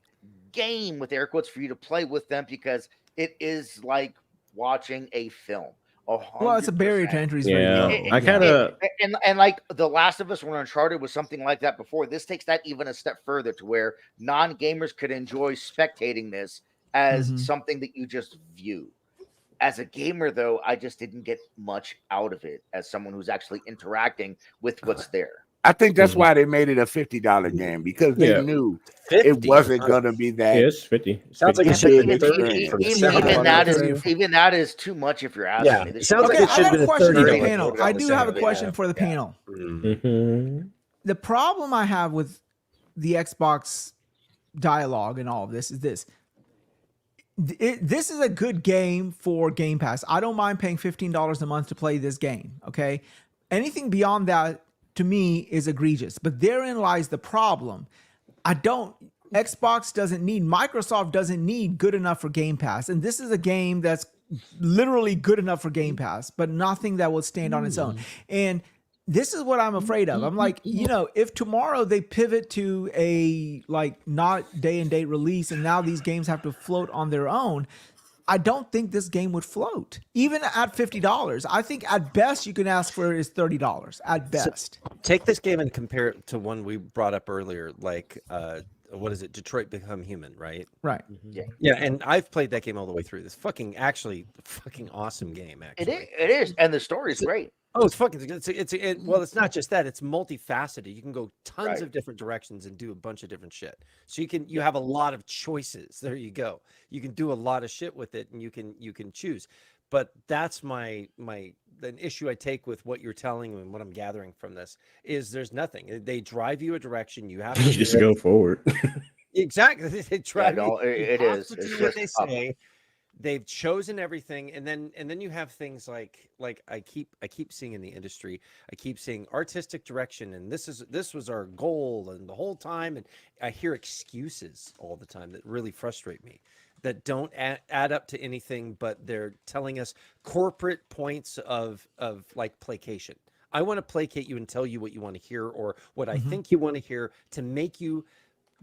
game with air quotes for you to play with them because it is like watching a film. Well, it's a barrier to entry is very Yeah. low. I kind of and like The Last of Us when Uncharted was something like that before. This takes that even a step further to where non-gamers could enjoy spectating this as something that you just view. As a gamer, though, I just didn't get much out of it as someone who's actually interacting with what's there. I think that's why they made it a $50 game because they knew it wasn't gonna be that. Yeah, it's 50. Sounds like it should have been 30 from the sound. Even that is too much if you're asking Yeah, me. it sounds like Okay, it I should got have a been a question for the 30. panel. I do have a question for the panel. Mhm. The problem I have with the Xbox dialogue and all of this is this. This is a good game for Game Pass. I don't mind paying $15 a month to play this game. Okay. Anything beyond that to me is egregious, but therein lies the problem. Xbox doesn't need, Microsoft doesn't need good enough for Game Pass. And this is a game that's literally good enough for Game Pass, but nothing that will stand on its own. And this is what I'm afraid of. I'm like, if tomorrow they pivot to a like not day and date release and now these games have to float on their own, I don't think this game would float. Even at $50. I think at best you can ask for is $30 at best. So take this game and compare it to one we brought up earlier, like what is it? Detroit Become Human, right? Right. Yeah, and I've played that game all the way through. This fucking awesome game. Actually, It is, and the story is great. Oh, it's fucking. Well, it's not just that. It's multifaceted. You can go tons of different directions and do a bunch of different shit. So you have a lot of choices. There you go. You can do a lot of shit with it, and you can choose. But that's an issue I take with what you're telling and what I'm gathering from this is there's nothing. They drive you a direction. You have to just go forward. Exactly. They drive you. It you is. have to do what they say. They've chosen everything, and then you have things like I keep seeing in the industry. I keep seeing artistic direction, and this was our goal, and the whole time, and I hear excuses all the time that really frustrate me, that don't add up to anything, but they're telling us corporate points of like placation. I want to placate you and tell you what you want to hear or what I think you want to hear to make you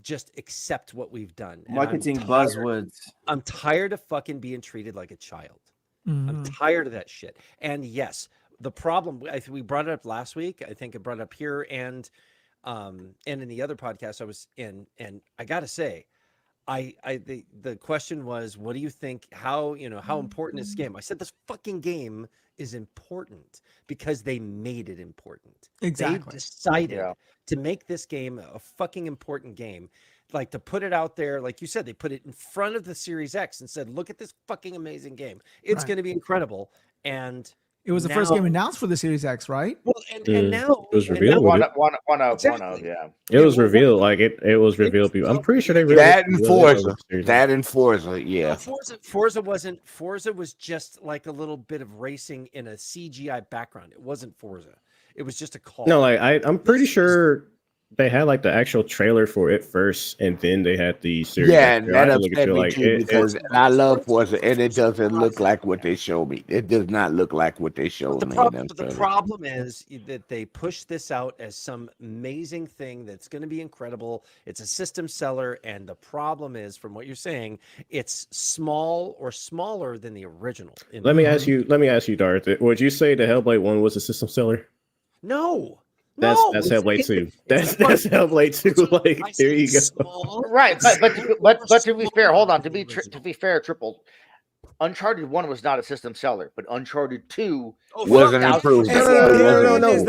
just accept what we've done. And Marketing buzzwords. I'm tired of fucking being treated like a child. I'm tired of that shit. And yes, the problem, we brought it up last week. I think I brought it up here and in the other podcast I was in, and I gotta say, the question was, what do you think? How important is this game? I said this fucking game is important because they made it important. Exactly. They decided to make this game a fucking important game. Like to put it out there, like you said, they put it in front of the Series X and said, look at this fucking amazing game. It's going to be incredible. And it was the first game announced for the Series X, right? Well, and now it was revealed. One of, yeah. It was revealed. Like it was revealed. I'm pretty sure they revealed that and Forza. That and Forza, yeah. Forza was just like a little bit of racing in a CGI background. It wasn't Forza. It was just a call. No, like I'm pretty sure they had like the actual trailer for it first, and then they had the series. Yeah, and that upset me too because I love Forza, and it doesn't look like what they show me. It does not look like what they showed me. The problem is that they push this out as some amazing thing that's going to be incredible. It's a system seller, and the problem is, from what you're saying, it's small or smaller than the original. Let me ask you, Darth. Would you say the Hellblade 1 was a system seller? No. That's Hellblade 2. That's Hellblade 2. Like there you go. Right, but to be fair, hold on. To be fair, Triple, Uncharted 1 was not a system seller, but Uncharted 2 wasn't improved.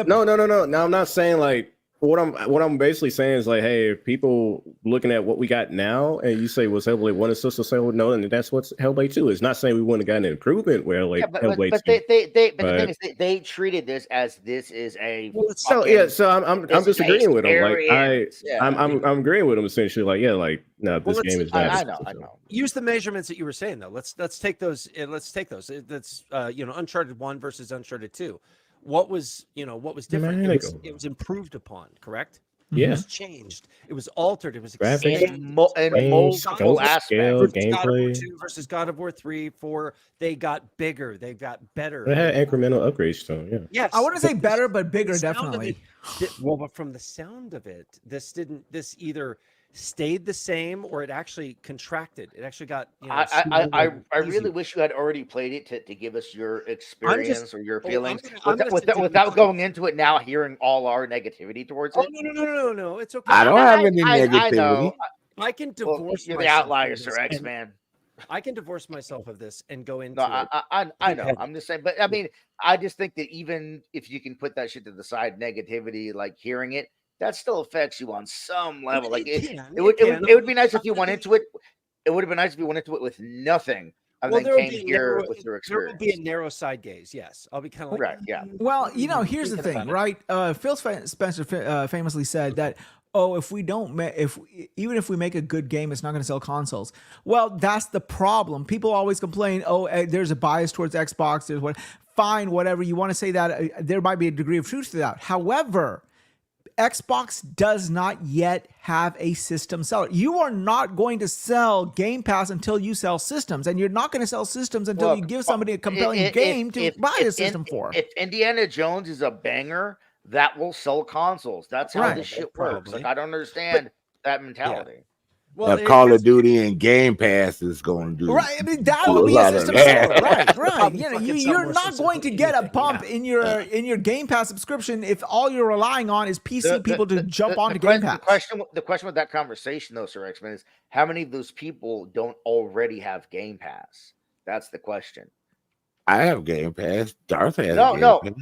No. Now I'm not saying like what I'm basically saying is like, hey, if people looking at what we got now, and you say what's Hellblade 1 is still so no, and that's what's Hellblade 2 is. Not saying we wouldn't have gotten an improvement where like Hellblade 2. The thing is, they treated this as this is a So I'm disagreeing with them. Like I'm agreeing with them essentially. Like no, this game is bad. I know. Use the measurements that you were saying though. Let's take those. That's Uncharted 1 versus Uncharted 2. What was different? It was improved upon, correct? Yeah. It was changed. It was altered. It was in multiple aspects. Gameplay. 2 versus God of War 3, 4. They got bigger. They got better. They had incremental upgrades, so yeah. Yes, I wouldn't say better, but bigger, definitely. But from the sound of it, this either stayed the same or it actually contracted. It actually got. I really wish you had already played it to give us your experience or your feelings without going into it now, hearing all our negativity towards it. No, it's okay. I don't have any negativity. I know. I can divorce. You're the outlier, Sir Xmen. I can divorce myself of this and go into. No, I know. I'm just saying, but I mean, I just think that even if you can put that shit to the side, negativity, like hearing it, that still affects you on some level. Like it would be nice if you went into it. It would have been nice if you went into it with nothing. And then came here with your experience. There will be a narrow side gaze. Yes, I'll be kind of like right. Yeah. Well, here's the thing, right? Phil Spencer famously said that, if we even if we make a good game, it's not going to sell consoles. Well, that's the problem. People always complain, there's a bias towards Xbox. There's what? Fine, whatever you want to say that there might be a degree of truth to that. However, Xbox does not yet have a system seller. You are not going to sell Game Pass until you sell systems, and you're not going to sell systems until you give somebody a compelling game to buy a system for. If Indiana Jones is a banger, that will sell consoles. That's how this shit works. Like I don't understand that mentality. Yeah. Well, Call of Duty and Game Pass is going to do right. I mean, that would be a system seller. Right. You're not going to get a bump in your Game Pass subscription if all you're relying on is PC people to jump onto Game Pass. The question with that conversation, though, Sir Xmen, is how many of those people don't already have Game Pass? That's the question. I have Game Pass. Darth has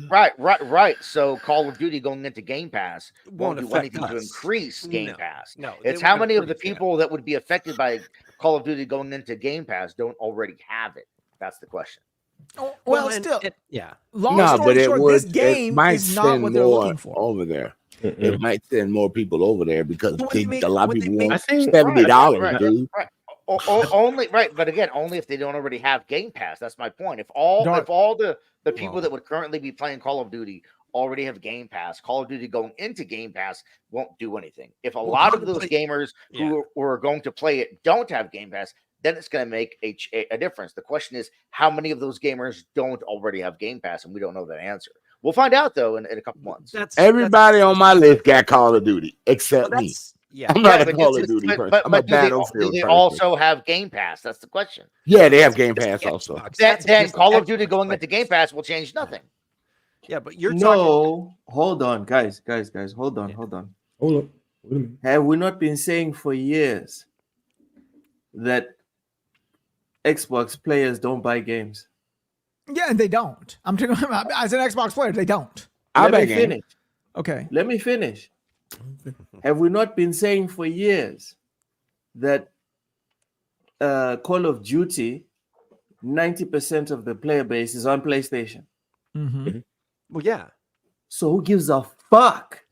right. So Call of Duty going into Game Pass won't do anything to increase Game Pass. No, it's how many of the people that would be affected by Call of Duty going into Game Pass don't already have it. That's the question. Long story short, this game is not what they're looking for over there. It might send more people over there because a lot of people want $70, dude. Right. Only right, but again, only if they don't already have Game Pass. That's my point. If all the people that would currently be playing Call of Duty already have Game Pass, Call of Duty going into Game Pass won't do anything. If a lot of those gamers who are going to play it don't have Game Pass, then it's going to make a difference. The question is, how many of those gamers don't already have Game Pass, and we don't know that answer. We'll find out though in a couple months. Everybody on my list got Call of Duty except me. Yeah, I'm not a Call of Duty person. I'm a Battlefield do they also have Game Pass? That's the question. Yeah, they have Game Pass also. Then Call of Duty going into Game Pass will change nothing. Yeah, but you're talking... hold on, guys. Hold on. Have we not been saying for years that Xbox players don't buy games? Yeah, and they don't. I'm talking about as an Xbox player, they don't. Let me finish. Okay. Let me finish. Have we not been saying for years that Call of Duty, 90% of the player base is on PlayStation? Mm-hmm. Well, yeah. So who gives a fuck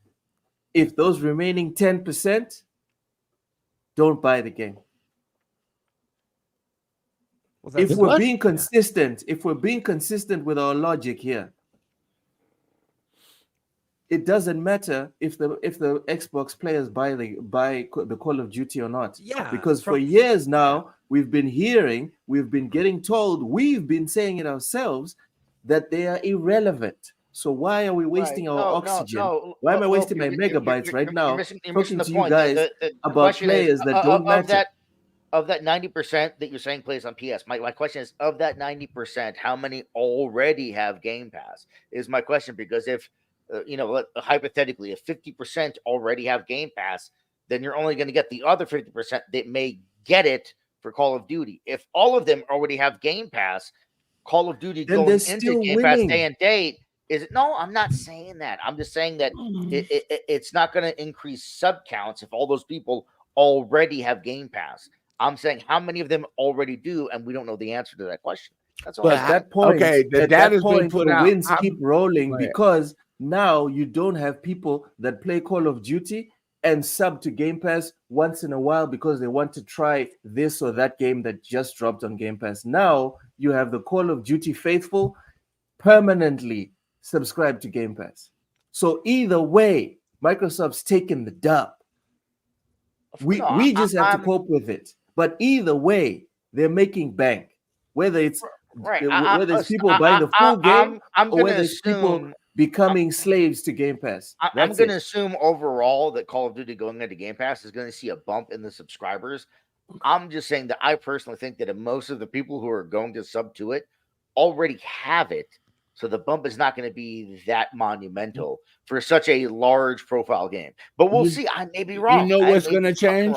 if those remaining 10% don't buy the game? Well, if we're being consistent, with our logic here, it doesn't matter if the Xbox players buy the Call of Duty or not. Yeah. Because for years now, we've been getting told, we've been saying it ourselves that they are irrelevant. So why are we wasting our oxygen? Why am I wasting my megabytes right now talking to you guys about players that don't matter? Of that 90% that you're saying plays on PS, my question is, of that 90%, how many already have Game Pass? Is my question, because if hypothetically, if 50% already have Game Pass, then you're only going to get the other 50% that may get it for Call of Duty. If all of them already have Game Pass, Call of Duty going into Game Pass day and date Is it? No, I'm not saying that. I'm just saying that it's not going to increase sub counts if all those people already have Game Pass. I'm saying how many of them already do, and we don't know the answer to that question. That's all. But At that point, okay, the at that data's been point, put the out. wins I'm- keep rolling Go ahead. because now you don't have people that play Call of Duty and sub to Game Pass once in a while because they want to try this or that game that just dropped on Game Pass. Now you have the Call of Duty faithful permanently subscribe to Game Pass. So either way, Microsoft's taking the dub. We just have to cope with it. But either way, they're making bank. Whether it's whether it's people buying the full game or whether it's people becoming slaves to Game Pass. I'm going to assume overall that Call of Duty going into Game Pass is going to see a bump in the subscribers. I'm just saying that I personally think that most of the people who are going to sub to it already have it. So the bump is not going to be that monumental for such a large profile game. But we'll see. I may be wrong. You know what's going to change?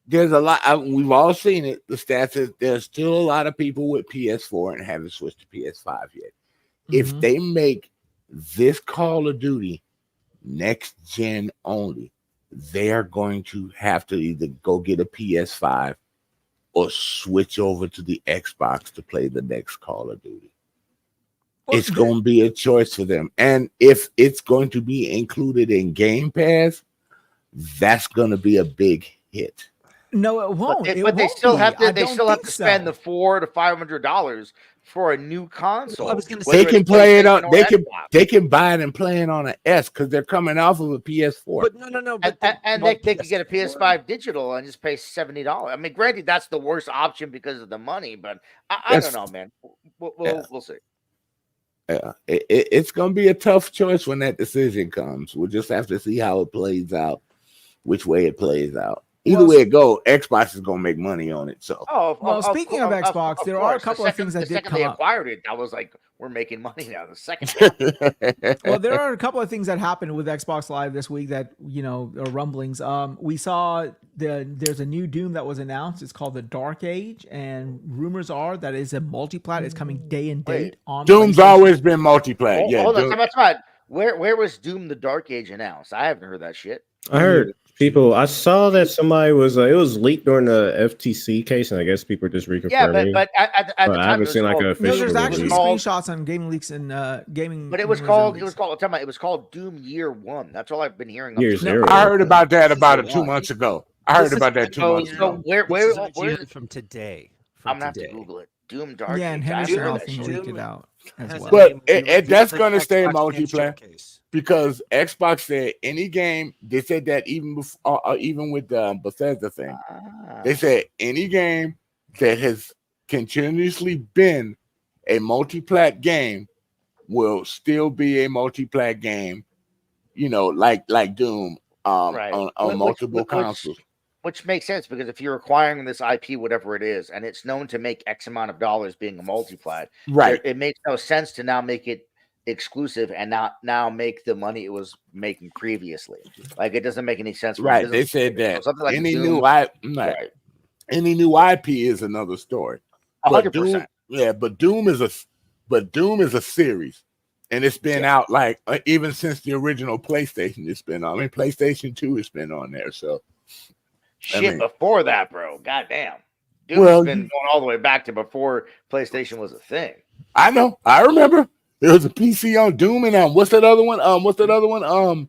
There's a lot. We've all seen it. The stats is there's still a lot of people with PS4 and haven't switched to PS5 yet. If they make this Call of Duty next gen only, they are going to have to either go get a PS5 or switch over to the Xbox to play the next Call of Duty. Well, it's going to be a choice for them. And if it's going to be included in Game Pass, that's going to be a big hit. No, it won't. But they still have to. They still have to spend the $400 to $500 for a new console. Well, I was going to say they can play it on. They can buy it and play it on an S because they're coming off of a PS4. But no. But they could get a PS5 digital and just pay $70. I mean, granted, that's the worst option because of the money. But I don't know, man. We'll see. Yeah, it's going to be a tough choice when that decision comes. We'll just have to see how it plays out, which way it plays out. Either way it go, Xbox is going to make money on it. So, speaking of Xbox, there are a couple of things that did come up. The second they acquired it, I was like, we're making money now. The second. Well, there are a couple of things that happened with Xbox Live this week that, are rumblings. We saw there's a new Doom that was announced. It's called the Dark Age, and rumors are that it's a multiplat. It's coming day and date on Doom's always been multiplat. Yeah, hold on, come on. Where was Doom the Dark Age announced? I haven't heard that shit. I heard people. I saw that somebody was. It was leaked during the FTC case, and I guess people are just reconfirming. Yeah, but at the time, I haven't seen like an official. There's actually screenshots on Gaming Leaks and Gaming. But it was called. It was called Doom Year One. That's all I've been hearing. I heard about that about 2 months ago. I heard about that 2 months ago. Where from today? I'm gonna have to Google it. Doom Dark. Yeah, and Henderson Hoffman leaked it out as well. But that's going to stay multiplayer because Xbox said any game. They said that even before, even with the Bethesda thing, they said any game that has continuously been a multiplat game will still be a multiplat game. Like Doom on multiple consoles. Which makes sense because if you're acquiring this IP, whatever it is, and it's known to make X amount of dollars being a multiplat, right? It makes no sense to now make it exclusive and not now make the money it was making previously. Like it doesn't make any sense. Right? They said that like any new IP is another story. 100%. But Doom is a series, and it's been out like even since the original PlayStation. It's been on. I mean, PlayStation 2 has been on there. So. Before that, bro. Goddamn. Doom's been going all the way back to before PlayStation was a thing. I know. I remember. There was a PC on Doom and what's that other one?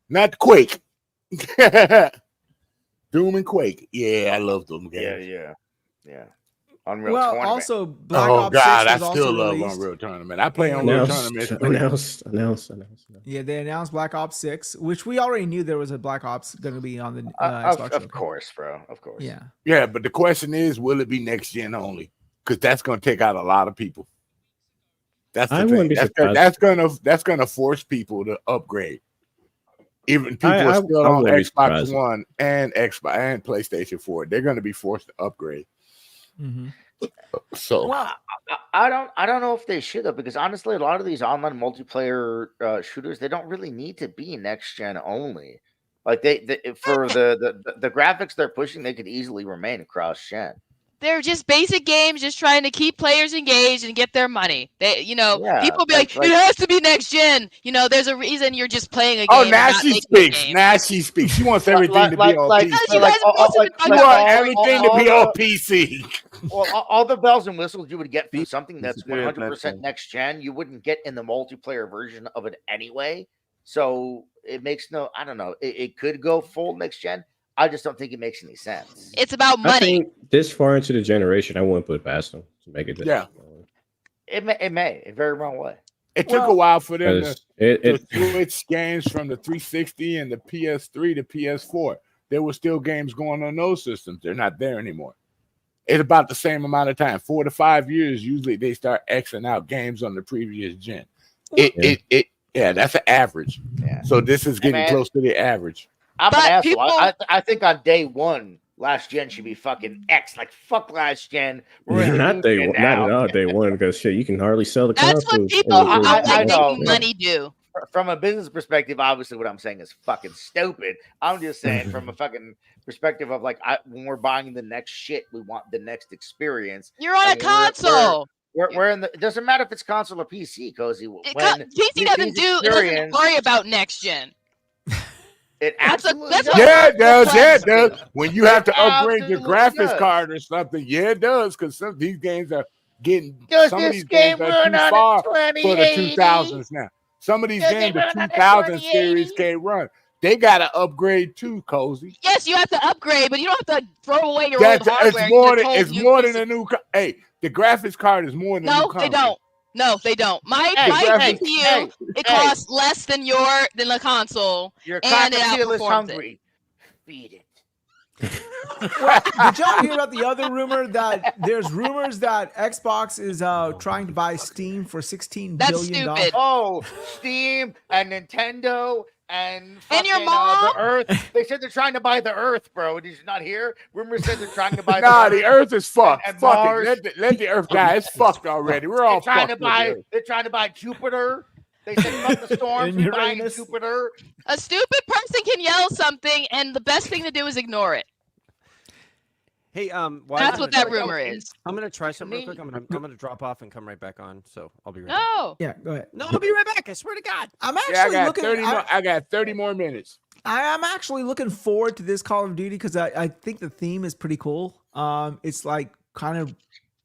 Not Quake. Doom and Quake. Yeah, I love them games. Yeah. Unreal well, Tournament. Also, Black Ops 6 I was still love released. Unreal Tournament. I play Unreal Tournament. Announced. Yeah, they announced Black Ops 6, which we already knew there was a Black Ops going to be on the Xbox. Of course, bro. Of course. Yeah. Yeah, but the question is, will it be next gen only? Because that's going to take out a lot of people. That's the thing. That's gonna force people to upgrade. Even people are still on Xbox One and Xbox and PlayStation 4. They're going to be forced to upgrade. Mm-hmm. So I don't know if they should have, because honestly, a lot of these online multiplayer shooters, they don't really need to be next gen only. Like they for the graphics they're pushing, they could easily remain across gen. They're just basic games, just trying to keep players engaged and get their money. They, Yeah, people be like, like- it has to be next gen. There's a reason you're just playing a game. Oh, and now not she making a speaks. game. Now she speaks. She wants everything to be on like- PC. Because you guys are supposed to talk You about want like, everything to be on PC. Well, all the bells and whistles you would get for something that's superior 100% platform. next gen, you wouldn't get in the multiplayer version of it anyway. So it makes I don't know. It could go full next gen. I just don't think it makes any sense. It's about I money. think this far into the generation, I wouldn't put it past them to make it. Yeah. It may very wrong way. It took a while for them to It, switch games from the 360 and the PS3 to PS4. There were still games going on those systems. They're not there anymore. It's about the same amount of time, 4 to 5 years. Usually they start Xing out games on the previous gen. Yeah, that's an average. Yeah. So this is getting man, close to the average. I'm But an asshole. people- I think on day one, last gen should be fucking X. Like fuck last gen. We're in the not new day gen one, now. not at all day one, because shit, you can hardly sell the That's console. what people I know. making money do. From a business perspective, obviously, what I'm saying is fucking stupid. I'm just saying from a fucking perspective of like, when we're buying the next shit, we want the next experience. You're on I a mean, we're- console. We're in the. It doesn't matter if it's console or PC, Cozy. When PC doesn't experience, worry about next gen. it That's absolutely that's does. what- Yeah, it does. Yeah, it Absolutely. does. When you have to upgrade your Absolutely graphics does. card or something, yeah, it does. Because some of these games are getting Does some of this these game games are run too on far a for the 2080? 2000s now. Some of these Does it games, the run on a 2000 series 2080? can't run. They got to upgrade too, Cozy. Yes, you have to upgrade, but you don't have to throw away your That's old hardware. it's more and than get a it's whole new more piece than of- a new. Hey, the graphics card is more than a new No, console. they don't. No, they don't. My Hey, GPU, it hey. costs less than the console. Your And it cockatiel is outperforms hungry. Feed it. Did y'all hear about the other rumor that there's rumors that Xbox is trying to buy Steam for $16 That's billion? stupid. Oh, Steam and Nintendo and your fucking, mom? the Earth. They said they're trying to buy the Earth, bro. Did you not hear? Rumors said they're trying to buy Nah, the the Earth is fucked. and Fuck Mars. it. Let the Earth die. It's fucked already. We're all They're trying fucked to with the buy. Earth. They're trying to buy Jupiter. They said fuck the storms. And We're buying Uranus. Jupiter. A stupid person can yell something, and the best thing to do is ignore it. Hey, That's what that rumor is. I'm gonna try something real Me? quick. I'm gonna drop off and come right back on. So I'll be right back. No. Yeah, go ahead. No, I'll be right back. I swear to God. I'm Yeah, I actually got looking. 30 more. I got 30 more minutes. I'm actually looking forward to this Call of Duty because I think the theme is pretty cool. It's like kind of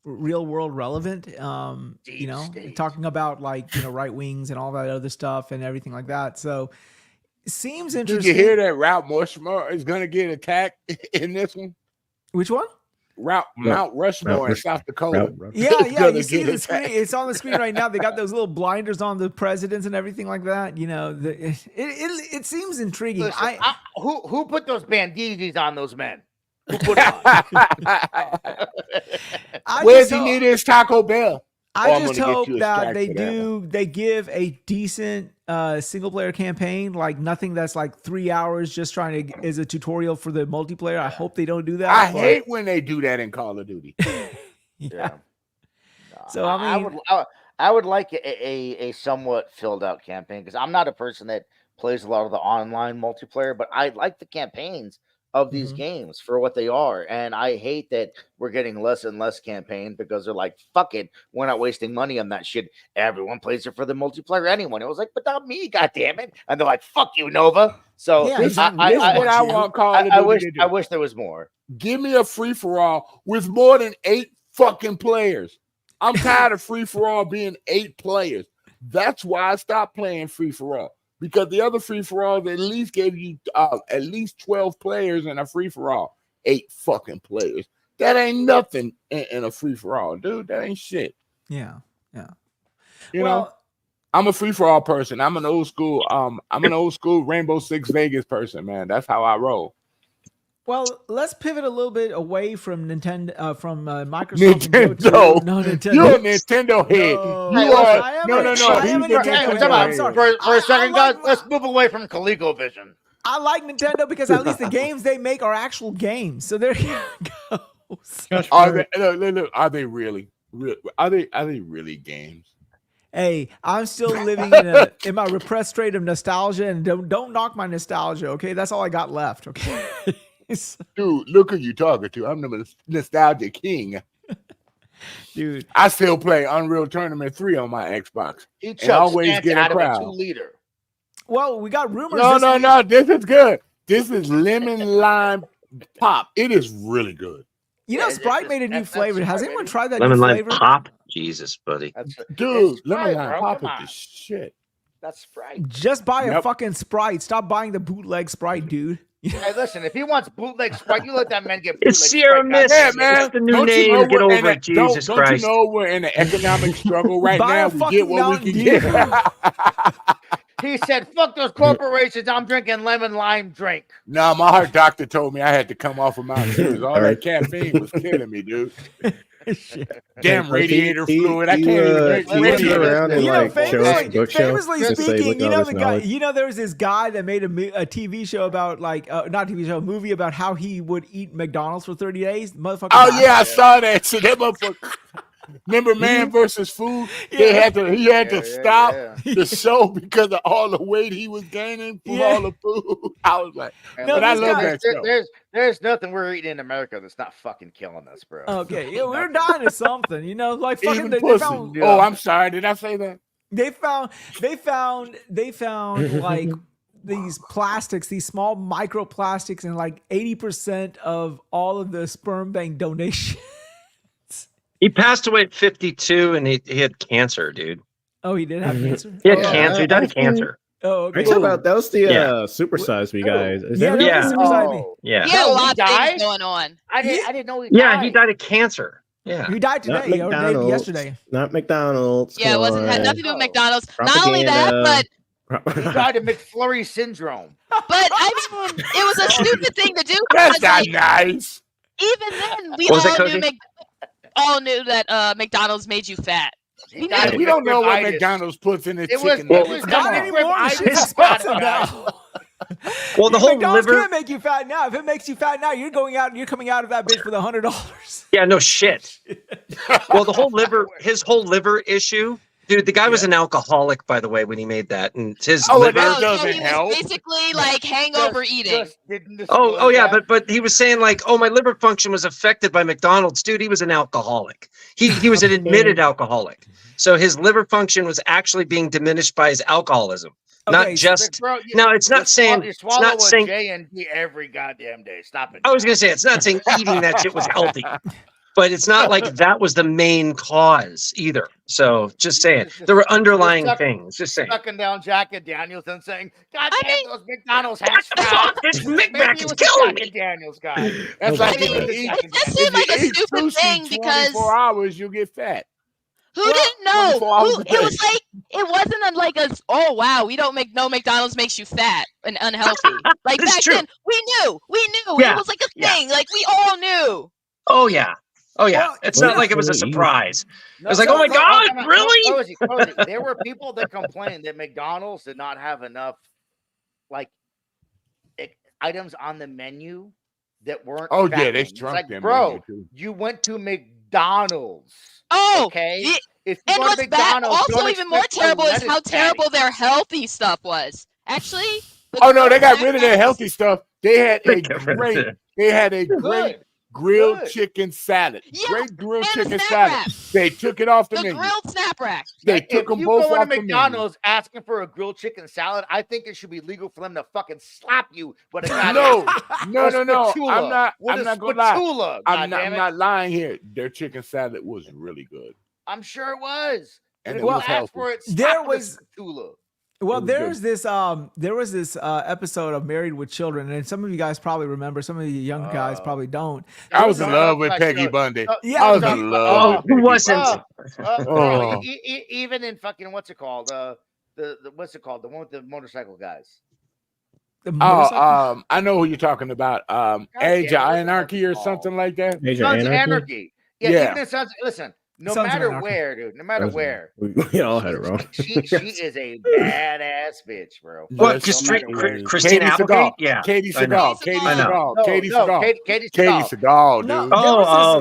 real world relevant. Deep state. Talking about like right wings and all that other stuff and everything like that. So it seems Did interesting. you hear that Route Rushmore is going to get attacked in this one? Which one? Mount Rushmore in South Dakota. Yeah, It's yeah. gonna You see get the screen. attacked. It's on the screen right now. They got those little blinders on the presidents and everything like that. It seems intriguing. Listen, who put those bandages on those men? Who put it on? Where's he need his Taco Bell? I I'm just gonna get hope you a that strike they for that they give a decent single player campaign, like nothing that's like 3 hours just trying to as a tutorial for the multiplayer. I hope they don't do that. I but- hate when they do that in Call of Duty. yeah. No, So, I mean- I would like a somewhat filled out campaign because I'm not a person that plays a lot of the online multiplayer, but I like the campaigns of these Mhm. games for what they are. And I hate that we're getting less and less campaign because they're like, fuck it, we're not wasting money on that shit. Everyone plays it for the multiplayer anyway. It was like, but not me, goddammit. And they're like, fuck you, Nova. So Yeah, This is what I I want Call of Duty wish to do. I wish there was more. Give me a free for all with more than 8 fucking players. I'm tired of free for all being 8 players. That's why I stopped playing free for all. Because the other free for all, they at least gave you at least 12 players in a free for all. 8 fucking players. That ain't nothing in a free for all, dude. That ain't shit. Yeah. Yeah. You know, I'm a free for all person. I'm an old school. I'm an old school Rainbow Six Vegas person, man. That's how I roll. Well, let's pivot a little bit away from Nintendo, from Microsoft. and go Nintendo. to- no, Nintendo. You're a Nintendo head. No. You Hey, are. I am No, a- no, no. I am He's a a Nintendo Hey, head. Nintendo time out. I'm sorry. For a second, guys, like- let's move away from ColecoVision. I like Nintendo because at least the games they make are actual games. So there you go. Are they? Look, are they really? Are they really games? Hey, I'm still living in my repressed state of nostalgia, and don't knock my nostalgia. Okay, that's all I got left. Okay. Dude, look who you talking to. I'm the nostalgia king. Dude, I still play Unreal Tournament 3 on my Xbox. He And choked always Stance get a out of a crowd. 2-liter. well, we got rumors. No. This is good. This is lemon lime pop. It is really good. You know, Yeah, Sprite made a new that's flavor. Has Sprite, anyone baby. tried that Lemon new lime flavor? pop. Jesus, buddy. Dude, it's lemon Sprite, lime bro. pop Come is on. the shit. That's Sprite. Just buy a Yep. fucking Sprite. Stop buying the bootleg Sprite, dude. Hey, listen, if he wants bootleg Sprite, you let that man get bootleg It's Sierra Sprite. Mist. Yeah, It's man. the new Don't you name. know Get we're in over it, Jesus don't Christ. you know we're in an economic struggle right Buy now? a We fucking get what we Mountain can Dew. get. He said, fuck those corporations. I'm drinking lemon lime drink. No, my heart doctor told me I had to come off of Mountain Dew because all All right. that caffeine was killing me, dude. Shit. Damn radiator fluid. I can't even drink he went radiator around and You know, like show his famously bookshelf to say, speaking, look you at know all the this guy. knowledge. You know, there was this guy that made a TV show about like not TV show, a movie about how he would eat McDonald's for 30 days. Motherfucker. Oh died. yeah, I saw that shit. That motherfucker. Remember Man versus Food? He had to stop the show because of all the weight he was gaining from all the food. I was like, And No, but I this love guy- that show. There's nothing we're eating in America that's not fucking killing us, bro. Okay, yeah, we're dying of something. You know, like fucking. Even They pussy. found. Oh, I'm sorry. Did I say that? They found like these plastics, these small microplastics, and like 80% of all of the sperm bank donations. He passed away at 52 and he had cancer, dude. Oh, he did have cancer. He had Oh, cancer. He died of cancer. Oh, Are okay. you talking about that was the Yeah. supersize me guys? Is Yeah, that that Yeah. was Supersize Me. Yeah. He had a No, lot he of died? things going on. I didn't know he Yeah, died. he died of cancer. Yeah. He died not today or McDonald's? yesterday. Not McDonald's. Yeah, it wasn't had come nothing to do with Oh. McDonald's. Not only that, but He died of McFlurry syndrome. I mean, it was a stupid thing to do. That's because, not like, nice. even then, we What was it, all knew that McDonald's made you fat. He knew died it. of We don't know what McRibitis. McDonald's puts in its It was, chicken. it nuggets. was Come Not not on. anymore. McRibitis. Shit's expensive now. Well, the whole McDonald's liver. can't make you fat now. If it makes you fat now, you're coming out of that bitch with $100. Yeah, no shit. Well, his whole liver issue. Dude, the guy was an alcoholic, by the way, when he made that. And his Oh, liver. that So doesn't he was help. basically like hangover eating. Oh yeah, but he was saying like, oh, my liver function was affected by McDonald's. Dude, he was an alcoholic. He was an admitted alcoholic. So his liver function was actually being diminished by his alcoholism. Not Okay, just now. It's not saying. You It's swallow not a saying. J&D every goddamn day. Stop it. I was gonna say it's not saying eating that shit was healthy, but it's not like that was the main cause either. So just saying there were underlying things. Just saying. Sucking down Jack and Daniels and saying, God I damn, mean- those McDonald's hash browns. This Maybe Mick Mac it is was killing Jack me. and Daniels guy. That's like I mean, if you eat, it just seemed like a stupid sushi thing because 24 hours, you get fat. who didn't know? 24 hours a It was day. like it wasn't like a oh wow, we don't make no McDonald's makes you fat and unhealthy. Like It's back true. then, we knew Yeah, it was like a yeah. thing. Like we all knew. Oh yeah. Oh yeah. Well, It's well, not like it was a so you- surprise. No, I was like, oh my God, no, really? Cozy, there were people that complained that McDonald's did not have enough like items on the menu that weren't. Oh yeah, they fattening. It's shrunk like, them. bro, menu, too. you went to McDonald's. Oh, Okay. the- If you and go to what's bad, McDonald's, also don't even more expect a terrible is lettuce how patty. terrible their healthy stuff was. Actually, the Oh no, they got grilled rid of their snack healthy stuff. They had a Got rid of great. it. They had a great Good. grilled Good. chicken salad. Yeah, Great grilled and chicken snap salad. wrap. They took it off the The menu. grilled snap rack. They If took them you both go off into the menu. McDonald's asking for a grilled chicken salad, I think it should be legal for them to fucking slap you with a No, goddamn no, no, no. spatula. I'm not. With I'm a not gonna lie. spatula, I'm goddammit. not lying here. Their chicken salad was really good, I'm sure it was. and But it if was you asked healthy. for it, There slap with a was- spatula. Well, It was there was this episode of Married with Children, and some of you guys probably remember. Some of you younger guys probably don't. I was in No, love with no, Peggy no. Bundy. Yeah, I was no, in love. with who Peggy wasn't? Bundy. Bro, Oh. even in fucking what's it called? The what's it called? The one with the motorcycle guys. The motorcycle? Oh, I know who you're talking about. Age of damn, what's it Anarchy or called? something like that. Age of Sons of Anarchy? Anarchy. Yeah, Yeah. even in Sons. Listen, no Sons of matter Anarchy. where, dude. No matter where. We all had it wrong. She is a badass bitch, bro. What? Yes, Just no matter where. Christina Katie Applegate? Seagal. Yeah. Katie I know. Seagal. Katie I know. Seagal. No, Katie no, Seagal. Katie Katie Seagal. Seagal, No,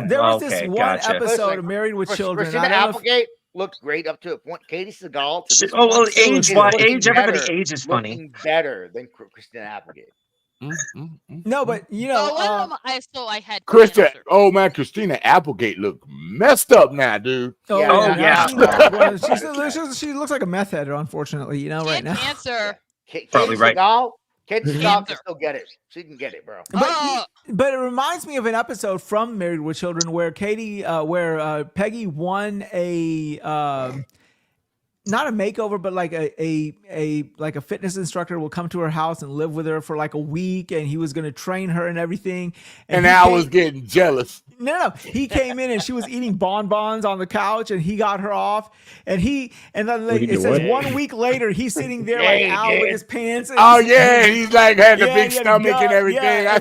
dude. there was this okay, one gotcha. episode Listen, of Married with Children. Christina I don't know if- Applegate looked great up to a point. Katie Seagal. To this Oh well, point, age. is Why looking age? Everybody better- age is funny. looking better than Christina Applegate. No, but you know, Oh, one of them I had Christian, cancer. oh man, Christina Applegate look messed up now, dude. oh Yeah, yeah, yeah. she looks like a meth head, unfortunately. You know, She right had now. cancer. Probably right. Katie Seagal can still get it. She can get it, bro. But it reminds me of an episode from Married with Children where Peggy won a not a makeover, but like a fitness instructor will come to her house and live with her for like a week, and he was going to train her and everything. And I was getting jealous. No, he came in and she was eating bonbons on the couch, and he got her off. And then it says 1 week later he's sitting there like out with his pants. And he's like had the big he had a stomach gut, and everything. yeah.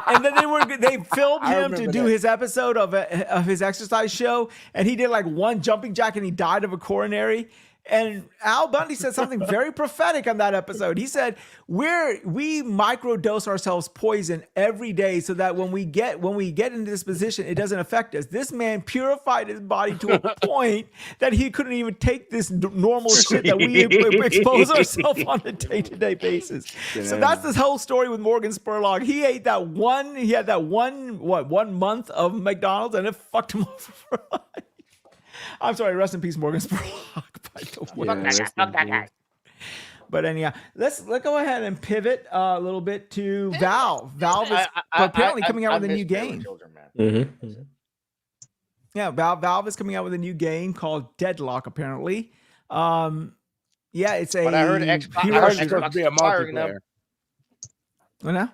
And then they filmed him to do his episode of his exercise show, and he did like one jumping jack and he died of a coronary. And Al Bundy said something very prophetic on that episode. He said, we microdose ourselves poison every day so that when we get into this position, it doesn't affect us. This man purified his body to a point that he couldn't even take this normal shit that we expose ourselves on a day-to-day basis. So that's this whole story with Morgan Spurlock. He had that one month of McDonald's, and it fucked him over for life. I'm sorry, rest in peace, Morgan Spurlock. Fuck that guy. But anyhow, let's go ahead and pivot a little bit to Valve. Valve is apparently coming out with a new game. Yeah, Valve is coming out with a new game called Deadlock. Apparently, it's a. But I heard Xbox be a multiplayer. What now?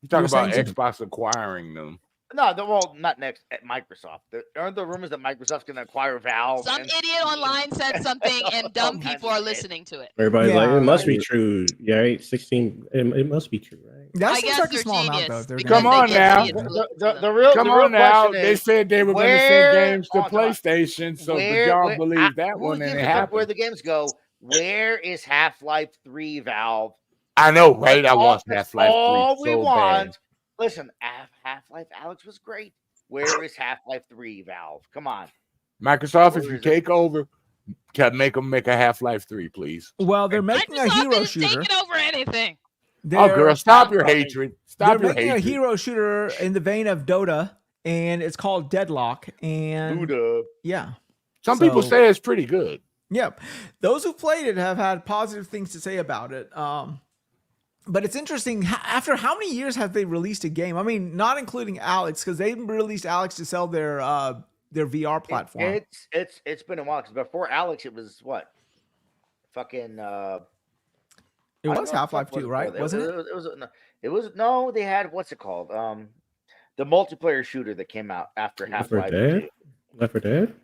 You talking about Xbox acquiring them? No, not next at Microsoft. Aren't there rumors that Microsoft's going to acquire Valve? Some idiot online said something, and dumb people are listening to it. Everybody's like, it must be true. Yeah, right? 16. It must be true, right? That seems like a small amount, though. Come on now. Come on now. They said they were going to send games to PlayStation, so the job believes that one, and it happened. Where the games go? Where is Half-Life 3, Valve? I know, right? I want Half-Life 3 all we so want. bad. Listen, Half-Life Alex was great. Where is Half-Life 3, Valve? Come on. Microsoft, if you take over, can make them make a Half-Life 3, please. Well, they're making a hero shooter. Taking over anything. Oh, girl, stop your hatred. Stop your hatred. They're making a hero shooter in the vein of Dota, and it's called Deadlock. And yeah. Some people say it's pretty good. Yep. Those who played it have had positive things to say about it. But it's interesting. After how many years have they released a game? I mean, not including Alex, because they released Alex to sell their VR platform. It's been a while. Because before Alex, it was what? Fucking. It was Half-Life 2, right? Wasn't it? It was no. They had what's it called? The multiplayer shooter that came out after Half-Life 2. Left 4 Dead?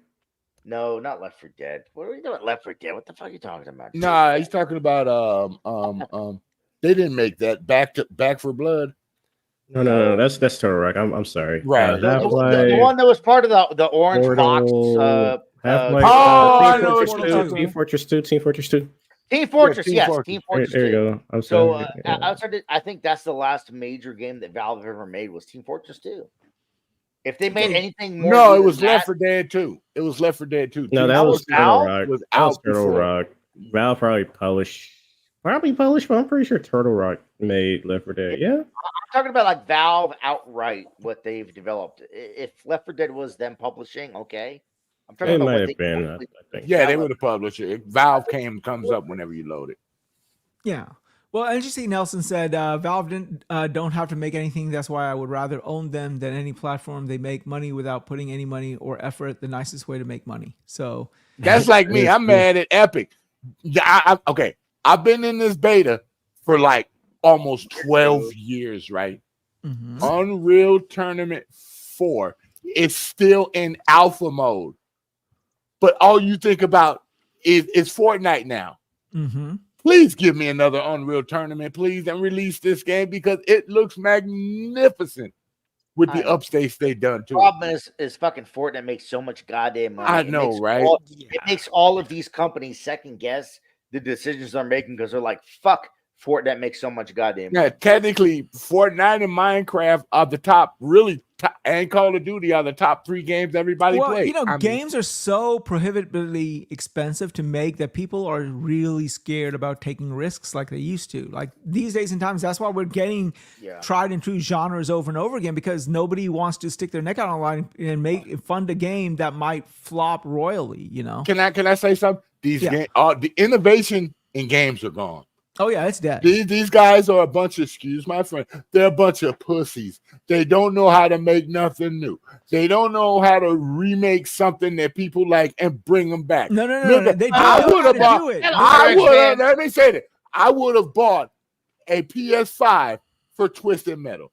No, not Left 4 Dead. What are you doing? Left 4 Dead? What the fuck are you talking about? Nah, he's talking about They didn't make that Back for Blood. No. That's Turtle Rock. I'm sorry. Right. The one that was part of the Orange Fox. I know. Team Fortress 2. Team Fortress 2. Team Fortress, yes. Team Fortress. There you go. I'm sorry. Outside, I think that's the last major game that Valve ever made was Team Fortress 2. If they made anything more, no, it was Left 4 Dead 2. It was Left 4 Dead 2. No, that was Turtle Rock. That was Turtle Rock. Valve probably published, but I'm pretty sure Turtle Rock made Left 4 Dead. Yeah, I'm talking about like Valve outright what they've developed. If Left 4 Dead was them publishing, okay. I'm talking about might what have been. I think. Yeah, they would have published it. Valve comes up whenever you load it. Yeah. Well, NGC Nelson said Valve don't have to make anything. That's why I would rather own them than any platform. They make money without putting any money or effort. The nicest way to make money. So that's like me. I'm mad at Epic. Yeah, okay. I've been in this beta for like almost 12 years, right? Mm-hmm. Unreal Tournament 4 is still in alpha mode. But all you think about is Fortnite now. Mm-hmm. Please give me another Unreal Tournament, please, and release this game because it looks magnificent with the updates they've done too. The problem is fucking Fortnite makes so much goddamn money. I know, right? It makes all of these companies second guess the decisions they're making because they're like, fuck, Fortnite makes so much goddamn money. Yeah, technically, Fortnite and Minecraft are the top and Call of Duty are the top 3 games everybody Well, plays. games are so prohibitively expensive to make that people are really scared about taking risks like they used to. Like these days and times, that's why we're getting tried and true genres over and over again, because nobody wants to stick their neck out on the line and fund a game that might flop royally. Can I say something? The innovation in games are gone. Oh yeah, it's dead. These guys are a bunch of, excuse my friend, they're a bunch of pussies. They don't know how to make nothing new. They don't know how to remake something that people like and bring them back. No. They don't know how to do it. Let me say that. I would have bought a PS5 for Twisted Metal.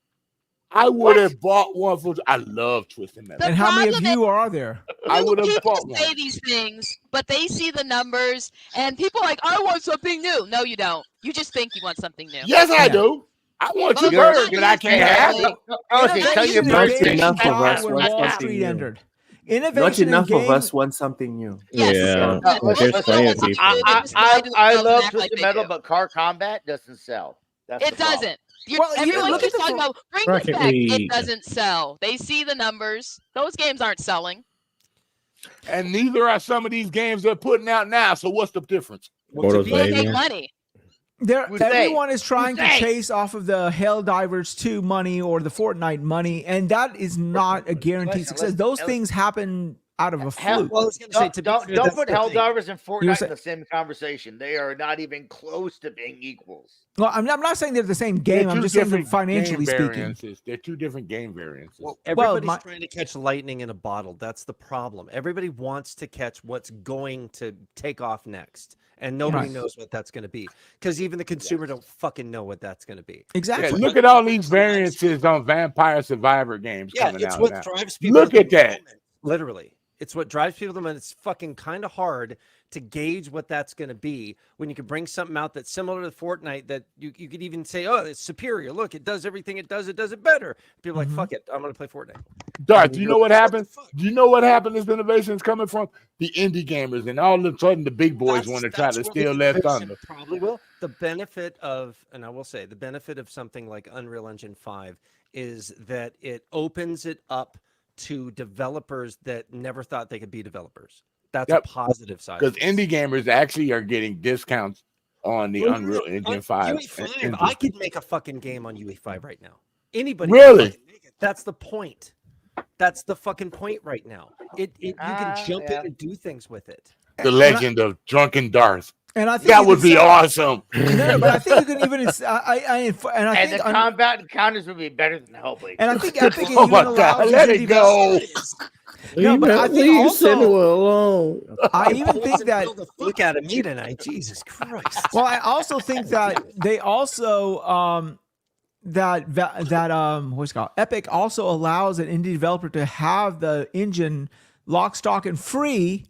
I would have bought one for. I love Twisted Metal. And how many of you are there? I would have bought one. Say these things, but they see the numbers, and people are like, I want something new. No, you don't. You just think you want something new. Yes, I do. I want you bird, but I can't have it. Okay, tell your bird enough of us want Wall something Street new. entered. Not Innovation enough in of game, us want something new. Yeah, there's plenty of people. I love Twisted Metal, but Car Combat doesn't sell. It doesn't. Everyone keeps talking about bring it back. It doesn't sell. They see the numbers. Those games aren't selling. And neither are some of these games they're putting out now. So what's the difference? People make money. Everyone is trying to chase off of the Helldivers 2 money or the Fortnite money, and that is not a guaranteed success. Those things happen out of a fluke. Well, I was going to say, don't put Helldivers and Fortnite in the same conversation. They are not even close to being equals. Well, I'm not saying they're the same game. I'm just saying that financially speaking. They're 2 different game variances. Well, everybody's trying to catch lightning in a bottle. That's the problem. Everybody wants to catch what's going to take off next. And nobody knows what that's going to be, because even the consumer don't fucking know what that's going to be. Exactly. Yeah, look at all these variances on Vampire Survivor games coming out. It's what drives people. Look at that. Literally, it's what drives people to them, and it's fucking kind of hard to gauge what that's going to be when you can bring something out that's similar to Fortnite that you could even say, oh, it's superior. Look, it does everything it does it better. People are like, fuck it, I'm going to play Fortnite. Darth, do you know what happened? Do you know what happened? This innovation is coming from the indie gamers, and all of a sudden the big boys want to try to steal their thunder. Probably will. The benefit of, and I will say, the benefit of something like Unreal Engine 5 is that it opens it up to developers that never thought they could be developers. That's a positive side. Because indie gamers actually are getting discounts on the Unreal Engine 5. UE5, I could make a fucking game on UE5 right now. Anybody really? Can make it. That's the point. That's the fucking point right now. You can jump in and do things with it. The legend of Drunken Darth. And I think that would be awesome. No, but I think you can even. I think the combat encounters would be better than Hellblade. And I think Epic oh my God, let it go. No, but I think also, Senua alone. I even think that look out of me tonight, Jesus Christ. Well, I also think that they also what's it called? Epic also allows an indie developer to have the engine lock, stock, and free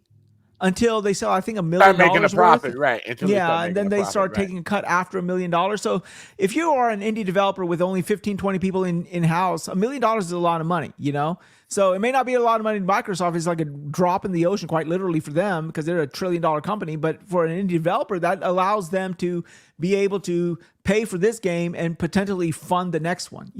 until they sell, I think, $1 million. Start making a profit, right? And then they start taking a cut after $1 million. So if you are an indie developer with only 15, 20 people in house, $1 million is a lot of money, So it may not be a lot of money to Microsoft. It's like a drop in the ocean, quite literally, for them, because they're $1 trillion company. But for an indie developer, that allows them to be able to pay for this game and potentially fund the next one,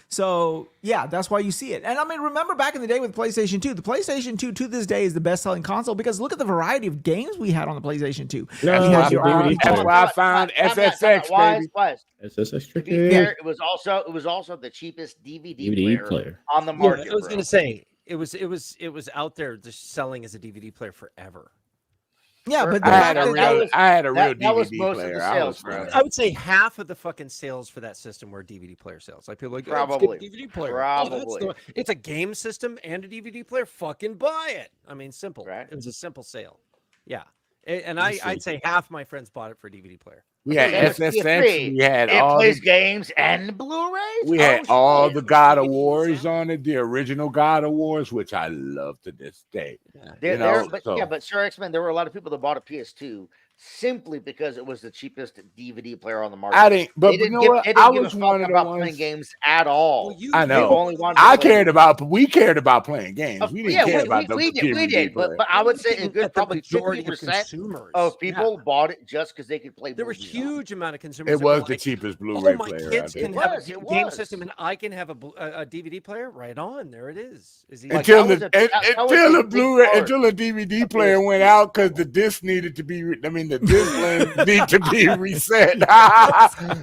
So yeah, that's why you see it. And I mean, remember back in the day with PlayStation 2, the PlayStation 2 to this day is the best-selling console because look at the variety of games we had on the PlayStation 2. That's why I found SSX, baby. SSX tricky. Fair, it was also the cheapest DVD player on the market. I was going to say it was out there just selling as a DVD player forever. Yeah, but I had a real DVD player. I would say half of the fucking sales for that system were DVD player sales. Like people are like, probably DVD player. Probably. It's a game system and a DVD player. Fucking buy it. I mean, simple. Right? It was a simple sale. Yeah. And I'd say half my friends bought it for a DVD player. We had SSX. We had all plays games and Blu-rays. We had all the God of Wars on it, the original God of Wars, which I love to this day. But Sir Xmen, there were a lot of people that bought a PS2 simply because it was the cheapest DVD player on the market. I didn't, but They you didn't know give, what? they I didn't give a was fuck one of the about playing ones. games at all. Well, I They know. only wanted to I play cared movies. about. We cared about playing games. We didn't Yeah, care about the we DVD did, player. but I would say a good At the probably majority 50% of consumers. of people bought it just because they could play There was movies on it. huge amount of consumers. It that were was the like, cheapest oh, Blu-ray my player kids out can there. have was, a it game was. system, and I can have a DVD player. Right on, there it is. Is he Like, Until that was the a- that- that was until a the big Blu-ray, part until the DVD of player PS2. went out because the disc needed to be. The disc lens need to be reset.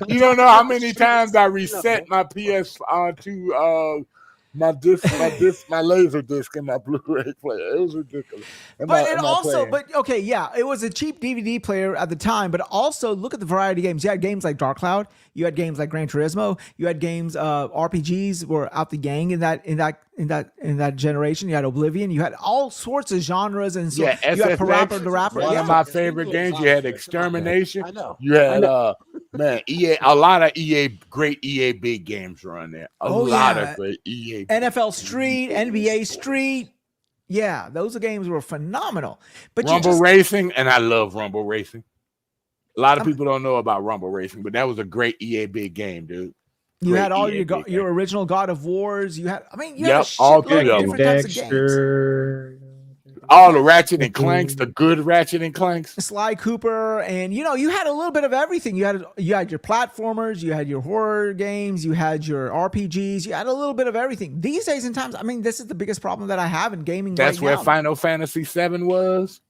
You don't know how many times I reset my PS2 my laser disc in my Blu-ray player. It was ridiculous. But okay, yeah, it was a cheap DVD player at the time, but also look at the variety of games. You had games like Dark Cloud, you had games like Gran Turismo, you had games, RPGs were out the gang in that generation. You had Oblivion, you had all sorts of genres, and so yeah, you had Parappa SFX, the Rapper. one Yeah. of my favorite games. You had Extermination. I know. You had man, EA, a lot of great EA big games were on there. A lot of great EA. NFL Street, NBA Street. Yeah, those games were phenomenal. But Rumble Racing, and I love Rumble Racing. A lot of people don't know about Rumble Racing, but that was a great EA big game, dude. You Great had all EA big your original God of Wars. You had, had a all shitload three of of different types of games. Dexter. All the Ratchet and Clanks, the good Ratchet and Clanks. Sly Cooper, and you had a little bit of everything. You had your platformers, you had your horror games, you had your RPGs, you had a little bit of everything. These days and times, I mean, this is the biggest problem that I have in gaming. That's right where now. Final Fantasy VII was.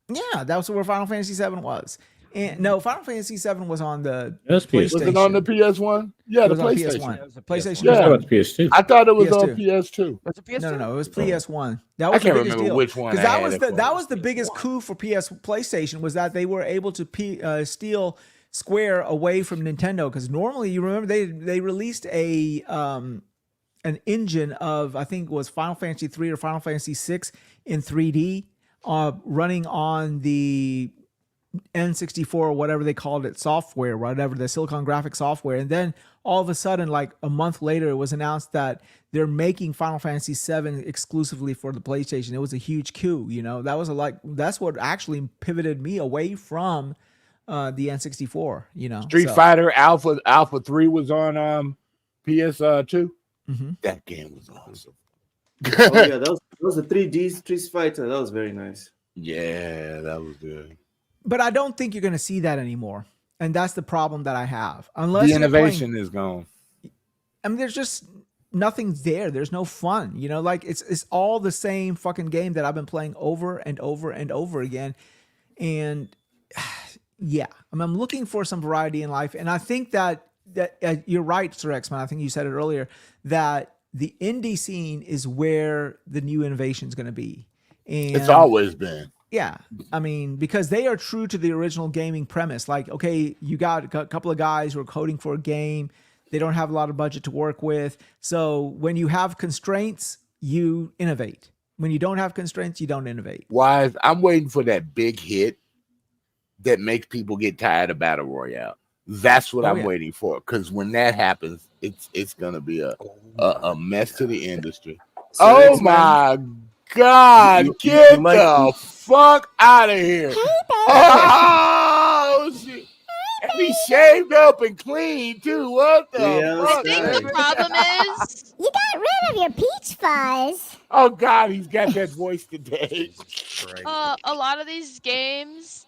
Yeah, that was where Final Fantasy VII was. And no, Final Fantasy VII was on the That's PlayStation. Was it on the PS1? Yeah, It the was on PlayStation. PS1. PlayStation. Yeah. About the PS2. I thought it was on PS2. PS2. No, it was PS1. That I was the can't biggest remember deal. which one. Because I had that was the biggest coup for PlayStation was that they were able to steal Square away from Nintendo. Because normally, you remember they released an engine of, I think it was Final Fantasy 3 or Final Fantasy 6 in 3D, running on the N64 or whatever they called it, software, whatever, the Silicon Graphics software. And then all of a sudden, like a month later, it was announced that they're making Final Fantasy VII exclusively for the PlayStation. It was a huge coup, that's what actually pivoted me away from the N64, Street Fighter Alpha 3 was on PS2. Mm-hmm. That game was awesome. Oh yeah, that was a 3D Street Fighter. That was very nice. Yeah, that was good. But I don't think you're going to see that anymore. And that's the problem that I have. Unless the innovation is gone. I mean, there's just nothing there. There's no fun. It's all the same fucking game that I've been playing over and over and over again. And yeah, I'm looking for some variety in life. And I think that you're right, Sir Xmen. I think you said it earlier that the indie scene is where the new innovation is going to be. And it's always been. Yeah, I mean, because they are true to the original gaming premise. Like, okay, you got a couple of guys who are coding for a game. They don't have a lot of budget to work with. So when you have constraints, you innovate. When you don't have constraints, you don't innovate. Wize, I'm waiting for that big hit that makes people get tired of Battle Royale. That's what I'm waiting for. Because when that happens, it's gonna be a mess to the industry. So my God, get the fuck out of here. Oh, shit. And he shaved up and clean, too. What the fuck? I think the problem is you got rid of your peach fuzz. Oh, God, he's got that voice today. a lot of these games,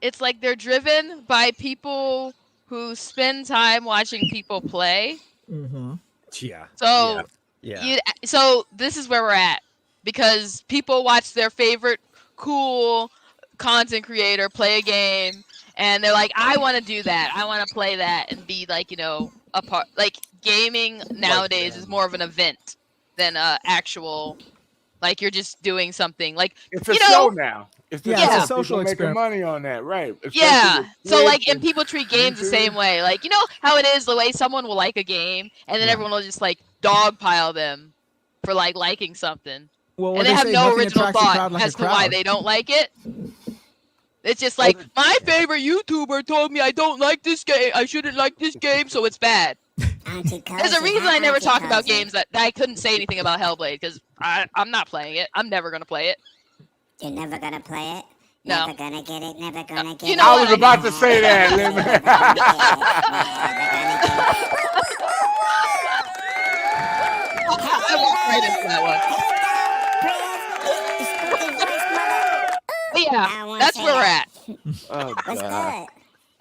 it's like they're driven by people who spend time watching people play. Mm-hmm. Yeah. So, yeah. So this is where we're at. Because people watch their favorite cool content creator play a game, and they're like, I want to do that. I want to play that and be like, a part. Like, gaming nowadays is more of an event than actual, like, you're just doing something. Like, it's a show now. It's a social experiment. Making money on that, right? Yeah. So, like, and people treat games the same way. Like, you know how it is, the way someone will like a game, and then everyone will just, like, dogpile them for, like, liking something. Well, and they have no original thought as to why they don't like it. It's just like, my favorite YouTuber told me I don't like this game. I shouldn't like this game, so it's bad. There's a reason I never talk about games that I couldn't say anything about Hellblade, because I'm not playing it. I'm never going to play it. You're never going to play it? No. Never gonna get it. Never gonna get You it. know I what? was about to say that, Lemon. I walked right into that one. But yeah, that's where we're at. Oh, What's God. good?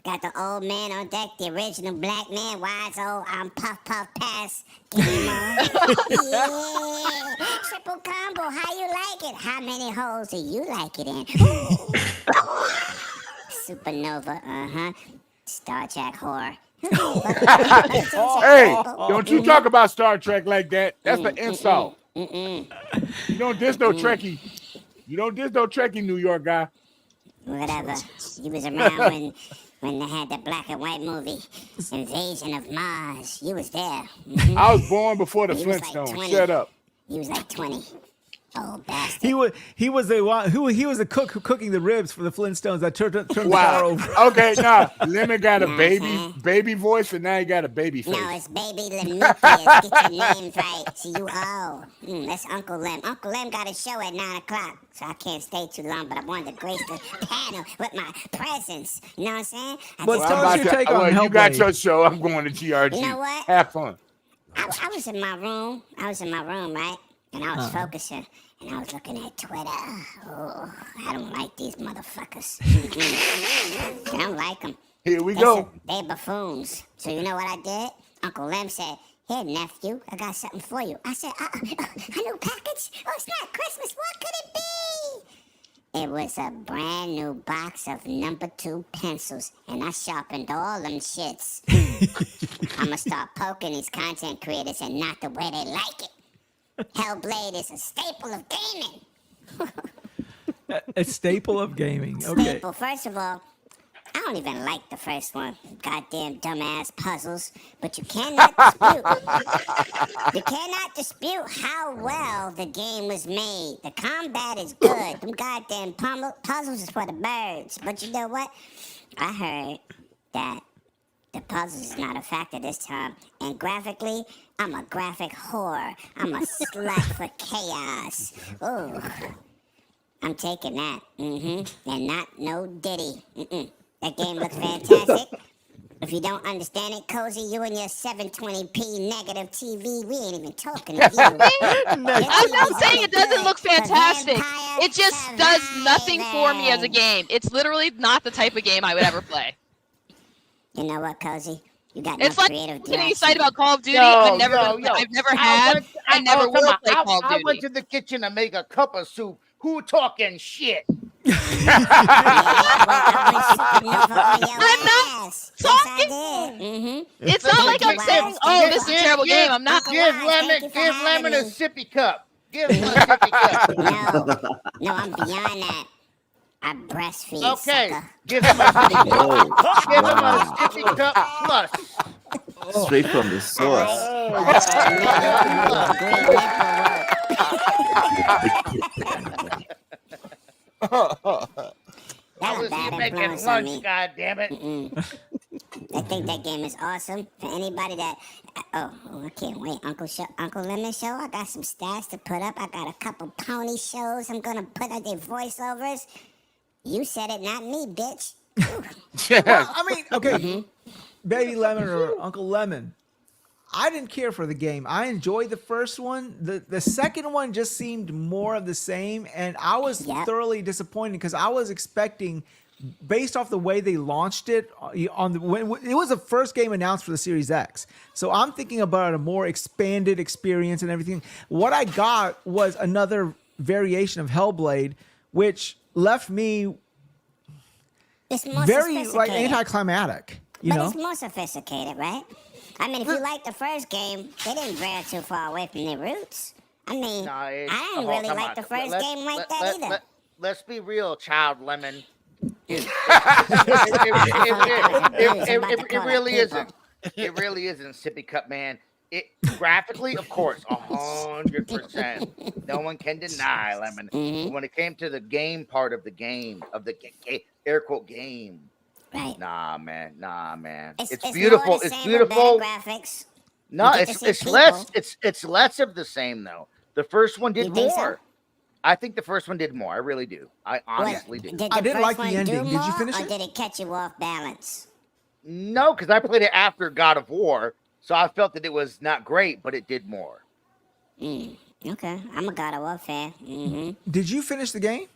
Got the old man on deck, the original black man, Wize. I'm Puff Puff Pass. Gamer. Yeah. Triple combo, how you like it? How many holes do you like it in? Supernova, Star Trek horror. Hey, don't you talk about Star Trek like that. That's an insult. You don't diss no Trekkie. You don't diss no Trekkie, New York guy. Whatever. You was around when they had the black and white movie, Invasion of Mars. You was there. I was born before the He was like Flintstones. 20. Shut up. He was like 20. Oh, bastard. He was the cook who cooking the ribs for the Flintstones that turned the car Wow. over. Okay, nah. Lemon got a Uh-huh. baby voice, and now he got a baby face. No, it's Baby Lemupius. Get your names right. See, you owe. That's Uncle Lem. Uncle Lem got a show at 9 o'clock, so I can't stay too long, but I wanted to grace the panel with my presence. You know what I'm saying? Well, tell us your take on you got Hellblade. your show. I'm going to GRG. You know what? Have fun. I was in my room. Right? And I was focusing. And I was looking at Twitter. Oh, I don't like these motherfuckers. I don't like them. Here we go. They buffoons. So you know what I did? Uncle Lem said, "Here, nephew, I got something for you." I said, a new package? Oh, it's not Christmas. What could it be? It was a brand new box of number 2 pencils, and I sharpened all them shits. I'm going to start poking these content creators and not the way they like it. Hellblade is a staple of gaming. A staple of gaming. Okay. Staple. First of all, I don't even like the first one. Goddamn dumbass puzzles. But you cannot dispute how well the game was made. The combat is good. Them goddamn puzzles is for the birds. But you know what? I heard that the puzzles is not a factor this time. And graphically, I'm a graphic whore. I'm a slut for chaos. Ooh. I'm taking that. And not no Diddy. That game looks fantastic. If you don't understand it, Cozy, you and your 720p negative TV, we ain't even talking to you. I'm not saying it doesn't look fantastic. It just does nothing for me as a game. It's literally not the type of game I would ever play. You know what, Cozy? You got It's no like creative getting direction. excited about Call of Duty. Yo, I've never had and never will play Call of I went Duty. to the kitchen to make a cup of soup. Who talking shit? I'm not talking. It's not like I'm saying, "Oh, this is a terrible game." I'm not. Give Lemon a sippy cup. Give him a sippy cup. No, I'm beyond that. I breastfeed. Okay, sucker. give him a sippy cup. Give him a sippy cup plus. Straight from the source. I was here making lunch, God damn it. I think that game is awesome. For anybody that, I can't wait. Uncle Lemon show. I got some stats to put up. I got a couple pony shows. I'm gonna put out their voiceovers. You said it, not me, bitch. Well, I mean, okay, Baby Lemon or Uncle Lemon. I didn't care for the game. I enjoyed the first one. The second one just seemed more of the same, and I was thoroughly disappointed because I was expecting, based off the way they launched it when it was the first game announced for the Series X. So I'm thinking about a more expanded experience and everything. What I got was another variation of Hellblade, which left me very like anticlimactic. It's more sophisticated, right? I mean, if you like the first game, they didn't veer too far away from their roots. I mean, I didn't really like the first game like that either. Let's be real, Child Lemon. It really isn't. It really isn't, Sippy Cup Man. It graphically, of course, 100%. No one can deny, Lemon. But when it came to the game part of the game, air quote game. Right. Nah, man. It's more beautiful. the It's same beautiful. with bad graphics. No, You get to see it's people. less. It's less of the same though. The first one did You think so? more. I think the first one did more. I really do. I honestly do. Did I the did first like the one ending. do Did you more, finish or it? did it catch you off balance? No, because I played it after God of War, so I felt that it was not great, but it did more. Okay, I'm a God of War fan. Did you finish the game?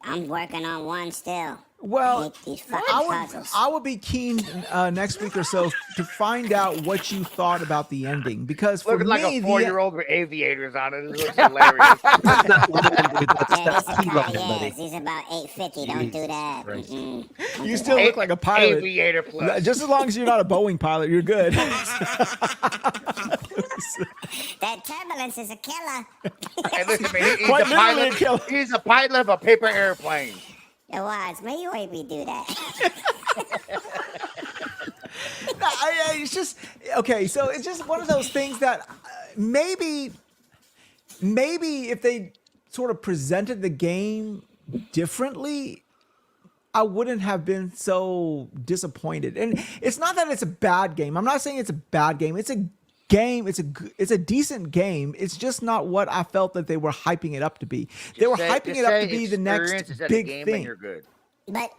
I'm working on one still. I Well, hate these fucking puzzles. I would be keen next week or so to find out what you thought about the ending, because for Looking like me, a 4-year-old with aviators on it. It looks hilarious. That's not lion, dude. Yeah, That's he's key lion, yes, buddy. he's about 850. Don't do that. Christ. Don't you do still that. look like a pilot. Aviator plus. Just as long as you're not a Boeing pilot, you're good. That turbulence is a killer. Hey, listen, man, he's Quite a literally a pilot. killer. He's a pilot of a paper airplane. Yo, Wize, man, you made me do that. It's just okay. So it's just one of those things that maybe if they sort of presented the game differently, I wouldn't have been so disappointed. And it's not that it's a bad game. I'm not saying it's a bad game. It's a game. It's a decent game. It's just not what I felt that they were hyping it up to be. They were hyping it up to be the next big thing. You're good. But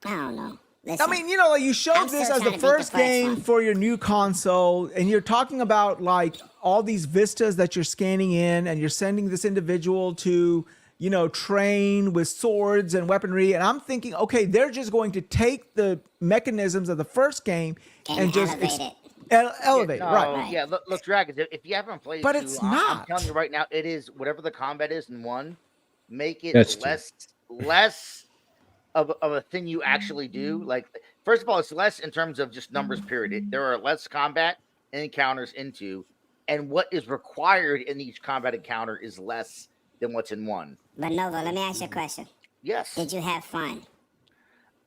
I don't know. Listen, I mean, you know, like you showed I'm this still as the trying to beat the first first game one. for your new console, and you're talking about like all these vistas that you're scanning in, and you're sending this individual to, you know, train with swords and weaponry. And I'm thinking, okay, they're just going to take the mechanisms of the first game and just elevate it. elevate, No, right? Yeah, look, Dragons, if you haven't played But two, it's I'm not. telling you right now, it is whatever the combat is in one, make it That's true. less of a thing you actually do. Like, first of all, it's less in terms of just numbers, period. There are less combat encounters into, and what is required in each combat encounter is less than what's in one. But Nova, let me ask you a question. Yes. Did you have fun?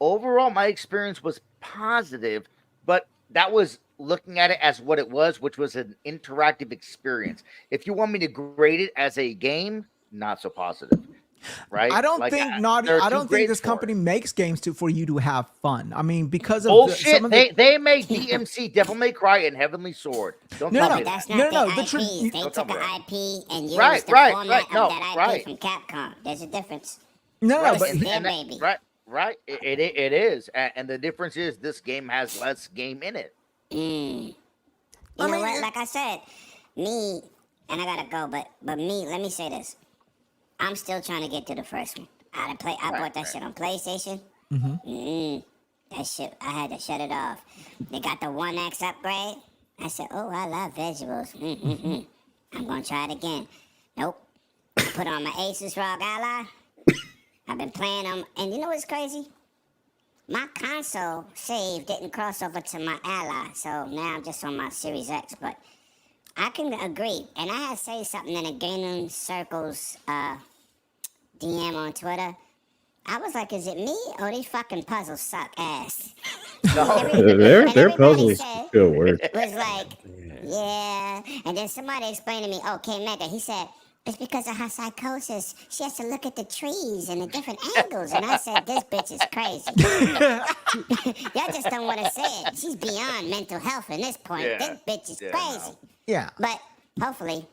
Overall, my experience was positive, but that was looking at it as what it was, which was an interactive experience. If you want me to grade it as a game, not so positive, right? I don't Like, think there are I two don't think grades this for company it. makes games for you to have fun. I mean, because of Bullshit. some of the, They made DMC, Devil May Cry, and Heavenly Sword. Don't No, tell no, me But that's that. not No, their the IPs. They Don't took tell an me IP and used Right, the right, format right. No, of that IP right. from Capcom. There's a difference. no, Right, but This is their baby. Right. It is, and the difference is this game has less game in it. You know what? Like I said, me, and I gotta go, but me, let me say this. I'm still trying to get to the first one. I bought that shit on PlayStation. That shit, I had to shut it off. They got the 1X upgrade. I said, oh, I love visuals. I'm gonna try it again. Nope. I put on my Asus ROG Ally. I've been playing them, and you know what's crazy? My console save didn't cross over to my Ally, so now I'm just on my Series X. But I can agree, and I had to say something in a gaming circles DM on Twitter. I was like, is it me or these fucking puzzles suck ass? Their puzzles still work. Was like, yeah. And then somebody explained to me, oh, K-Mega, he said, it's because of her psychosis. She has to look at the trees and the different angles. And I said, this bitch is crazy. Y'all just don't want to say it. She's beyond mental health at this point. Yeah. This bitch is crazy. yeah. But hopefully,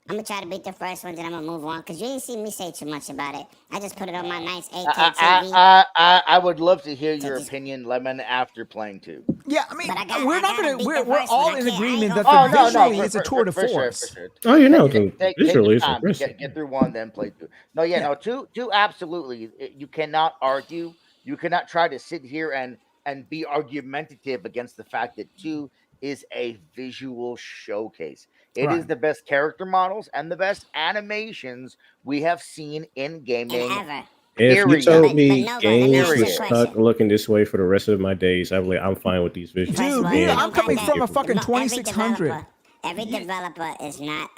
I'm going to try to beat the first one, then I'm going to move on. Because you didn't see me say too much about it. I just put it on my nice 8K TV. I would love to hear your opinion, Lemon, after playing 2. Yeah, I mean, But I got- we're I not gotta gonna. beat We're the first all one. I in can't- I agreement ain't that gonna- the visually it's a tour de for sure, force. for sure. Oh, you know, Take visually your it's time. impressive. Get through 1, then play 2. No, no, 2 absolutely. You cannot argue. You cannot try to sit here and be argumentative against the fact that 2 is a visual showcase. It is Right. the best character models and the best animations we have seen in gaming. And ever. If you Period. told But me no, but let me games ask you were a stuck question. looking this way for the rest of my days, I'm fine with these visuals. First Dude, of all, me, you I'm don't coming got from that- a fucking no, 2600. Every developer is not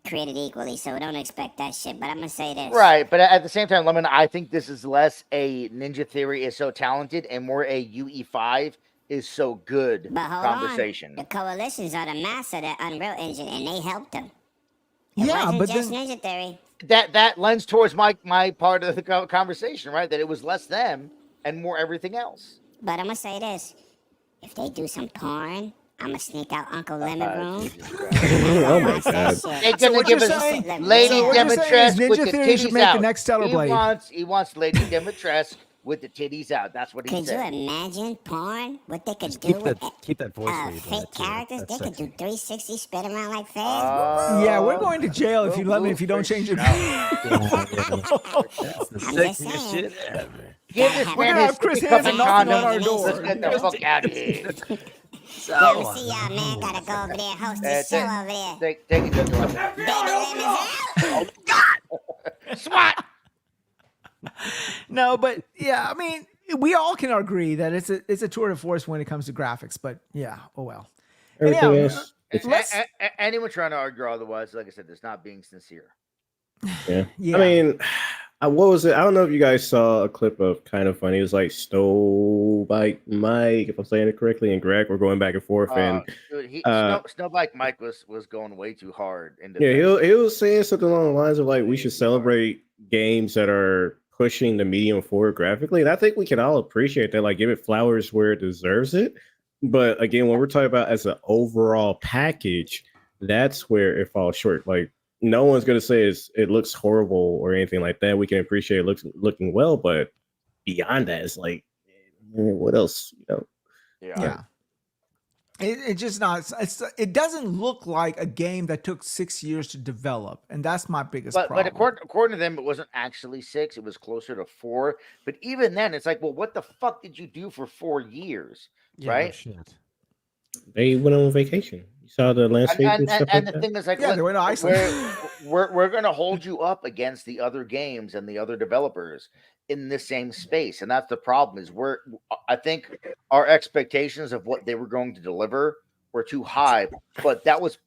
created equally, so don't expect that shit. But I'm gonna say this. Right, but at the same time, Lemon, I think this is less a Ninja Theory is so talented and more a UE5 is so good But hold conversation. on, the coalitions are the master of that Unreal Engine, and they helped them. It Yeah, wasn't but just then Ninja Theory. That lends towards my part of the conversation, right? That it was less them and more everything else. But I'm gonna say this: if they do some porn I'm gonna sneak out Uncle Lemon room. Jesus Christ. Oh my Watch that god. shit. They're So gonna what give you're us saying- Lady so what you're saying is Demetress with Ninja the Theory should titties make the out. next Stellar Blade. He wants Lady Demetress with the titties out. That's what he Could you said. imagine porn? What they could Just do keep with that voice read. fake characters? They could do 360, spin around like fast. Yeah, we're going to jail if you let me if you don't change it. That's the I'm just sexiest saying. shit ever. Give this We're man gonna his have Chris sticky cup Hansen and knocking on condoms. our door. Let's get the fuck out of here. Let me see y'all, man. Gotta go over there, host this show over there. Take it to the door. Baby Lemon's out. SWAT. No, but yeah, I mean, we all can agree that it's a tour de force when it comes to graphics. But yeah, oh well. Everything Anyhow, else, it's, Anyone trying to argue otherwise, like I said, it's not being sincere. yeah. Yeah. I mean, what was it? I don't know if you guys saw a clip of Kind of Funny. It was like Snowbike Mike, if I'm saying it correctly, and Greg were going back and forth. And Dude, uh, Snowbike Mike was going way too hard. yeah, he was saying something along the lines of like we should celebrate games that are pushing the medium forward graphically. And I think we can all appreciate that, like give it flowers where it deserves it. But again, when we're talking about as an overall package, that's where it falls short. Like no one's gonna say it looks horrible or anything like that. We can appreciate it looking well, but beyond that, it's like what else? You know? Yeah. It's just not. It doesn't look like a game that took 6 years to develop, and that's my biggest problem. But according to them, it wasn't actually 6; it was closer to 4. But even then, it's like, well, what the fuck did you do for 4 years, right? They went on vacation. You saw the landscape and stuff like the that? thing is, like, Yeah, they went to Iceland. we're going to hold you up against the other games and the other developers in the same space, and that's the problem. Is I think our expectations of what they were going to deliver were too high, but that was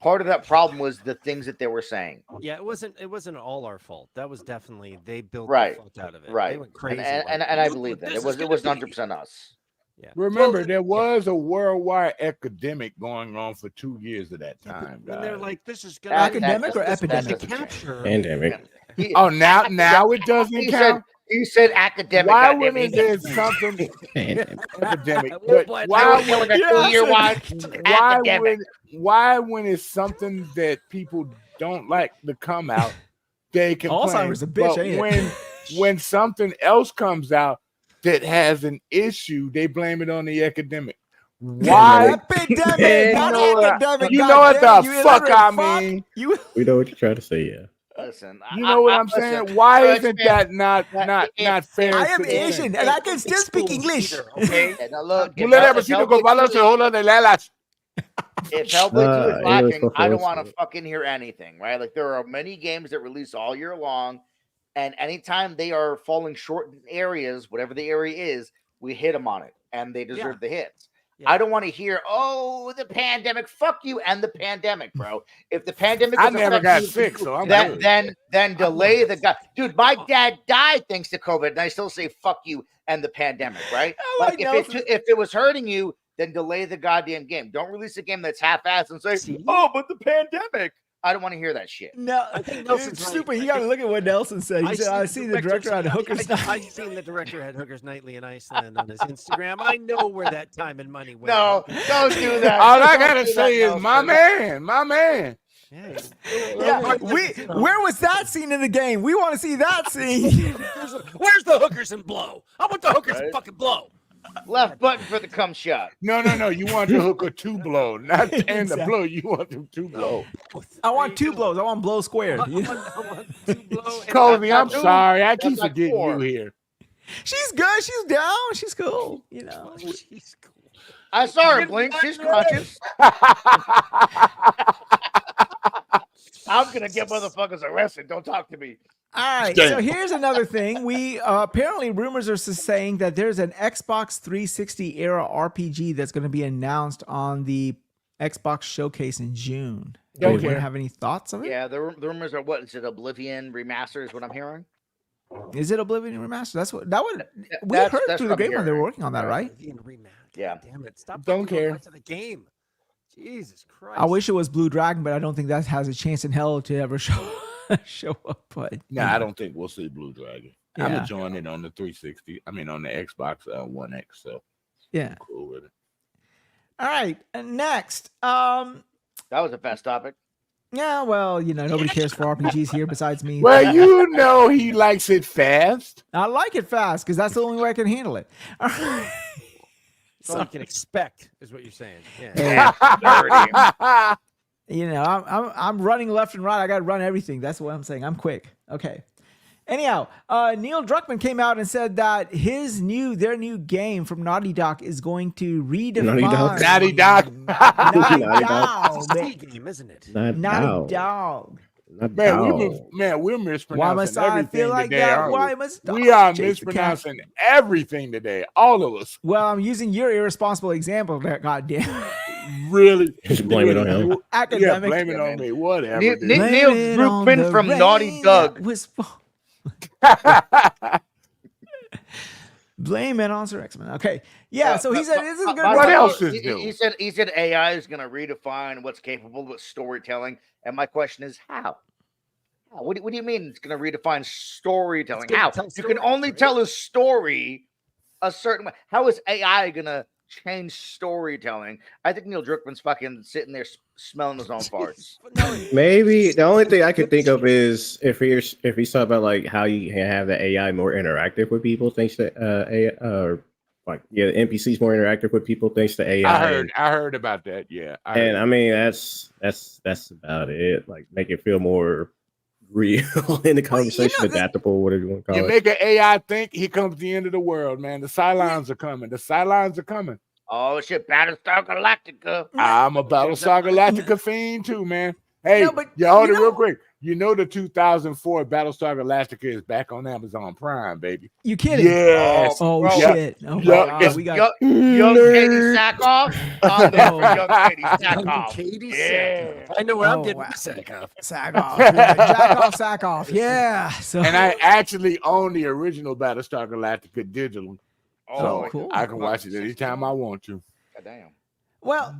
part of that problem was the things that they were saying. Yeah, it wasn't all our fault. That was definitely they built Right. the fuck out of it. Right. They went crazy. And I believe that it was 100% us. Yeah. Remember, there was a worldwide epidemic going on for 2 years at that time. And they're guys. like, this is gonna Academic or that's epidemic? just a capture. Pandemic. Oh, now it doesn't count. He said academic. Why goddamn wouldn't it. there something epidemic? Well, But but why There was a would 2-year watch. Academic. why when it's something that people don't like to come out, they complain. Alzheimer's a bitch, But ain't it? when something else comes out that has an issue, they blame it on the academic. Why? Epidemic, not academic. You know what goddamn, the you fuck illiterate I fuck. mean? You We know what you're trying to say, yeah. Listen, You know what I'm saying? listen, Why so isn't it's that not fair? I am to the thing? Asian and I can still speak English. Okay, now look, Tú if le Hell- debes if decir que Pablo se joda de lelas. if Hellblade 2 is English lacking, I don't performance. want to fucking hear anything, right? Like there are many games that release all year long, and anytime they are falling short in areas, whatever the area is, we hit them on it, and they deserve the hits. Yeah. I don't want to hear, oh, the pandemic. Fuck you and the pandemic, bro. If the pandemic, I was never affecting got you, sick, so I'm then, good. then delay the guy. Dude, my dad died thanks to COVID, and I still say fuck you and the pandemic, right? I like if it was hurting you, then delay the goddamn game. Don't release a game that's half-assed and say, See? oh, but the pandemic. I don't want to hear that shit. No, I think Nelson's it's right. stupid. You I got to think- look at what Nelson said. He said, "I see the director had hookers." I've seen the director had hookers nightly in Iceland on his Instagram. I know where that time and money went. No, don't do that. All I Don't gotta do say that, is, my man. Yeah. Yeah, where was that scene in the game? We want to see that scene. Where's the hookers and blow? I want the hookers and fucking blow. Left button for the cum shot. No. You want the hooker to blow, not and the Exactly. blow. You want them to blow. I want 2 blows. I want blow squared. You know? I want to blow and- Colby, I'm two. sorry. I That's keep like forgetting 4. you here. She's good. She's down. She's cool. You know. She's cool. I saw her blink. She's conscious. I'm gonna get motherfuckers arrested. Don't talk to me. All right. So here's another thing. We apparently rumors are saying that there's an Xbox 360 era RPG that's going to be announced on the Xbox showcase in June. Don't Anyone care. have any thoughts of it? Yeah, the rumors are what is it? Oblivion remaster is what I'm hearing. Is it Oblivion remaster? That's what that would. We That's- heard that's through what the I'm grapevine they were hearing. working on that, right? Being rematched. Yeah. Damn it. Stop Don't fucking going care. back to the game. Jesus Christ. I wish it was Blue Dragon, but I don't think that has a chance in hell to ever show up. But Nah, I don't think we'll see Blue Dragon. I'm Yeah. enjoying it on the 360. I mean, on the Xbox One X. So yeah. I'm cool with it. All right. And next, That was a fast topic. yeah, well, nobody cares for RPGs here besides me. Well, you know he likes it fast. I like it fast because that's the only way I can handle it. All right. That's all you can expect, is what you're saying. Yeah. I'm running left and right. I got to run everything. That's what I'm saying. I'm quick. Okay. Anyhow, Neil Druckman came out and said that their new game from Naughty Dog is going to redefine Naughty Dog. Naughty Dog. It's a C game, isn't it? Naughty Dog. We're mispronouncing Why must I everything feel like today, that? aren't Why must we are chase the cat? mispronouncing everything today, all of us. Well, I'm using your irresponsible example. Goddamn. Really? Just blame it on him. Academic. Yeah, blame it on me. Whatever. Neil dude. Druckman from Naughty Dog. Blame it on Sir Xmen. Okay. Yeah, so he said this is gonna what be else is new? He said AI is going to redefine what's capable with storytelling. And my question is, how? What do you mean it's going to redefine storytelling? How? You can only tell a story a certain way. How is AI going to change storytelling? I think Neil Druckman's fucking sitting there smelling his own farts. Maybe the only thing I could think of is if he's talking about like how you can have the AI more interactive with people, thanks to the NPCs more interactive with people thanks to AI. I heard about that. Yeah, I mean that's about it. Like make it feel more real in the conversation, adaptable, whatever you want to call it. You make an AI think, here comes the end of the world, man. The Cylons are coming. The Cylons are coming. Oh shit, Battlestar Galactica. I'm a Battlestar Galactica fiend too, man. Hey, hold it real quick. You know the 2004 Battlestar Galactica is back on Amazon Prime, baby. You kidding? Yes. Oh shit. Oh God. We got young Katie Sackhoff. I'm there for young Katie Sackhoff. Katie Sackhoff. I know where I'm getting Sackhoff. Sackhoff. Jack off, Sackhoff. Yeah. So and I actually own the original Battlestar Galactica digitally. Oh, so cool. I can watch it anytime I want to. Goddamn. Well,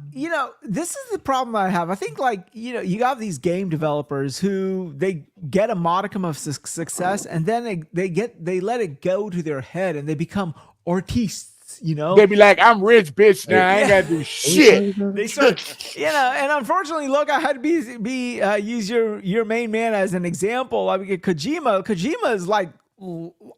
this is the problem I have. I think, you have these game developers who they get a modicum of success, and then they let it go to their head, and they become artistes. They be like, "I'm rich, bitch. Now I ain't gotta do shit." They start, and unfortunately, look, I had to use your main man as an example. I mean, Kojima is like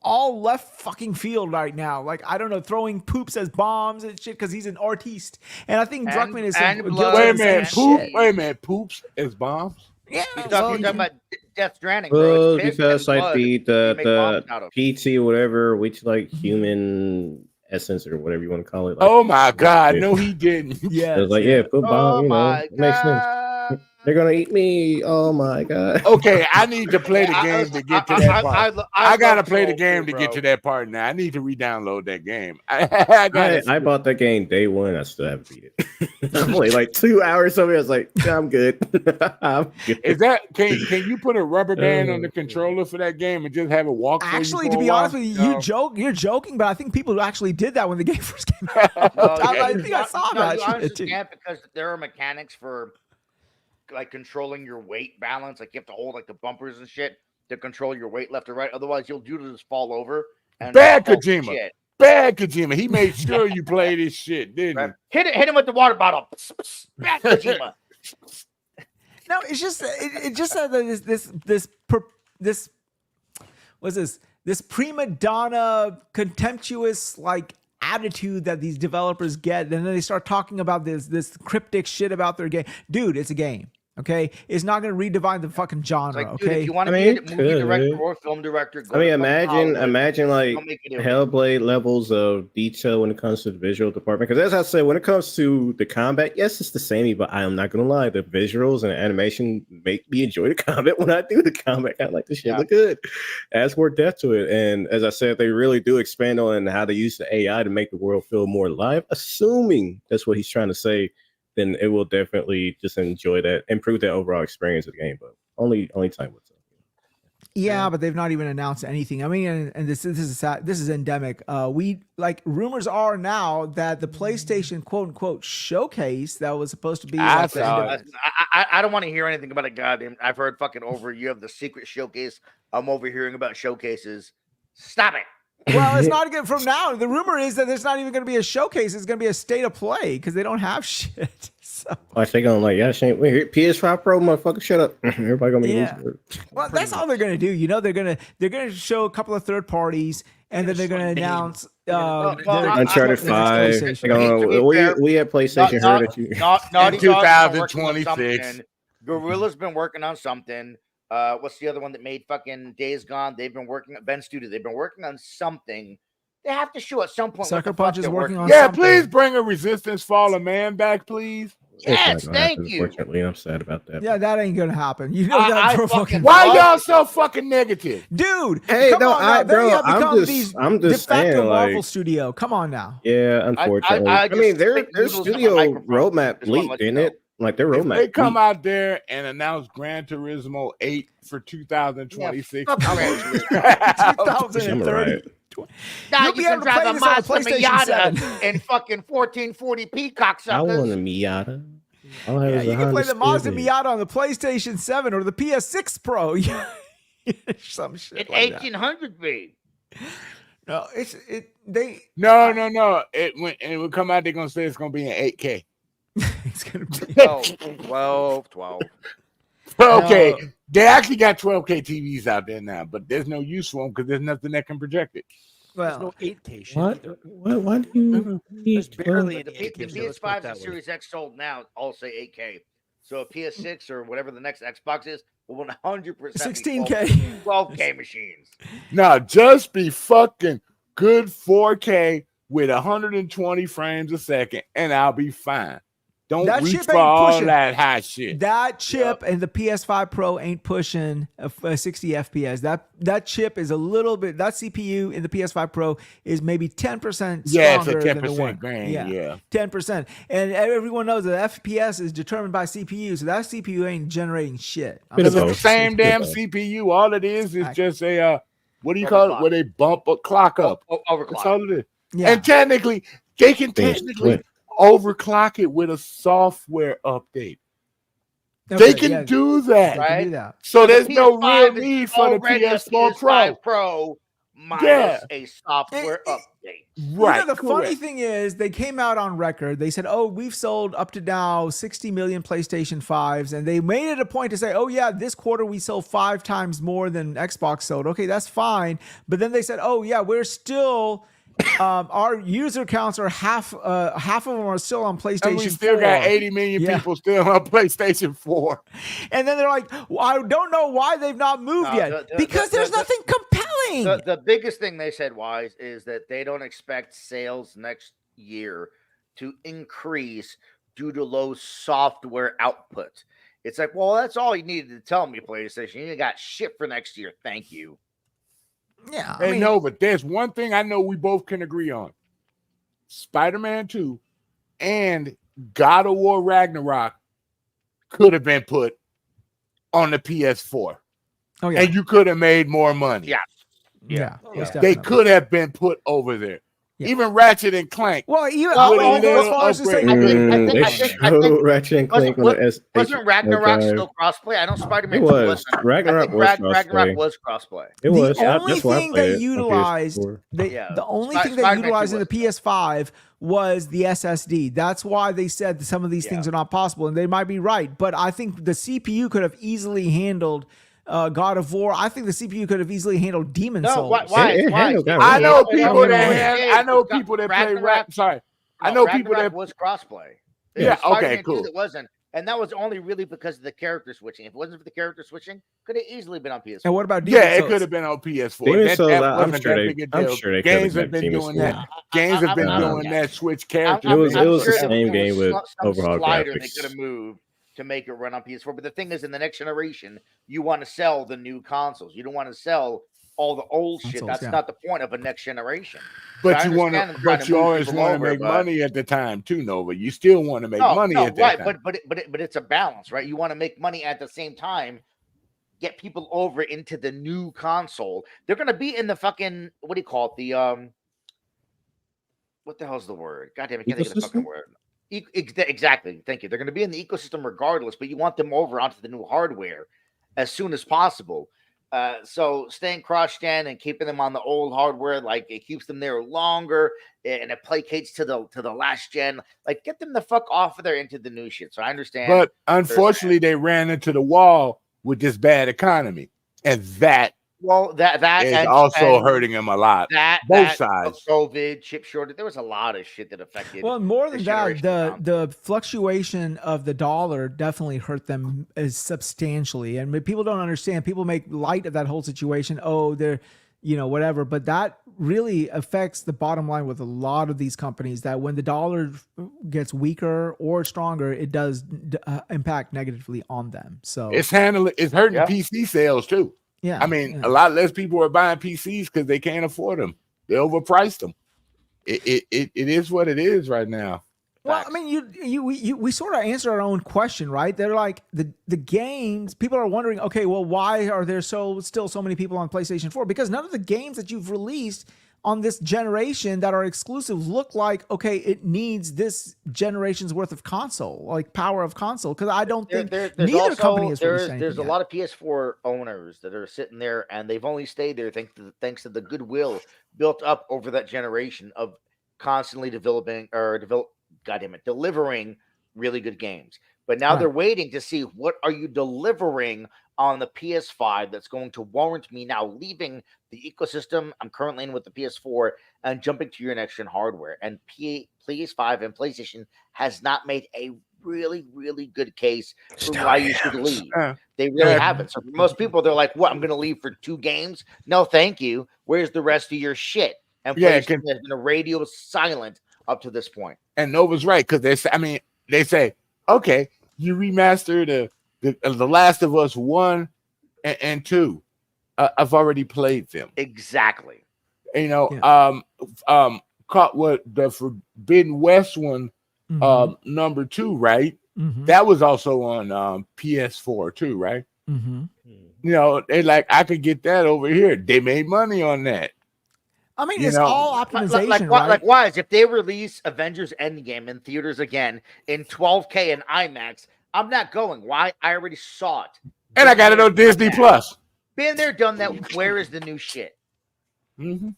all left fucking field right now. Like, I don't know, throwing poops as bombs and shit because he's an artiste. And I think Druckman is wait a minute, poops as bombs? Yeah, he's talking about Death Stranding, bro. Well, because like the PT or whatever, which like human essence or whatever you want to call it. Like, oh my god, no, he didn't. Yeah, it was like put bomb. It makes sense. They're gonna eat me. Oh my god. Okay, I need to play the game to get to that part. I gotta play the game to get to that part now. I need to re-download that game. I bought that game day one. I still haven't beat it. I played like 2 hours of it. I was like, I'm good. I'm good. Is that can you put a rubber band on the controller for that game and just have it walk? Actually, to be honest with you, you're joking, but I think people actually did that when the game first came out. I think I saw that. You understand because there are mechanics for like controlling your weight balance. Like you have to hold like the bumpers and shit to control your weight left or right. Otherwise, you'll just fall over. And Bad Kojima. Bad Kojima. He made sure you play this shit, didn't he? Hit him with the water bottle. Bad Kojima. No, it's just it just said this prima donna contemptuous like attitude that these developers get, and then they start talking about this cryptic shit about their game. Dude, it's a game. Okay, it's not going to redefine the fucking genre. Like, dude, okay, if you want to be a movie director or film director, imagine like Hellblade levels of detail when it comes to the visual department. Because as I said, when it comes to the combat, yes, it's the same. But I am not going to lie, the visuals and the animation make me enjoy the combat when I do the combat. I like the shit look good. Adds more depth to it. And as I said, they really do expand on how to use the AI to make the world feel more alive. Assuming that's what he's trying to say, then it will definitely just improve that overall experience of the game. But only time will tell. Yeah, but they've not even announced anything. I mean, and this is endemic. Rumors are now that the PlayStation quote unquote showcase that was supposed to be. I don't want to hear anything about a goddamn. I've heard fucking over. You have the secret showcase. I'm overhearing about showcases. Stop it. Well, it's not good from now. The rumor is that there's not even going to be a showcase. It's going to be a state of play because they don't have shit. So. Like they gonna like, yeah, shit. Wait, PS5 Pro, motherfucker, shut up. Everybody gonna be losing. Well, that's all they're going to do. You know, they're going to show a couple of third parties, and then they're going to announce Uncharted 5. We at PlayStation heard that you. Naughty Dog's been working on 2026. something. Gorilla's been working on something. What's the other one that made fucking Days Gone? They've been working at Ben Studio. They've been working on something. They have to show at some point. Sucker Punch is working on Yeah, something. please bring a Resistance Fallen Man back, please. Yes, thank you. Unfortunately, I'm sad about that. Yeah, that ain't gonna happen. You know that for fucking Why y'all so fucking negative, dude? Hey, come no, on now. They have become I'm de just facto saying, Marvel like, studio. Come on now. yeah, unfortunately. I mean, just their think Noodles have a studio microphone. roadmap Just wanna let leaked, you didn't know. it? Like their if roadmap. they come leaked. out there and announce Gran Turismo 8 for 2026, fuck I'm Gran gonna- 2030. Now You'll you be can able to drive play a this on a Mazda PlayStation 7. Miata and fucking 1440p cocksuckers. I want a Miata. All I have Yeah, is you a can play Honda the Mazda Civic. Miata on the PlayStation 7 or the PS6 Pro. Some shit It's like that. 1800p. No, No. It would come out. They're gonna say it's gonna be in 8K. it's gonna be 12. Okay, No. they actually got 12K TVs out there now, but there's no use for them because there's nothing that can project it. There's no well. 8K shit What? either. Why do you There's need barely The any 8K shit. Let's put it PS5 that and way. Series X sold now all say 8K. So a PS6 or whatever the next Xbox is will 100% 16K. 12K machines. No, just be fucking good 4K with 120 frames a second, and I'll be fine. Don't That reach chip for ain't all pushing. that high shit. That chip and the PS5 Pro ain't pushing 60 FPS. That chip is a little bit. That CPU in the PS5 Pro is maybe 10% Yeah, it's a stronger than the 10% one. grain. Yeah. 10%. And everyone knows that FPS is determined by CPU, so that CPU ain't generating shit. Bit It's of the both. same damn Bit of both. CPU. All it is just a what do you call it? Where they bump a clock up. That's Overclock. all it is. Yeah. And technically, they can Things technically click. overclock it with a software update. Okay, They can yeah, do that. they can do that. So the there's no PS5 real is need for the already a PS4 PS5 Pro. Pro minus Yeah. a software update. Right. You know, the funny correct. thing is, they came out on record. They said, "Oh, we've sold up to now 60 million PlayStation 5s," and they made it a point to say, "Oh yeah, this quarter we sold 5 times more than Xbox sold." Okay, that's fine. But then they said, "Oh yeah, we're still." Our user counts are half of them are still on PlayStation And we still 4. got 80 million Yeah. people still on PlayStation 4. And then they're like, well, I don't know why they've not moved No, yet. Because there's nothing compelling. The biggest thing they said, Wize, is that they don't expect sales next year to increase due to low software output. It's like, well, that's all you needed to tell me, PlayStation. You ain't got shit for next year. Thank you. Yeah, Hey, no, but there's one thing I know we both can agree on. Spider-Man 2 and God of War Ragnarok could have been put on the PS4. Oh, yeah. And you could have made more money. Yeah. most They definitely. could have been put over there. Yeah. Even Ratchet and Clank. Well, even Well, I would go as little far as to say, upgrade. They showed Ratchet and Clank on the Wasn't Ragnarok still crossplay? I know Spider-Man It 2 was. wasn't. Ragnarok I think was Ragnarok crossplay. was crossplay. It was. the only That's why I thing played they it on utilized, PS4. the only thing they Spider-Man 2 utilized in the was. PS5 was the SSD. That's why they said that some of these things are not possible, and they might be right. But I think the CPU could have easily handled God of War. I think the CPU could have easily handled Demon Souls. Why? I know people that play Ragnarok. Sorry. I No, know people Ragnarok that was crossplay. Yeah, okay, Spider-Man 2 cool. That wasn't, and that was only really because of the character switching. If it wasn't for the character switching, could have easily been on PS4. And what about Demon Yeah, it Souls? could have been on PS4. Demon Souls, that I'm wasn't sure that they- big a I'm deal. sure they Games could have have been Demon doing Souls. that. Games have been doing that. Switch characters. It was the sure same there game with some overhaul slider graphics. They could have moved to make it run on PS4. But the thing is, in the next generation, you want to sell the new consoles. You don't want to sell all the old shit. Consoles, That's yeah. not the point of a next generation. But I you want understand to, them trying but to you move always people want to over, make but- money at the time too, Nova. You still want to make money at that right, time. but it's a balance, right? You want to make money at the same time, get people over into the new console. They're gonna be in the fucking what do you call it? The what the hell's the word? God damn, I can't think of the fucking Ecosystem? word. Exactly. Thank you. They're gonna be in the ecosystem regardless, but you want them over onto the new hardware as soon as possible. So staying cross-gen and keeping them on the old hardware, like it keeps them there longer and it placates to the last gen. Like get them the fuck off of there into the new shit. So I understand. But unfortunately, they ran into the wall with this bad economy, and that that is and also hurting them a lot. Both sides. COVID, chip shortage. There was a lot of shit that affected. Well, more than this that, generation the fluctuation of the dollar definitely hurt them substantially. And people don't understand. People make light of that whole situation. Oh, they're, whatever. But that really affects the bottom line with a lot of these companies, that when the dollar gets weaker or stronger, it does impact negatively on them. So it's hurting PC sales too. Yeah. I mean, a lot less people are buying PCs because they can't afford them. They overpriced them. It is what it is right now. Well, I mean, we sort of answer our own question, right? They're like the games. People are wondering, okay, well, why are there still so many people on PlayStation 4? Because none of the games that you've released on this generation that are exclusive look like, okay, it needs this generation's worth of console, like power of console. Because I don't think neither company is really saying there's a lot of PS4 owners that are sitting there and they've only stayed there thanks to the goodwill built up over that generation of constantly delivering really good games. But now they're waiting to see, what are you delivering on the PS5 that's going to warrant me now leaving the ecosystem I'm currently in with the PS4 and jumping to your next gen hardware. And PS5 and PlayStation has not made a really, really good case for why you should leave. They really haven't. So for most people, they're like, what, I'm going to leave for 2 games? No, thank you. Where's the rest of your shit? And PlayStation has been radio silent up to this point. And Nova's right, because they say, okay, you remastered the Last of Us 1 and 2. I've already played them. Exactly. Caught what the Forbidden West one, number 2, right? Mm-hmm. That was also on PS4 too, right? Mm-hmm. They like, I could get that over here. They made money on that. I mean, it's all optimization, right? Like Wize, if they release Avengers Endgame in theaters again in 12K and IMAX, I'm not going. Why? I already saw it. And I got it on Disney Plus. Been there, done that. Where is the new shit? Mm-hmm.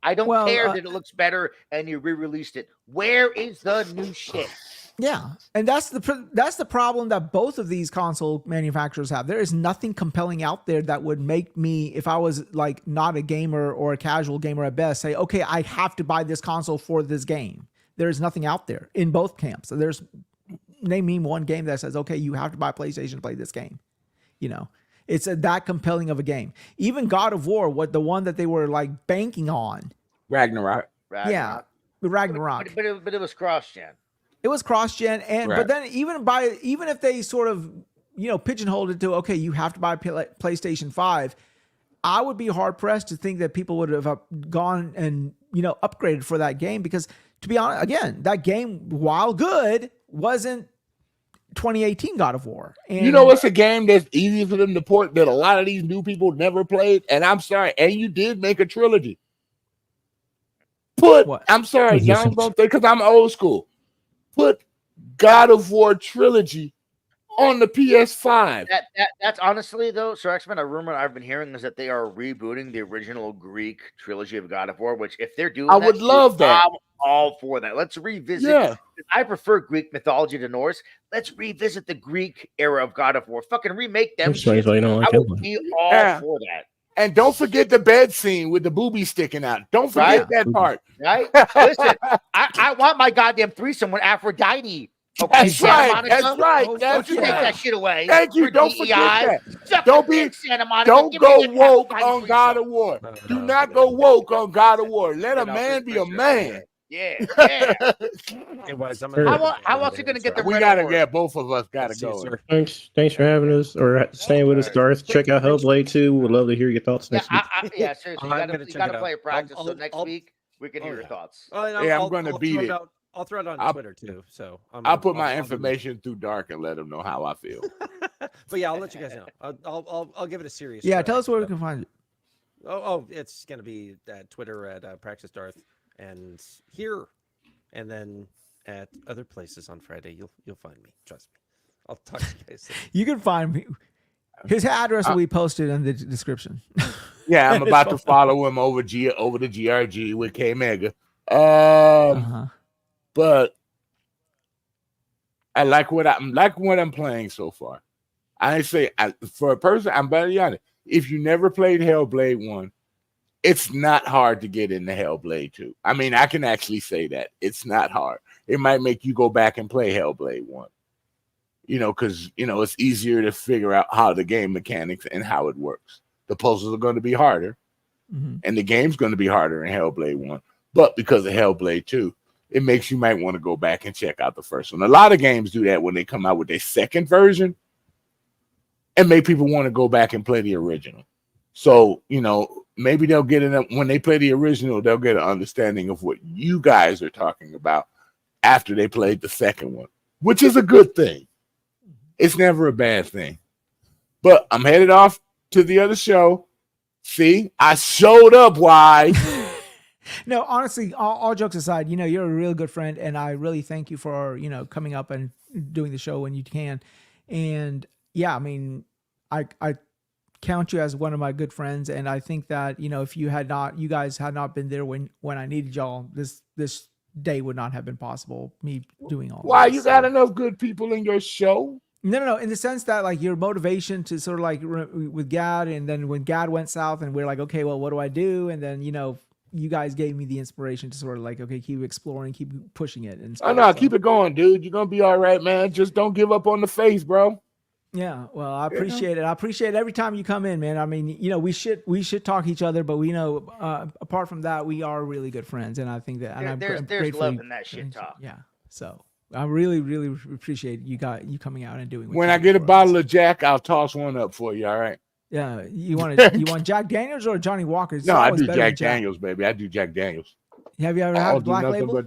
I don't care that it looks better and you re-released it. Where is the new shit? Yeah, and that's the problem that both of these console manufacturers have. There is nothing compelling out there that would make me, if I was like not a gamer or a casual gamer at best, say, okay, I have to buy this console for this game. There is nothing out there in both camps. Name me one game that says, okay, you have to buy PlayStation to play this game. It's that compelling of a game. Even God of War, the one that they were like banking on, Ragnarok. Yeah, Ragnarok. But it was cross-gen. It was cross-gen, and but then even if they sort of pigeonholed it to, okay, you have to buy PlayStation 5, I would be hard pressed to think that people would have gone and upgraded for that game, because to be honest, again, that game, while good, wasn't 2018 God of War. And what's a game that's easy for them to port that a lot of these new people never played? And I'm sorry, and you did make a trilogy. I'm sorry, y'all don't think, because I'm old school. Put God of War trilogy on the PS5. That's honestly, though, Sir Xmen, a rumor I've been hearing is that they are rebooting the original Greek trilogy of God of War, which if they're doing I would love that. I'm all for that. Let's revisit. Yeah. I prefer Greek mythology to Norse. Let's revisit the Greek era of God of War. Fucking remake them. I would be all for that. And don't forget the bed scene with the boobies sticking out. Don't forget that part. Right? Listen, I want my goddamn threesome with Aphrodite. Okay, that's right. That's right. Don't you take that shit away. Thank you. Don't forget that. Don't go woke on God of War. Do not go woke on God of War. Let a man be a man. Yeah. Anyways, how else are you gonna get the? We gotta get both of us. Gotta go. Thanks for having us or staying with us, Darth. Check out Hellblade 2. We'd love to hear your thoughts next week. Seriously, you gotta play a practice. So next week we can hear your thoughts. I'm gonna beat it. I'll throw it on Twitter too. So I'll put my information through Dark and let them know how I feel. But yeah, I'll let you guys know. I'll give it a serious. Yeah, tell us where we can find it. It's gonna be at Twitter at Praxis Darth. And here, and then at other places on Friday, you'll find me. Trust me. I'll talk to you guys soon. You can find me. His address will be posted in the description. Yeah, I'm about to follow him over the GRG with K Mega. But I like what I'm playing so far. I say for a person, I'm better be honest. If you never played Hellblade 1, it's not hard to get into Hellblade 2. I mean, I can actually say that. It's not hard. It might make you go back and play Hellblade 1. Because it's easier to figure out how the game mechanics and how it works. The puzzles are going to be harder, and the game's going to be harder in Hellblade 1. But because of Hellblade 2, it makes you might want to go back and check out the first one. A lot of games do that when they come out with their second version and make people want to go back and play the original. So, maybe they'll get it when they play the original, they'll get an understanding of what you guys are talking about after they played the second one, which is a good thing. It's never a bad thing. But I'm headed off to the other show. See, I showed up, Wize. No, honestly, all jokes aside, you're a real good friend, and I really thank you for, coming up and doing the show when you can. And yeah, I mean, I count you as one of my good friends, and I think that, if you guys had not been there when I needed y'all, this day would not have been possible, me doing all Why this. you got enough good people in your show? No. In the sense that, like, your motivation to sort of like with Gad, and then when Gad went south and we're like, okay, well, what do I do? And then, you guys gave me the inspiration to sort of like, okay, keep exploring, keep pushing it. And stuff, no, keep it going, dude. You're going to be all right, man. Just don't give up on the faith, bro. Yeah, well, I appreciate it. I appreciate every time you come in, man. I mean, we should talk each other, but we know apart from that, we are really good friends, and I think that I'm there's love in that shit talk. Yeah, so I really, really appreciate you coming out and doing. When I get a bottle of Jack, I'll toss one up for you. All right. Yeah, you want Jack Daniels or Johnny Walker? It's no, I do Jack Daniels, baby. I do Jack Daniels. Have you ever had Black Label?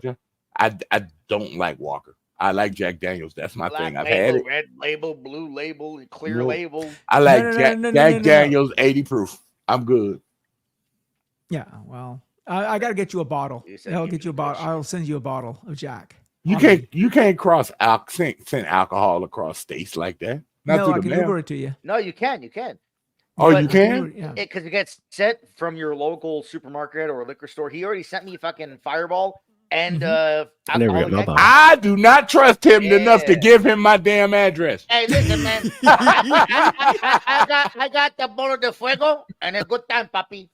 I don't like Walker. I like Jack Daniels. That's my thing. I've label, had it. Red label, blue label, clear label. I like Jack Daniels 80 proof. I'm good. Yeah, well, I got to get you a bottle. I'll get you a bottle. I'll send you a bottle of Jack. You can't send alcohol across states like that. No, I can Uber it to you. No, you can. Oh, you can? Yeah. Because it gets sent from your local supermarket or liquor store. He already sent me fucking Fireball and I do not trust him enough to give him my damn address. Hey, listen, man. I got the Bola de Fuego and a good time, papi.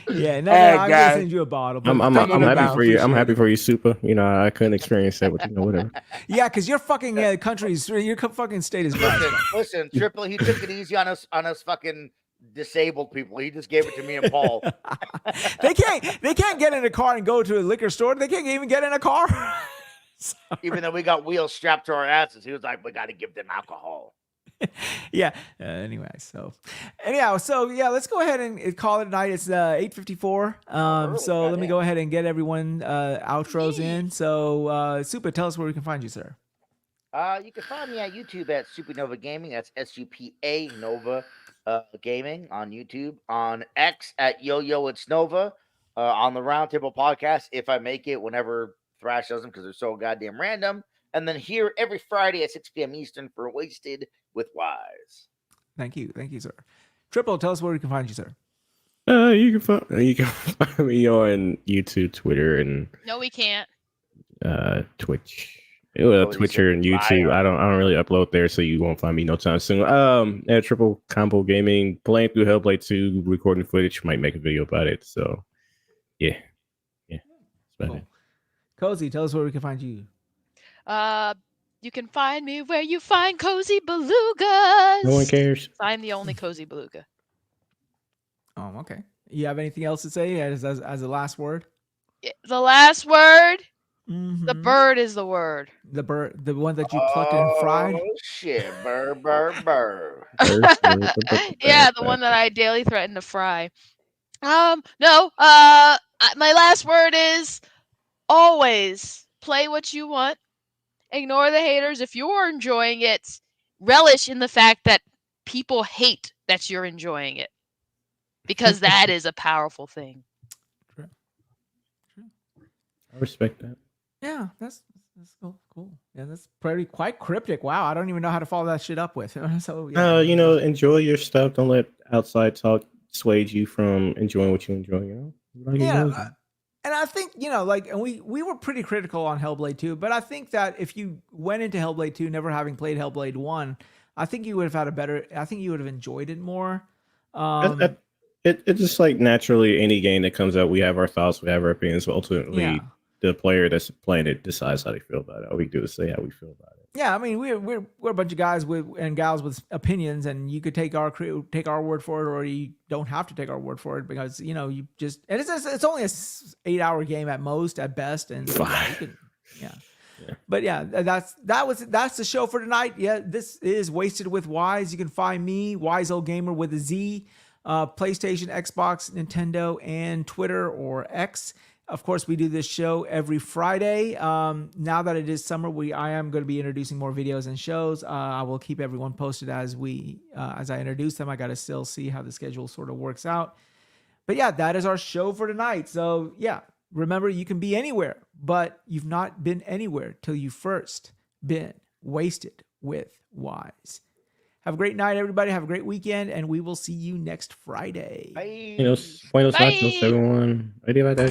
Yeah, no, I'm gonna send you a bottle. I'm happy for you. I'm happy for you, Super. I couldn't experience that, but whatever. Yeah, because your fucking your fucking state is bad. Listen, Triple, he took it easy on us fucking disabled people. He just gave it to me and Paul. They can't get in a car and go to a liquor store. They can't even get in a car. Even though we got wheels strapped to our asses, he was like, we got to give them alcohol. Yeah. Anyhow, so yeah, let's go ahead and call it a night. It's 8:54. So let me go ahead and get everyone outros in. So Super, tell us where we can find you, sir. You can find me at YouTube at Supernova Gaming. That's SUPA Nova Gaming on YouTube. On X at Yo It's Nova. On the Roundtable Podcast, if I make it, whenever Thrash does them, because they're so goddamn random. And then here every Friday at 6 p.m. Eastern for Wasted with Wize. Thank you, sir. Triple, tell us where we can find you, sir. You can find me on YouTube, Twitter, and No, we can't. Twitch. Twitcher and YouTube. I don't really upload there, so you won't find me no time soon. At Triple Combo Gaming, playing through Hellblade 2, recording footage, might make a video about it. So yeah. Cool. Cozy, tell us where we can find you. You can find me where you find cozy belugas. No one cares. I'm the only cozy beluga. Oh, okay. You have anything else to say as a last word? The last word? Mm-hmm. The bird is the word. The bird, the one that you plucked and fried? Oh, shit. Burr. Yeah, the one that I daily threaten to fry. No. My last word is always play what you want. Ignore the haters. If you're enjoying it, relish in the fact that people hate that you're enjoying it. Because that is a powerful thing. I respect that. Yeah, that's cool. Yeah, that's pretty quite cryptic. Wow, I don't even know how to follow that shit up with. So yeah, Enjoy your stuff. Don't let outside talk sway you from enjoying what you enjoy. Like yeah. And I think, like, and we were pretty critical on Hellblade 2, but I think that if you went into Hellblade 2 never having played Hellblade 1, I think you would have enjoyed it more. It's just like naturally any game that comes out, we have our thoughts, we have our opinions, but ultimately the player that's playing it decides how they feel about it. All we do is say how we feel about it. Yeah, I mean we're a bunch of guys and gals with opinions, and you could take our word for it, or you don't have to take our word for it because you just, and it's only a 8-hour game at most, at best, and yeah. But yeah, that's the show for tonight. Yeah, this is Wasted with Wize. You can find me, Wise Old Gamer with a Z, PlayStation, Xbox, Nintendo, and Twitter or X. Of course, we do this show every Friday. Now that it is summer, I am going to be introducing more videos and shows. I will keep everyone posted as I introduce them. I got to still see how the schedule sort of works out. But yeah, that is our show for tonight. So yeah, remember, you can be anywhere, but you've not been anywhere till you first been wasted with Wize. Have a great night, everybody. Have a great weekend, and we will see you next Friday. Buenos nachos, everyone. Adiós.